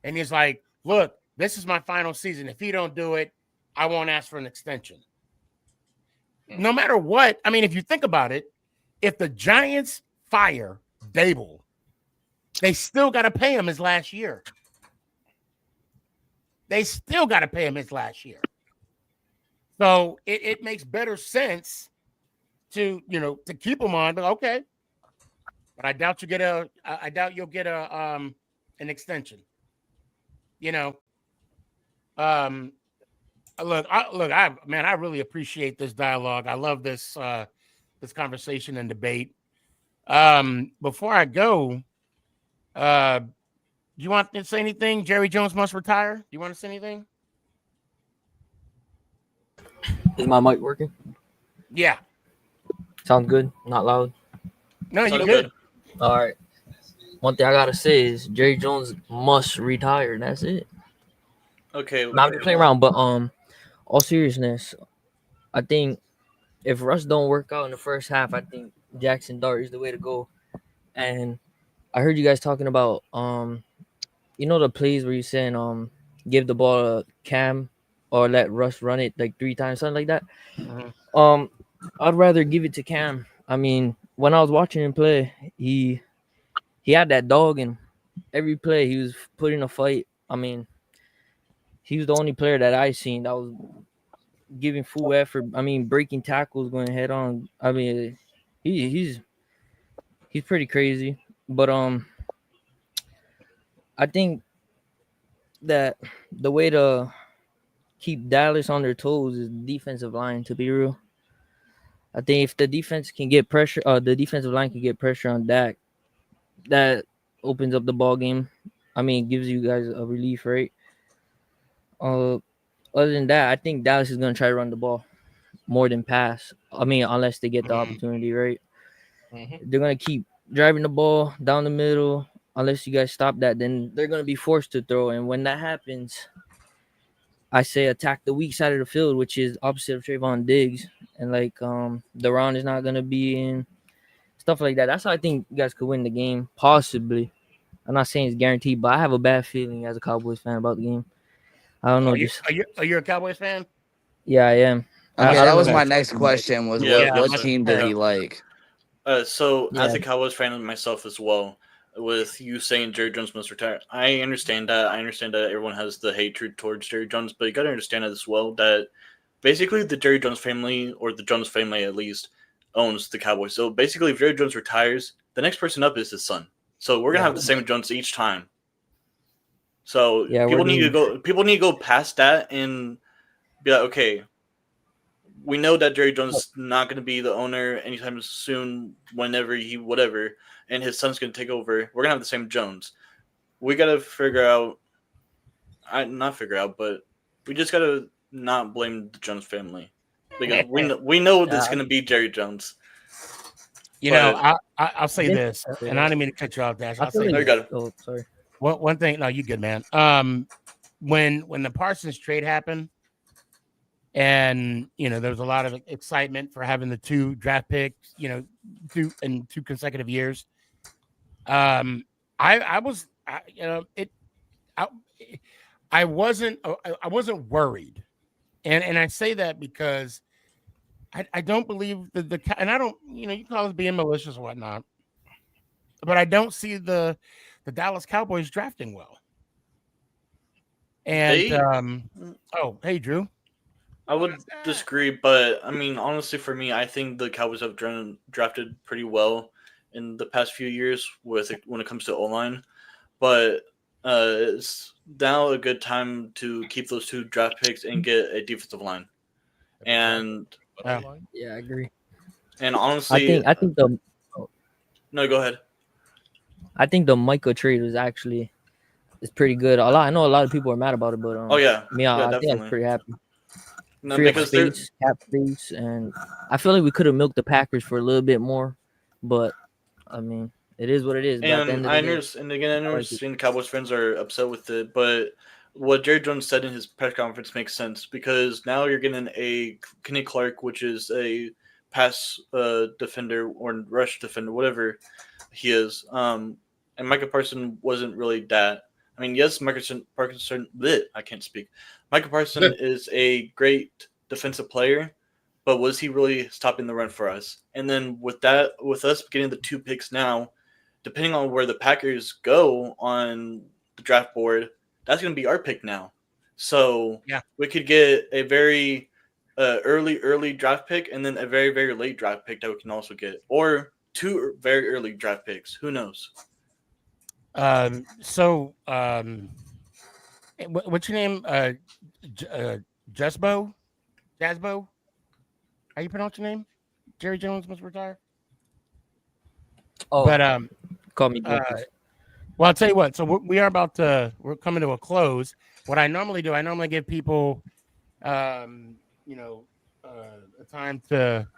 And he's like, look, this is my final season. If he don't do it, I won't ask for an extension. No matter what, I mean, if you think about it, if the Giants fire Dable, they still got to pay him his last year. So it makes better sense to keep him on. But okay, but I doubt you'll get an extension. Look, I really appreciate this dialogue. I love this conversation and debate. Before I go, do you want to say anything? Jerry Jones must retire. Do you want to say anything? Is my mic working? Yeah. Sounds good. Not loud. No, you're good. All right. One thing I gotta say is Jerry Jones must retire. That's it. Okay. I'm just playing around, but all seriousness, I think if Russ don't work out in the first half, I think Jackson Dart is the way to go. And I heard you guys talking about the plays where you're saying give the ball to Cam or let Russ run it like 3 times, something like that. Mm-hmm. I'd rather give it to Cam. I mean, when I was watching him play, he had that dog in every play. He was putting a fight. I mean, he was the only player that I seen that was giving full effort. I mean, breaking tackles, going head on. I mean, he's pretty crazy. But I think that the way to keep Dallas on their toes is defensive line. To be real, I think if the defense can get pressure, the defensive line can get pressure on Dak, that opens up the ball game. I mean, gives you guys a relief, right? Other than that, I think Dallas is gonna try to run the ball more than pass. I mean, unless they get the opportunity, right? They're gonna keep driving the ball down the middle. Unless you guys stop that, then they're gonna be forced to throw. And when that happens, I say attack the weak side of the field, which is opposite of Trayvon Diggs, and like Duran is not gonna be in, stuff like that. That's how I think you guys could win the game, possibly. I'm not saying it's guaranteed, but I have a bad feeling as a Cowboys fan about the game. I don't know. Are you a Cowboys fan? Yeah, I am. That was my next question. Was Yeah, what team did he like? So Yeah. as a Cowboys fan myself as well, with you saying Jerry Jones must retire, I understand that. I understand that everyone has the hatred towards Jerry Jones, but you got to understand as well that basically the Jerry Jones family, or the Jones family at least, owns the Cowboys. So basically, if Jerry Jones retires, the next person up is his son. So we're gonna have the same Jones each time. So Yeah, people need to go past that and be like, okay, we know that Jerry Jones is not going to be the owner anytime soon, whenever whatever, and his son's going to take over. We're going to have the same Jones. We got to figure out, but we just got to not blame the Jones family, because we know this is going to be Jerry Jones. You know, I'll say this, and I didn't mean to cut you off, Dash. I'll say this. Oh, sorry. One thing, no, you good, man. When the Parsons trade happened, and there was a lot of excitement for having the 2 draft picks, two consecutive years. I wasn't worried, and I say that because I don't believe and I don't, you call us being malicious or whatnot, but I don't see the Dallas Cowboys drafting well. And oh, hey, Drew. I would disagree, but I mean, honestly, for me, I think the Cowboys have drafted pretty well in the past few years when it comes to O-line. But it's now a good time to keep those 2 draft picks and get a defensive line. And yeah, I agree. And honestly, I think the no, go ahead. I think the Micah trade is pretty good. I know a lot of people are mad about it, but I think I'm pretty happy. No, Free up because space, cap space, and I feel like we could have milked the Packers for a little bit more, but I mean, it is what it is. And I understand the Cowboys fans are upset with it, but what Jerry Jones said in his press conference makes sense, because now you're getting a Kenny Clark, which is a pass defender or rush defender, whatever he is. And Micah Parsons wasn't really that. I mean, yes, Micah Parsons is a great defensive player, but was he really stopping the run for us? And then with us getting the 2 picks now, depending on where the Packers go on the draft board, that's going to be our pick now. So we could get a very early draft pick, and then a very, very late draft pick that we can also get, or 2 very early draft picks. Who knows? What's your name? Jasbo? How you pronounce your name? Jerry Jones must retire. Oh, but call me. Well, I'll tell you what. So we're coming to a close. What I normally do, I normally give people, a time to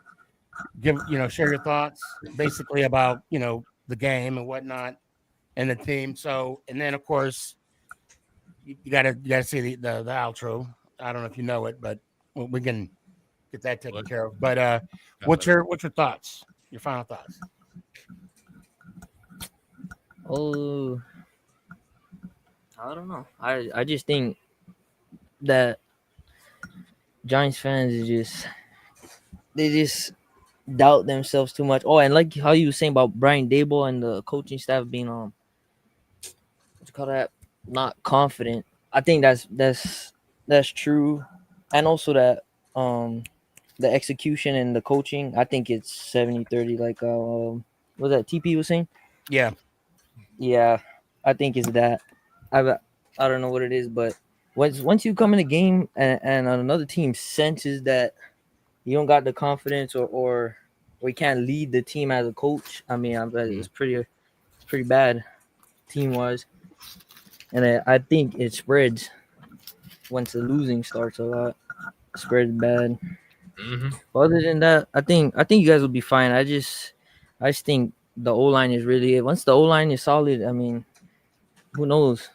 share your thoughts, basically about the game and whatnot, and the team. So, and then of course, you gotta see the outro. I don't know if you know it, but we can get that taken care of. But what's your thoughts? Your final thoughts? Oh, I don't know. I just think that Giants fans they just doubt themselves too much. Oh, and like how you were saying about Brian Daboll and the coaching staff being what you call that, not confident. I think that's true, and also that the execution and the coaching, I think it's 70-30. Like what was that TP was saying? Yeah. Yeah, I think it's that. I don't know what it is, but once you come in a game and another team senses that you don't got the confidence or we can't lead the team as a coach. I mean, it's pretty bad team wise, and I think it spreads once the losing starts a lot. It spreads bad. Mm-hmm. But other than that, I think you guys will be fine. I just think the O line is really it. Once the O line is solid, I mean, who knows?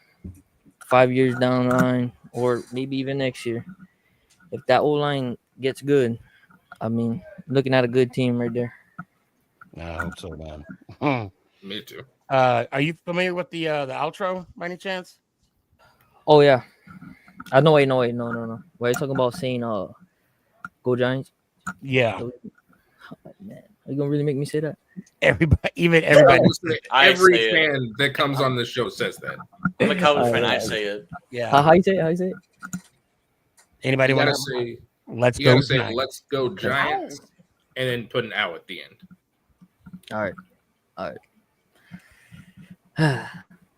5 years down the line, or maybe even next year, if that O line gets good, I mean, looking at a good team right there. I hope so, man. Me too. Are you familiar with the outro by any chance? Oh yeah. No. Wait, no. Why are you talking about saying go Giants? Yeah. Man, are you gonna really make me say that? Everybody. Every fan that comes on this show says that. I'm a Cowboys fan. I say it. Yeah. How you say it? Anybody want to say? Let's You go. gotta say, Giants. let's go Giants, and then put an ow at the end. All right.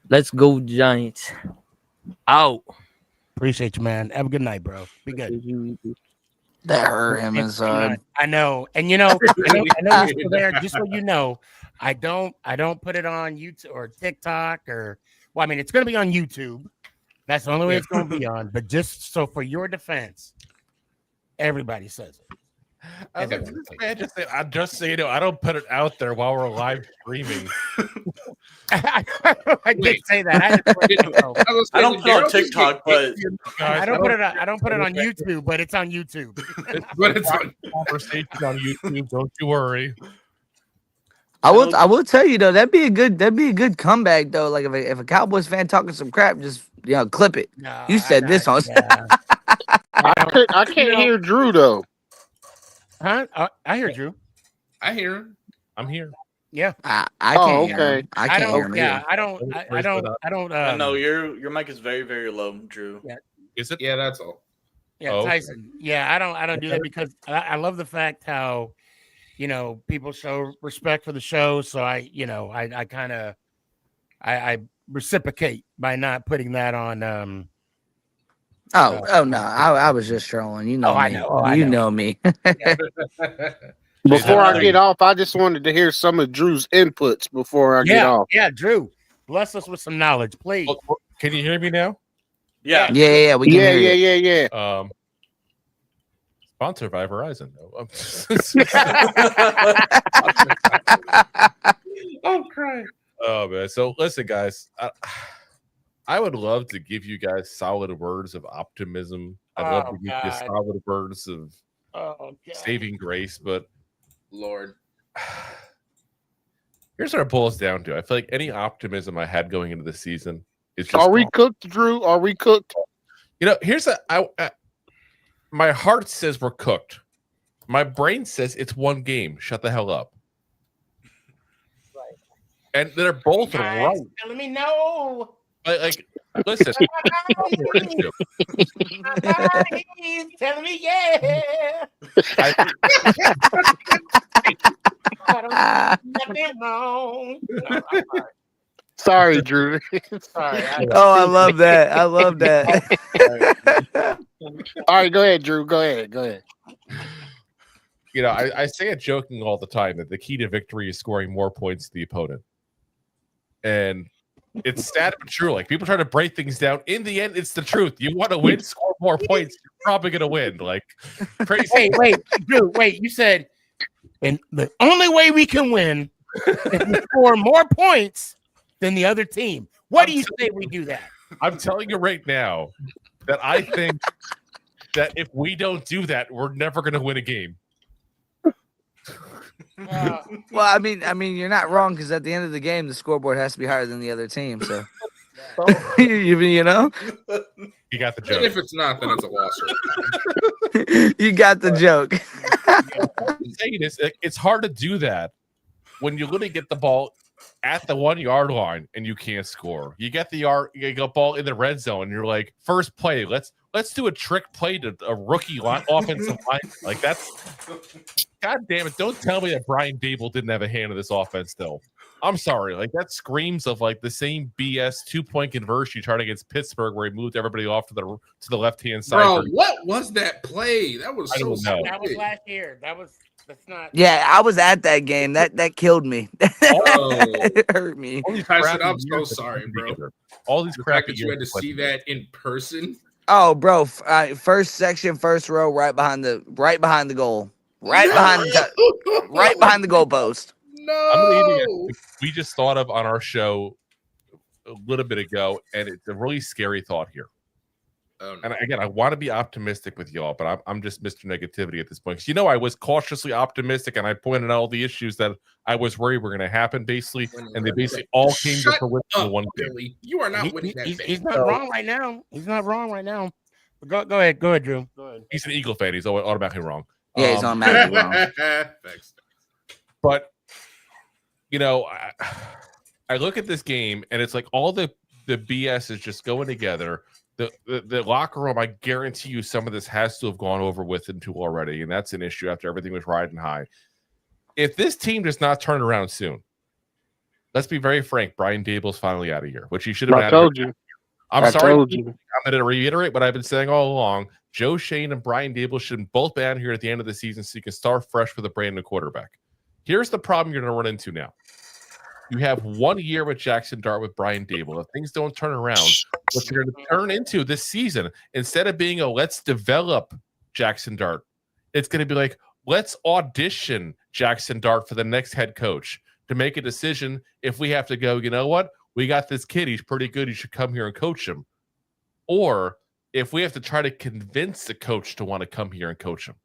Let's go Giants. Out. Appreciate you, man. Have a good night, bro. Be good. That hurt him inside. I know, and I know you're still there. Just so you know, I don't put it on YouTube or TikTok or. Well, I mean, it's going to be on YouTube. That's the only way it's going to be on. But just so for your defense, everybody says it. I was like, this man just said, I'm just saying, I don't put it out there while we're live streaming. I did say that. I don't put it on TikTok, but I don't put it on YouTube, but it's on YouTube. But it's on conversation on YouTube. Don't you worry. I will tell you though, that'd be a good comeback though. Like if a Cowboys fan talking some crap, just clip it. No, you said this on. I can't hear Drew though. Huh? I hear Drew. I hear him. I'm here. Yeah. I can't hear him. I can't hear him. Yeah, I don't. No, your mic is very, very low, Drew. Yeah. Is it? Yeah, that's all. Yeah, Tyson. Yeah, I don't do that because I love the fact how, people show respect for the show. So I kind of I reciprocate by not putting that on. Oh no! I was just trolling. You know me. I know. You know me. Before I get off, I just wanted to hear some of Drew's inputs before I get off. Yeah, Drew, bless us with some knowledge, please. Can you hear me now? Yeah. Yeah. We can hear you. Yeah. Sponsored by Verizon. Oh, crying. Oh man. So listen, guys. I would love to give you guys solid words of optimism. I'd love to give you solid words of saving grace, but Lord, here's what it boils down to. I feel like any optimism I had going into the season is just. Are we cooked, Drew? Are we cooked? Here's my heart says we're cooked. My brain says it's one game. Shut the hell up. Right. And they're both right. Let me know. Like, listen. He's telling me, yeah. I don't do nothing wrong. Sorry, Drew. Sorry. I love that. I love that. All right, go ahead, Drew. Go ahead. I say it joking all the time that the key to victory is scoring more points to the opponent. And it's sad but true. Like, people try to break things down. In the end, it's the truth. You want to win, score more points. You're probably going to win. Like, crazy. Wait, Drew, you said, and the only way we can win is to score more points than the other team. What do you say we do that? I'm telling you right now that I think that if we don't do that, we're never going to win a game. Well, I mean, you're not wrong because at the end of the game, the scoreboard has to be higher than the other team. So, you know, you got the joke. And if it's not, then it's a loss. You got the joke. It's hard to do that when you literally get the ball at the 1 yard line and you can't score. You get the ball in the red zone. And you're like, first play, let's do a trick play to a rookie offensive line. Like, that's, God damn it! Don't tell me that Brian Dable didn't have a hand in this offense. Still, I'm sorry, like that screams of like the same BS 2-point conversion you tried against Pittsburgh, where he moved everybody off to the left hand side. Bro, what was that play? That was I so don't know. That was last year. That's not. Yeah, I was at that game. That killed me. It hurt me. Tyson, I'm so sorry, bro. All these The fact crappy that you had to years see that in person. Oh, bro, first section, first row, right behind the goal, right behind the goal post. No, we just thought of on our show a little bit ago, and it's a really scary thought here. And again, I want to be optimistic with y'all, but I'm just Mr. Negativity at this point. Because I was cautiously optimistic, and I pointed out all the issues that I was worried were going to happen, basically, and they basically all came to fruition in one game. Billy. You are not winning that. He's not wrong right now. He's not wrong right now. Go ahead, Drew. Go ahead. He's an Eagle fan. He's automatically wrong. Yeah, he's automatically wrong. Thanks. But I look at this game, and it's like all the BS is just going together. The locker room, I guarantee you some of this has to have gone over with into already, and that's an issue after everything was riding high. If this team does not turn around soon, let's be very frank, Brian Dable's finally out of here, which he should have been. I told you. I'm sorry. I'm going to reiterate what I've been saying all along. Joe Shane and Brian Dable should both be out here at the end of the season so you can start fresh with a brand new quarterback. Here's the problem you're going to run into now. You have 1 year with Jackson Dart with Brian Dable. If things don't turn around, what you're going to turn into this season, instead of being a let's develop Jackson Dart, it's going to be like, let's audition Jackson Dart for the next head coach to make a decision if we have to go, you know what? We got this kid. He's pretty good. You should come here and coach him. Or if we have to try to convince the coach to want to come here and coach him.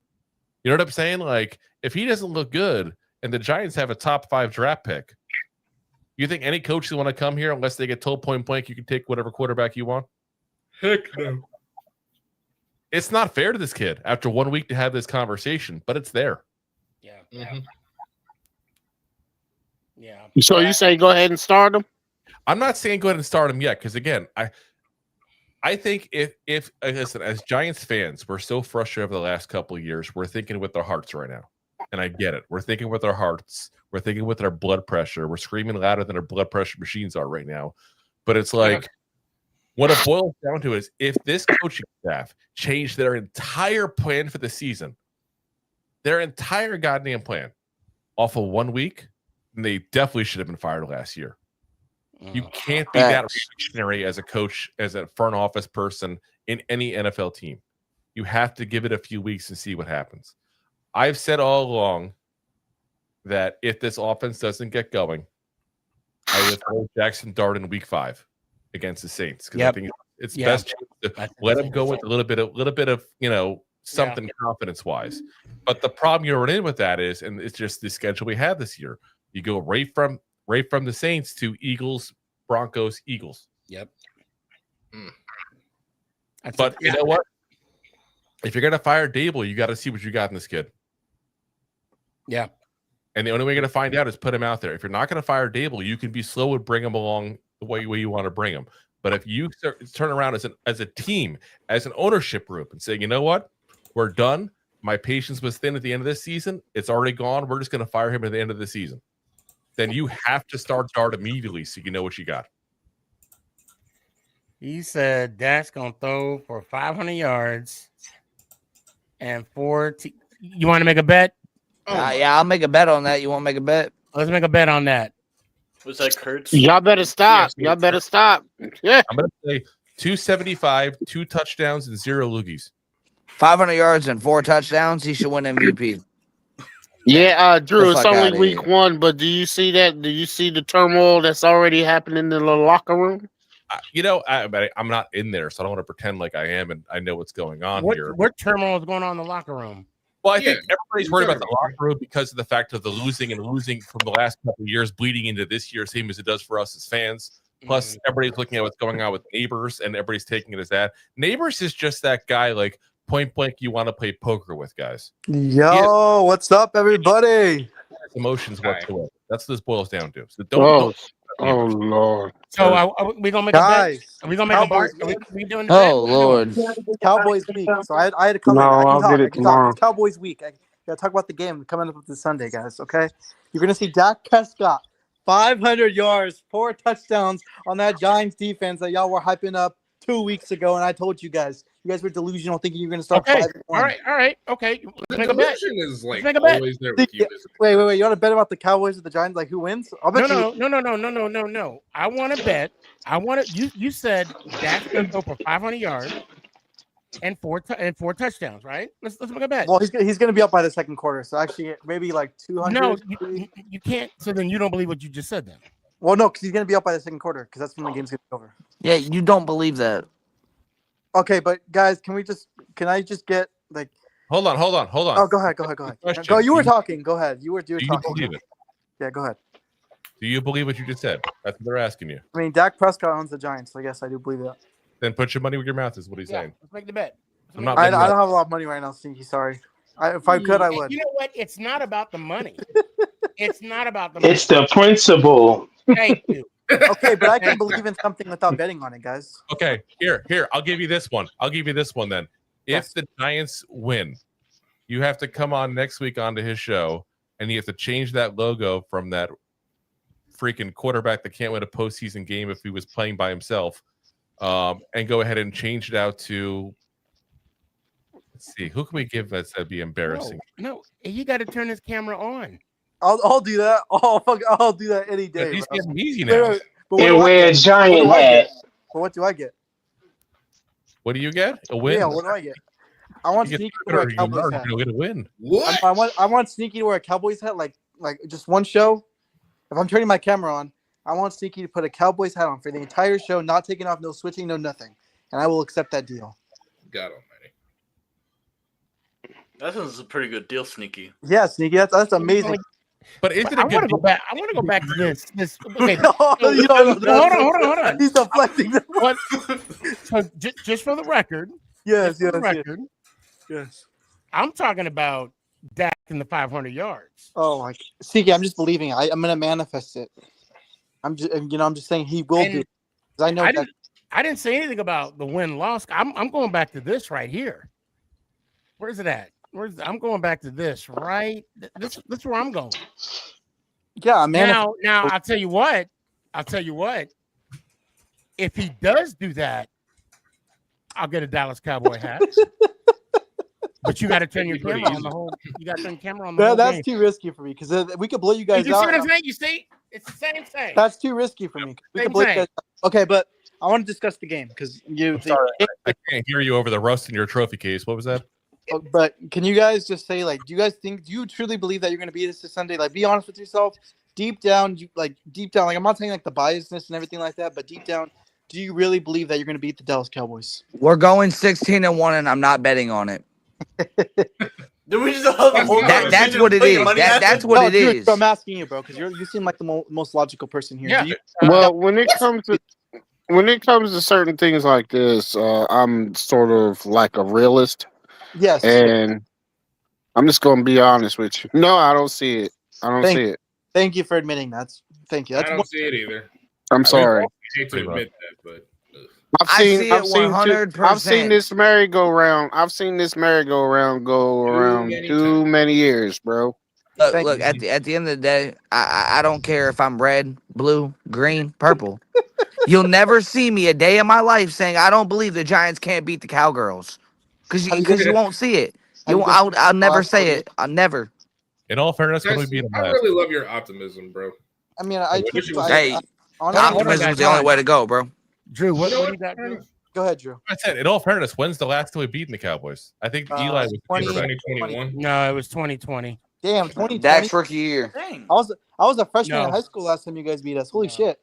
You know what I'm saying? Like, if he doesn't look good and the Giants have a top 5 draft pick, you think any coach will want to come here unless they get told point blank you can take whatever quarterback you want? Heck no. It's not fair to this kid after 1 week to have this conversation, but it's there. Yeah. Mm-hmm. Yeah. So you say go ahead and start him? I'm not saying go ahead and start him yet, because again, I think if listen, as Giants fans, we're so frustrated over the last couple of years. We're thinking with our hearts right now, and I get it. We're thinking with our hearts. We're thinking with our blood pressure. We're screaming louder than our blood pressure machines are right now. But it's like, what it boils down to is if this coaching staff changed their entire plan for the season, their entire goddamn plan, off of 1 week, then they definitely should have been fired last year. You can't be that reactionary as a coach, as a front office person in any NFL team. You have to give it a few weeks and see what happens. I've said all along that if this offense doesn't get going, I would throw Jackson Dart in week 5 against the Saints, because I think it's best to let him go with a little bit of something confidence wise. But the problem you're in with that is, and it's just the schedule we have this year. You go right from the Saints to Eagles, Broncos, Eagles. Yep. But you know what? If you're gonna fire Dable, you got to see what you got in this kid. Yeah. And the only way you're going to find out is put him out there. If you're not going to fire Dable, you can be slow and bring him along the way you want to bring him. But if you turn around as a team, as an ownership group, and say, you know what, we're done. My patience was thin at the end of this season. It's already gone. We're just going to fire him at the end of the season. Then you have to start Dart immediately so you know what you got. He said Dak's going to throw for 500 yards and 4. You want to make a bet? Yeah, I'll make a bet on that. You want to make a bet? Let's make a bet on that. Was that Kurtz? Y'all better stop. Y'all better stop. Yeah. I'm going to say 275, 2 touchdowns, and 0 loogies. 500 yards and 4 touchdowns. He should win MVP. Yeah, Drew, it's only week here. 1, but do you see that? Do you see the turmoil that's already happening in the locker room? I'm not in there, so I don't want to pretend like I am and I know what's going on here. What turmoil is going on in the locker room? Well, I think everybody's worried about the locker room because of the fact of the losing from the last couple of years bleeding into this year, same as it does for us as fans. Plus, everybody's looking at what's going on with Neighbors, and everybody's taking it as that. Neighbors is just that guy, like, point blank, you want to play poker with, guys. Yo, what's up, everybody? Emotions whatsoever. That's what this boils down to. So don't. Oh Lord. So are we gonna make a bet? Are we gonna make a bar? Are we doing the Oh bet? Lord. Cowboys week. So I had to come in. I'll get it tomorrow. It's Cowboys week. I gotta talk about the game coming up this Sunday, guys. Okay, you're gonna see Dak Prescott 500 yards, 4 touchdowns on that Giants defense that y'all were hyping up 2 weeks ago, and I told you guys were delusional, thinking you're going to start 5-1. All right. Okay, The let's make a bet. delusion is like Let's make a bet. always there with you. Wait. You want to bet about the Cowboys or the Giants? Like who wins? I'll bet No. I want to bet. You said Dak's going to go for 500 yards and four touchdowns, right? Let's make a bet. Well, he's going to be up by the second quarter, so actually maybe like 200. No, you can't. So then you don't believe what you just said then. Well, no, because he's going to be up by the second quarter because that's when the game's going to be over. Yeah, you don't believe that. Okay, but guys, can I just get like? Hold on. Oh, go ahead. Go. You were talking. Go ahead. You were Do you talking. believe it? Yeah, go ahead. Do you believe what you just said? That's what they're asking you. I mean, Dak Prescott owns the Giants, so yes, I do believe that. Then put your money where your mouth is. What he's saying. Let's make the bet. I'm not. I don't have a lot of money right now, Sneaky. Sorry. If I could, I would. You know what? It's not about the money. It's not about the money. It's the principle. Thank you. Okay, but I can believe in something without betting on it, guys. Okay, here. I'll give you this one. Then. If the Giants win, you have to come on next week onto his show, and you have to change that logo from that freaking quarterback that can't win a postseason game if he was playing by himself, and go ahead and change it out to. Let's see, who can we give that'd be embarrassing? No, you got to turn this camera on. I'll do that. I'll do that any day. He's bro. getting easy now. And wear a giant hat. But what do I get? What do you get? A win? Yeah, what do I get? I want You Sneaky get to wear a you Cowboys hat. get a win. What? I want Sneaky to wear a Cowboys hat, like just one show. If I'm turning my camera on, I want Sneaky to put a Cowboys hat on for the entire show, not taking off, no switching, no nothing, and I will accept that deal. God almighty. That sounds a pretty good deal, Sneaky. Yeah, Sneaky, that's amazing. But isn't I it want to good? go back. I want to go back to this. Okay. Hold on. He's deflecting. What? So just for the record. Yes. Yes. I'm talking about Dak in the 500 yards. Oh my, Sneaky, I'm just believing. I'm gonna manifest it. I'm just saying he will do. I know. I didn't say anything about the win-loss. I'm going back to this right here. Where's it at? I'm going back to this right. This is where I'm going. Yeah, man. Now I'll tell you what. If he does do that, I'll get a Dallas Cowboy hat. But you got to turn your camera on the whole. You got to turn the camera on the whole That's game. too risky for me because we could blow you guys You out. see what I'm saying? You see, it's the same thing. That's too risky for me. We Same could blow you thing. guys out. Okay, but I want to discuss the game because Sorry, I can't hear you over the rust in your trophy case. What was that? But can you guys just say, like, do you truly believe that you're going to beat us this Sunday? Like, be honest with yourself. Deep down, like, I'm not saying like the biasness and everything like that, but deep down, do you really believe that you're going to beat the Dallas Cowboys? We're going 16-1, and I'm not betting on it. Did we just have a whole That's what it is. That's what it is. I'm asking you, bro, because you seem like the most logical person here. Yeah. Do you, Well, when it comes to certain things like this, I'm sort of like a realist. yes. And I'm just gonna be honest with you. No, I don't see it. I don't see it. Thank you for admitting that. Thank you. I That's don't see it either. I'm sorry. I hate to admit that, but I see it 100%. I've seen this merry-go-round. Go around too many years, bro. Look. At the end of the day, I don't care if I'm red, blue, green, purple. You'll never see me a day in my life saying I don't believe the Giants can't beat the Cowgirls, because you won't see it. I'll never say it. I'll never. In all fairness, Guys, when we beat them I last. really love your optimism, bro. I mean, Optimism is the only way to go, bro. Drew, what do you got? Drew? Go ahead, Drew. I said, in all fairness, when's the last time we beat the Cowboys? I think Eli was 2021. No, it was 2020. Damn, 2020. Dak's rookie year. I was a freshman No. in high school last time you guys beat us. Holy shit.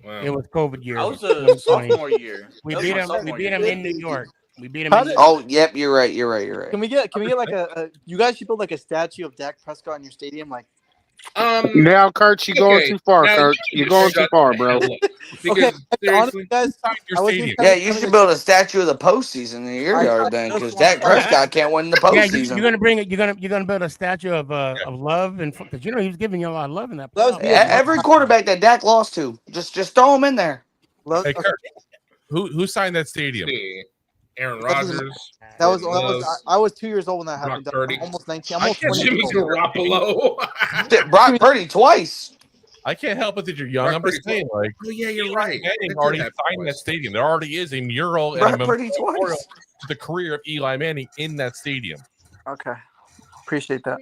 Wow. It was COVID year. I was a 2020. sophomore year. We That was beat my him. We sophomore beat year. him in New York. We beat him. How In did- New York. Oh, yep, you're right. Can we get like a you guys should build like a statue of Dak Prescott in your stadium? Like, Now, Kurt, you're going too far, Now, Kurt. you You're going too shut far, the bro. hell up. Because okay, seriously, honestly, guys, your I was stadium. Yeah, you should build a statue of the postseason in your yard then, because Dak Prescott can't win the Yeah, postseason. you're gonna bring it. You're gonna build a statue of love, and because he was giving you a lot of love in that. That was playoff. Every quarterback that Dak lost to, just throw him in there. Hey, Kurt, who signed that stadium? Aaron Rodgers. I was 2 years old when that happened. Brock Purdy. Almost 19. Almost 20 Jimmy years old. Garoppolo. Brock Purdy twice. I can't help it that you're young. I'm just saying, like, oh yeah, you're right. Manning already signed that stadium. There already is a mural and a memorial to the career of Eli Manning in that stadium. Okay, appreciate that.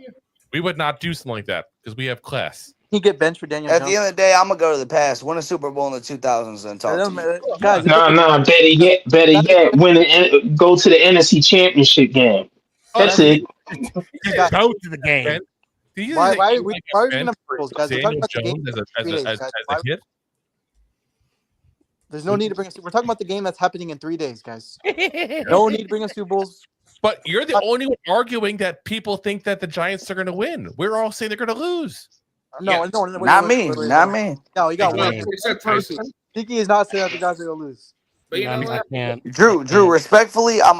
We would not do something like that because we have class. Can you get benched for Daniel At Jones? the end of the day, I'm gonna go to the past, win a Super Bowl in the 2000s, and talk to you. Guys, No. Better yet, go to the NFC Championship game. That's it. Go to the game. Why are we bringing up Super Bowls, guys? We're talking Daniel about the game Jones in 3 days, as guys. a kid. There's no need to bring us. We're talking about the game that's happening in 3 days, guys. No need to bring us Super Bowls. But you're the only one arguing that people think that the Giants are going to win. We're all saying they're going to lose. No, Not me. No, you got one. Tyson. Sneaky is not saying that the guys are gonna lose. But you know I what? can't. Drew, respectfully, I'm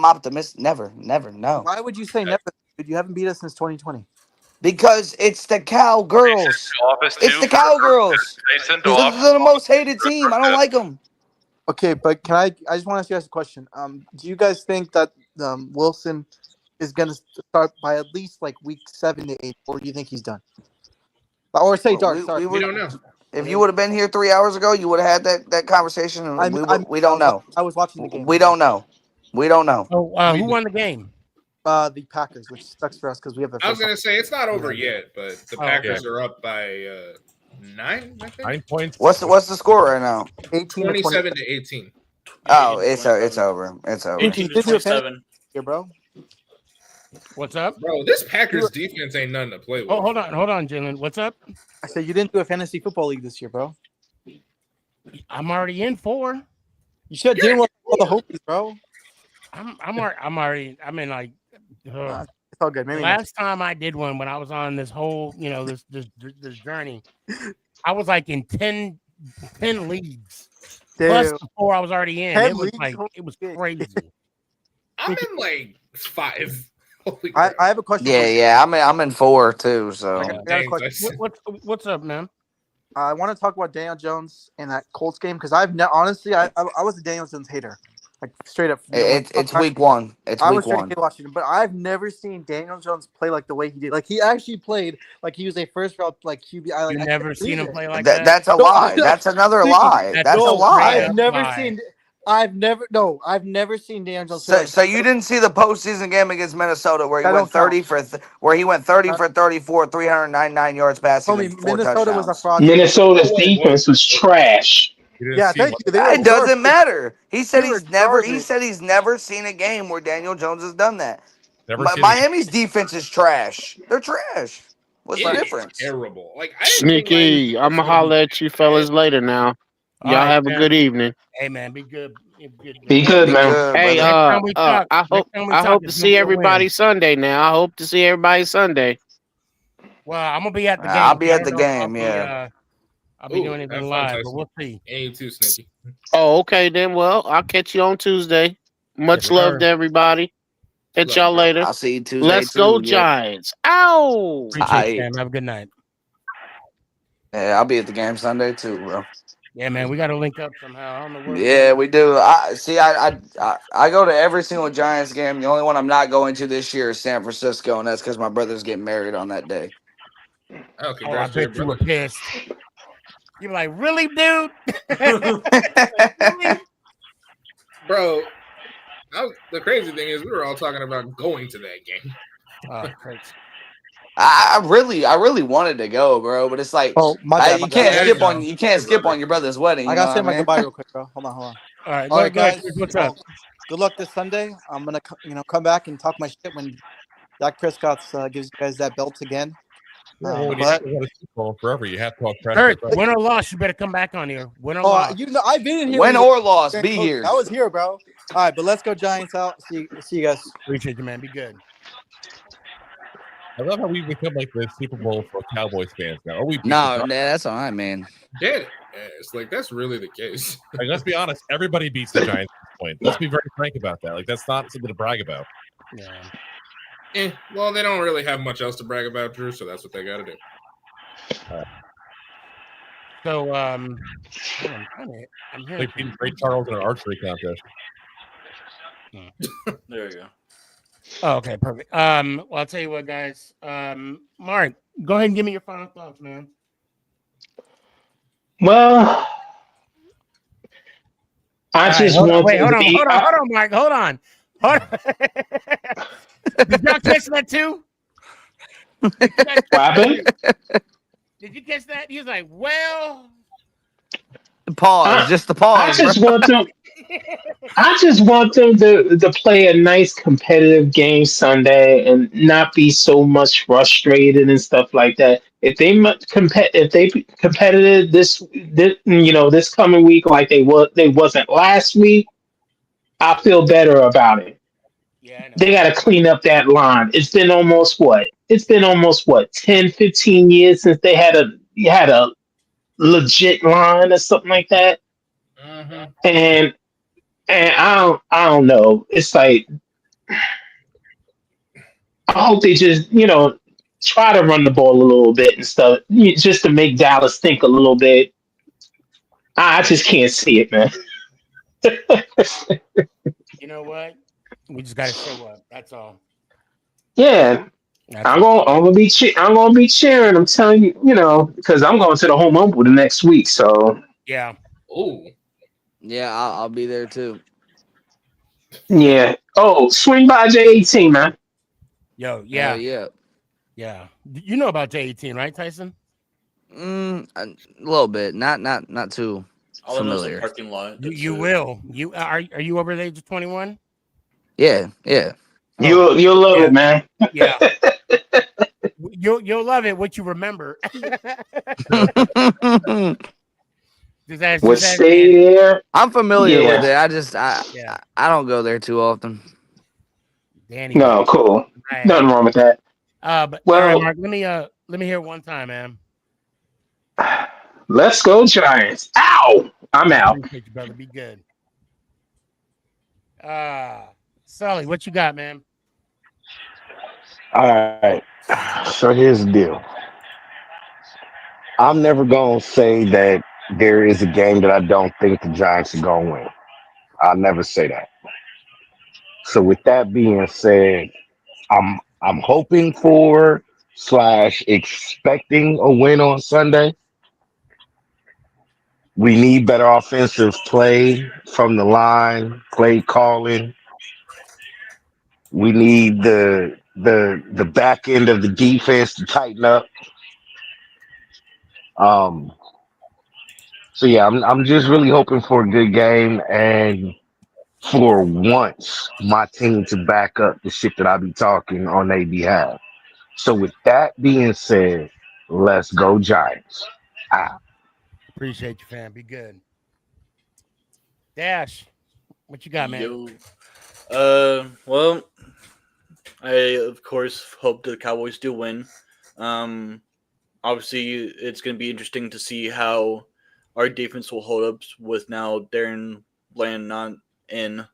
optimistic. Never, no. Why would you say never? Dude, you haven't beat us since 2020. Because it's the Cowgirls. It's the Cowgirls. They're the most hated team. I don't like them. Okay, but can I just want to ask you guys a question. Do you guys think that Wilson is gonna start by at least like week 7 to 8, or do you think he's done? Or say Dark. Sorry, We don't know. If you would have been here 3 hours ago, you would have had that conversation. And we don't know. I was watching the game. We don't know. Oh, who won the game? The Packers, which sucks for us because we have the. I was gonna say it's not over yet, but the Packers okay. are up by 9. I think 9 points. What's the score right now? 27 to 18. Oh, it's over. It's over. 18 to 27. Here, bro. What's up, bro? This Packers defense ain't nothing to play with. Oh, hold on, Jalen. What's up? I said you didn't do a fantasy football league this year, bro. I'm already in 4. You should do one for the Hokies, bro. I'm already. I mean, like, it's all good. Maybe last time I did one when I was on this whole, this journey, I was like in 10 leagues. Plus the 4 I was already in. It was crazy. I'm in like 5. I have a question. Yeah. I'm in 4 too. So I got a question. What's up, man? I want to talk about Daniel Jones in that Colts game because honestly, I was a Daniel Jones hater, like straight up. It's week 1. I was straight watching him, but I've never seen Daniel Jones play like the way he did. Like he actually played like he was a first round like QB. You've never seen him play like that. That's a lie. That's another lie. That's a lie. I've never seen Daniel Jones. So you didn't see the postseason game against Minnesota where he went 30 for 34, 399 yards passing. And 4 touchdowns. Was a fraud. Minnesota's defense was trash. Yeah, thank you. It doesn't matter. He said he's never seen a game where Daniel Jones has done that. Miami's defense is trash. They're trash. What's the difference? Terrible. Like Sneaky. I'm gonna holler at you fellas later now. Y'all have a good evening. Hey man, be good. Be good, man. Hey, I hope to see everybody Sunday. Now I hope to see everybody Sunday. Well, I'm gonna be at the game. I'll be at the game. Yeah. I'll be doing anything live, but we'll see. Ain't too sneaky. Oh, okay then. Well, I'll catch you on Tuesday. Much love to everybody. Catch y'all later. I'll see you Tuesday. Let's go Giants. Ow! Appreciate it, Have a good night. Yeah, I'll be at the game Sunday too, bro. Yeah, man, we got to link up somehow. I don't know where. Yeah, we do. I go to every single Giants game. The only one I'm not going to this year is San Francisco, and that's because my brother's getting married on that day. Okay, I bet you were pissed. You're like, really, dude? Bro, the crazy thing is we were all talking about going to that game. Oh, crazy. I really wanted to go, bro, but it's like you can't skip on your brother's wedding. I gotta say my goodbye real quick, bro. Hold on. All right, guys. What's up? Good luck this Sunday. I'm gonna come back and talk my shit when Dak Prescott gives you guys that belt again. Forever, you have to talk trash. Eric, win or loss, you better come back on here. Win or loss. I've been in here. Win or loss, be here. I was here, bro. All right, but let's go Giants out. See you guys. Appreciate you, man. Be good. I love how we become like the Super Bowl for Cowboys fans now. That's all right, man. Yeah, it's like that's really the case. Like, let's be honest, everybody beats the Giants at this point. Let's be very frank about that. Like, that's not something to brag about. Yeah. Well, they don't really have much else to brag about, Drew, so that's what they got to do. So, I'm like beating Ray Charles in an archery contest. There you go. Oh, okay, perfect. Well, I'll tell you what, guys. Mark, go ahead and give me your final thoughts, man. Well, I All right, just want wait, them to be. hold on, Mike, hold on. Did y'all catch that too? Did you guys What happened? Did you catch that? He was like, "Well." Pause. Just the I pause, bro. just want them. I just want them to play a nice competitive game Sunday and not be so much frustrated and stuff like that. If they be competitive this coming week like they wasn't last week, I feel better about it. Yeah, I know. They got to clean up that line. It's been almost what? It's been almost what 10, 15 years since they had a legit line or something like that. And I don't know. It's like I hope they just try to run the ball a little bit and stuff, just to make Dallas think a little bit. I just can't see it, man. You know what? We just gotta show up. That's all. Yeah, That's all. I'm gonna be cheering. I'm telling you, because I'm going to the home opener the next week. So Yeah. Oh. Yeah, I'll be there too. yeah. Oh, swing by J18, man. Yo, yeah, Yeah. yeah. You know about J18, right, Tyson? A little bit. Not too All I know is the familiar. parking lot. You will. You are you over the age of 21? Yeah. You'll love it, man. Yeah. You'll love it. What you remember. What stay there? I'm familiar Yeah. with it. I don't go there too often. Danny. No, cool. Right. Nothing wrong with that. But Well, all right, Mark. Let me hear it one time, man. Let's go Giants. Ow! I'm out. Appreciate you, brother. Be good. Sully, what you got, man? All right. So here's the deal. I'm never going to say that there is a game that I don't think the Giants are going to win. I'll never say that. So with that being said, I'm hoping for slash expecting a win on Sunday. We need better offensive play from the line, play calling. We need the back end of the defense to tighten up. Um, so yeah, I'm just really hoping for a good game and for once my team to back up the shit that I be talking on their behalf. So with that being said, let's go Giants. Ah. Appreciate you, fam. Be good. Dash, what you got, man? Well, I of course hope the Cowboys do win. Obviously, it's going to be interesting to see how our defense will hold up with now Darren Bland not in.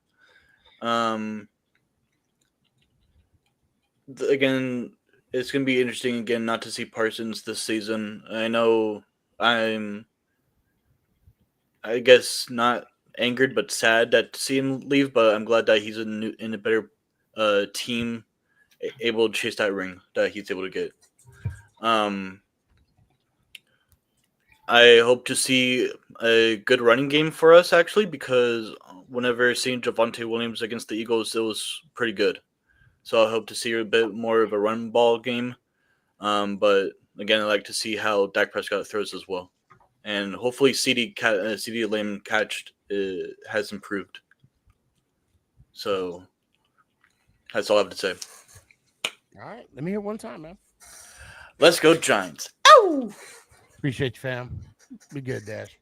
Again, it's going to be interesting again not to see Parsons this season. I know I guess not angered but sad that to see him leave, but I'm glad that he's in a better team, able to chase that ring that he's able to get. I hope to see a good running game for us, actually, because whenever seeing Javonte Williams against the Eagles, it was pretty good. So I hope to see a bit more of a run ball game. But again, I like to see how Dak Prescott throws as well. And hopefully CD Lamb catch has improved. So that's all I have to say. All right, let me hear it one time, man. Let's go Giants. Ow! Appreciate you, fam. Be good, Dash.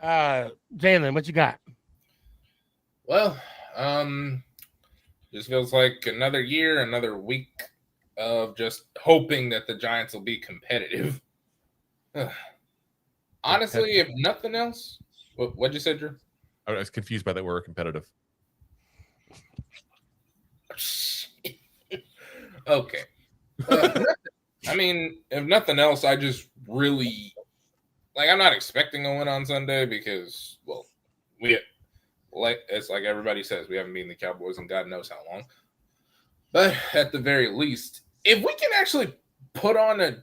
Jalen, what you got? Well, just feels like another year, another week of just hoping that the Giants will be competitive. Honestly, if nothing else, what'd you say, Drew? I was confused by that word competitive. Okay. I mean, if nothing else, I just really I'm not expecting a win on Sunday because, well, it's like everybody says, we haven't beaten the Cowboys in God knows how long. But at the very least, if we can actually put out a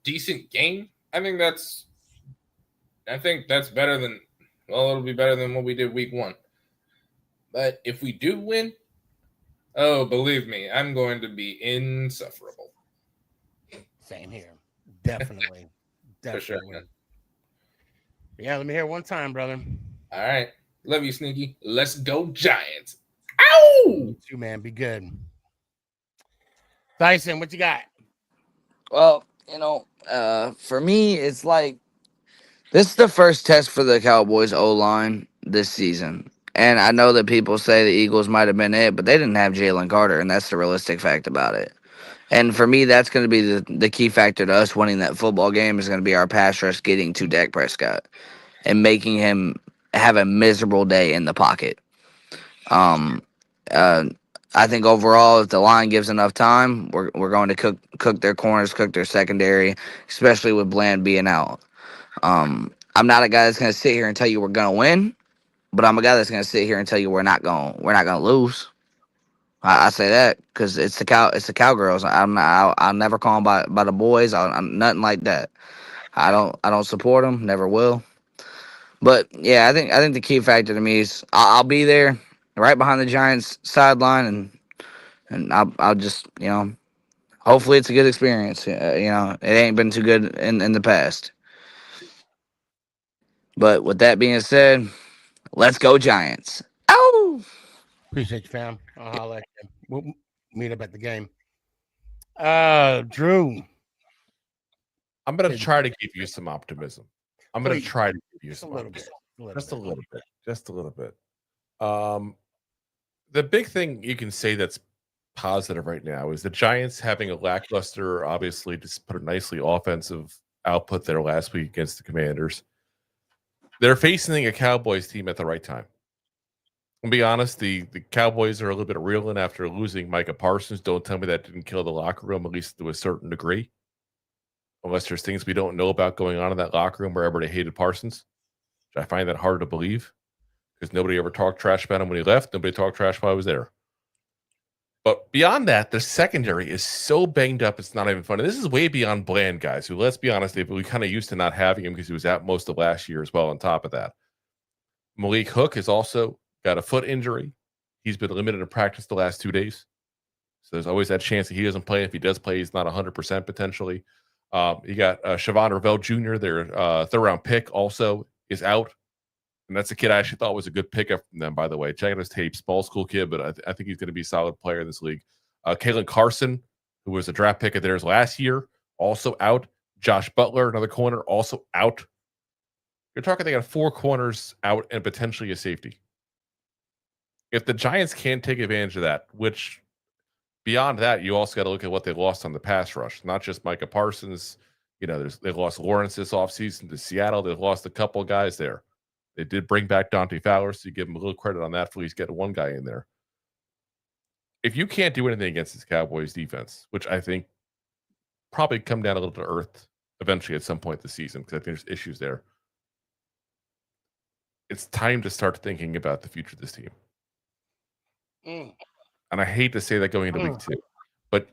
decent game, I think that's better than. Well, it'll be better than what we did week 1. But if we do win, oh, believe me, I'm going to be insufferable. Same here. Definitely. For sure. Yeah, let me hear it one time, brother. All right. Love you, Sneaky. Let's go, Giants. Ow! You too, man. Be good. Tyson, what you got? Well, for me, it's like this is the first test for the Cowboys O-line this season. And I know that people say the Eagles might have been it, but they didn't have Jalen Carter, and that's the realistic fact about it. And for me, that's going to be the key factor to us winning that football game is going to be our pass rush getting to Dak Prescott and making him have a miserable day in the pocket. I think overall, if the line gives enough time, we're going to cook their corners, cook their secondary, especially with Bland being out. I'm not a guy that's going to sit here and tell you we're going to win, but I'm a guy that's going to sit here and tell you we're not going to lose. I say that because it's the Cowgirls. I'll never call them by the boys. I'm nothing like that. I don't support them. Never will. But yeah, I think the key factor to me is I'll be there right behind the Giants sideline, and I'll just hopefully it's a good experience. It ain't been too good in the past. But with that being said, let's go Giants. Ow! Appreciate you, fam. I'll holler at you. We'll meet up at the game. Drew. I'm going to try to give you some optimism. I'm going to try to give you some optimism. Just a little bit. The big thing you can say that's positive right now is the Giants having a lackluster, obviously, just put it nicely, offensive output there last week against the Commanders. They're facing a Cowboys team at the right time. I'll be honest, the Cowboys are a little bit reeling after losing Micah Parsons. Don't tell me that didn't kill the locker room, at least to a certain degree. Unless there's things we don't know about going on in that locker room where everybody hated Parsons. Which I find that hard to believe because nobody ever talked trash about him when he left. Nobody talked trash while I was there. But beyond that, the secondary is so banged up, it's not even funny. This is way beyond Bland, guys, who, let's be honest, we kind of used to not having him because he was out most of last year as well on top of that. Malik Hook has also got a foot injury. He's been limited in practice the last 2 days. So there's always that chance that he doesn't play. If he does play, he's not 100% potentially. You got Shavon Ravel Jr., their third-round pick, also is out. And that's a kid I actually thought was a good pickup from them, by the way. Check out his tape. Small school kid, but I think he's going to be a solid player in this league. Kalen Carson, who was a draft pick of theirs last year, also out. Josh Butler, another corner, also out. You're talking they got 4 corners out and potentially a safety. If the Giants can't take advantage of that, which beyond that, you also got to look at what they lost on the pass rush. Not just Micah Parsons. They lost Lawrence this offseason to Seattle. They've lost a couple of guys there. They did bring back Dante Fowler, so you give him a little credit on that for at least getting one guy in there. If you can't do anything against this Cowboys defense, which I think probably come down a little to earth eventually at some point this season, because I think there's issues there, it's time to start thinking about the future of this team. And I hate to say that going into week 2, but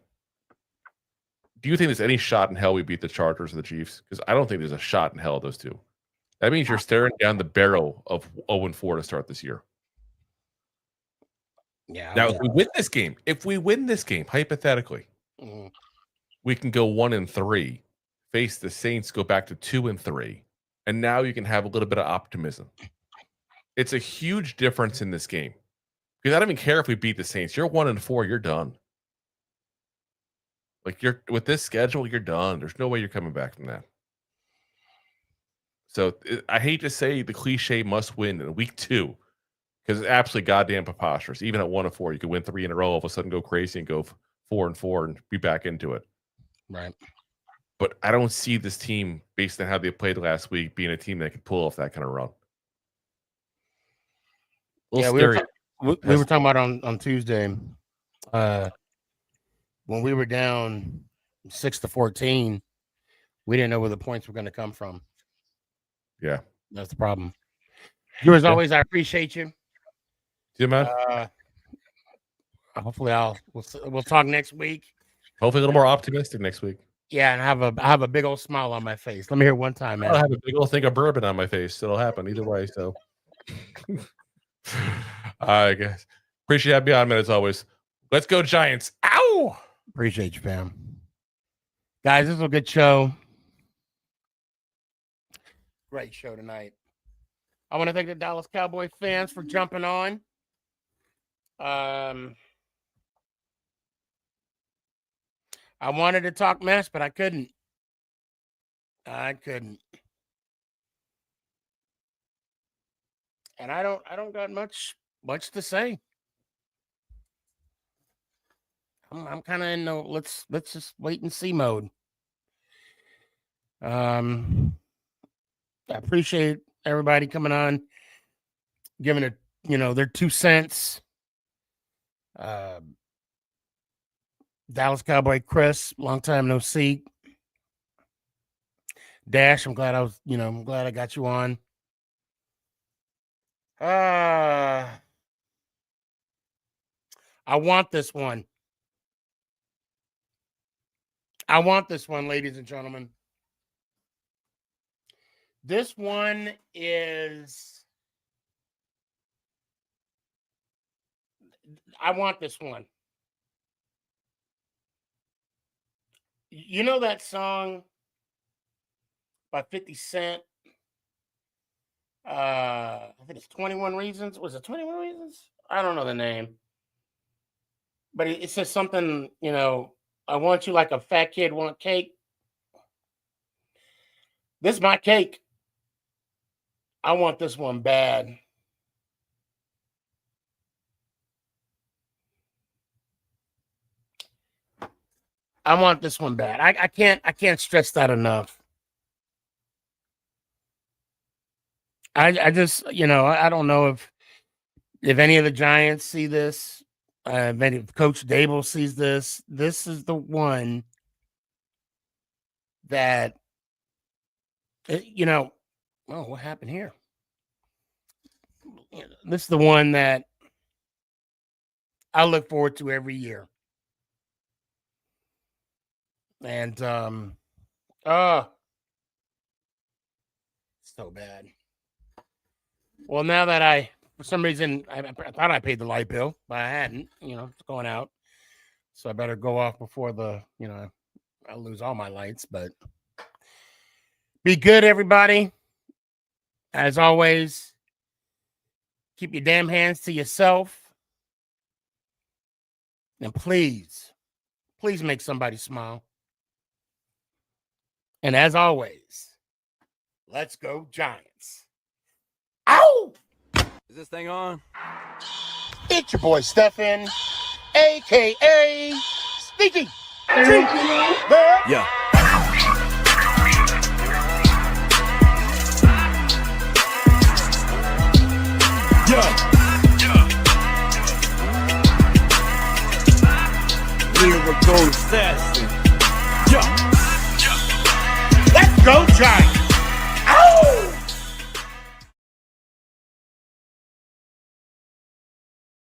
do you think there's any shot in hell we beat the Chargers or the Chiefs? Because I don't think there's a shot in hell of those two. That means you're staring down the barrel of 0-4 to start this year. Yeah. Now, if we win this game, hypothetically, we can go 1-3, face the Saints, go back to 2-3, and now you can have a little bit of optimism. It's a huge difference in this game. Because I don't even care if we beat the Saints. You're 1-4, you're done. With this schedule, you're done. There's no way you're coming back from that. So I hate to say the cliche must win in week 2 because it's absolutely goddamn preposterous. Even at 1-4, you could win 3 in a row, all of a sudden go crazy and go 4-4 and be back into it. Right. But I don't see this team, based on how they played last week, being a team that could pull off that kind of run. Yeah, we were talking about on Tuesday when we were down 6-14, we didn't know where the points were going to come from. Yeah, that's the problem. You, as always, I appreciate you. Yeah, man. Hopefully, we'll talk next week. Hopefully, a little more optimistic next week. Yeah, and I have a big old smile on my face. Let me hear it one time, man. I'll have a big old thing of bourbon on my face. It'll happen either way. So, I guess appreciate having me on, man. As always, let's go Giants! Ow! Appreciate you, fam. Guys, this was a good show. Great show tonight. I want to thank the Dallas Cowboy fans for jumping on. I wanted to talk mess, but I couldn't. And I don't got much to say. I'm kind of in no let's just wait and see mode. I appreciate everybody coming on, giving it, their 2 cents. Dallas Cowboy Chris, long time no see. Dash, I'm glad I got you on. I want this one. Ladies and gentlemen. This one is. I want this one. You know that song by 50 Cent? I think it's 21 Reasons. Was it 21 Reasons? I don't know the name. But it says something, I want you like a fat kid want cake. This is my cake. I want this one bad. I want this one bad. I can't stress that enough. I just, I don't know if any of the Giants see this, if Coach Dable sees this. This is the one that, oh, what happened here? This is the one that I look forward to every year. And, so bad. Well, now that for some reason, I thought I paid the light bill, but I hadn't, it's going out. So I better go off before I'll lose all my lights, but be good, everybody. As always, keep your damn hands to yourself. And please make somebody smile. And as always, let's go Giants. Ow! Is this thing on? It's your boy Stefan, a.k.a. Sneakyg. Yeah. Lyrical assassin. Let's go Giants.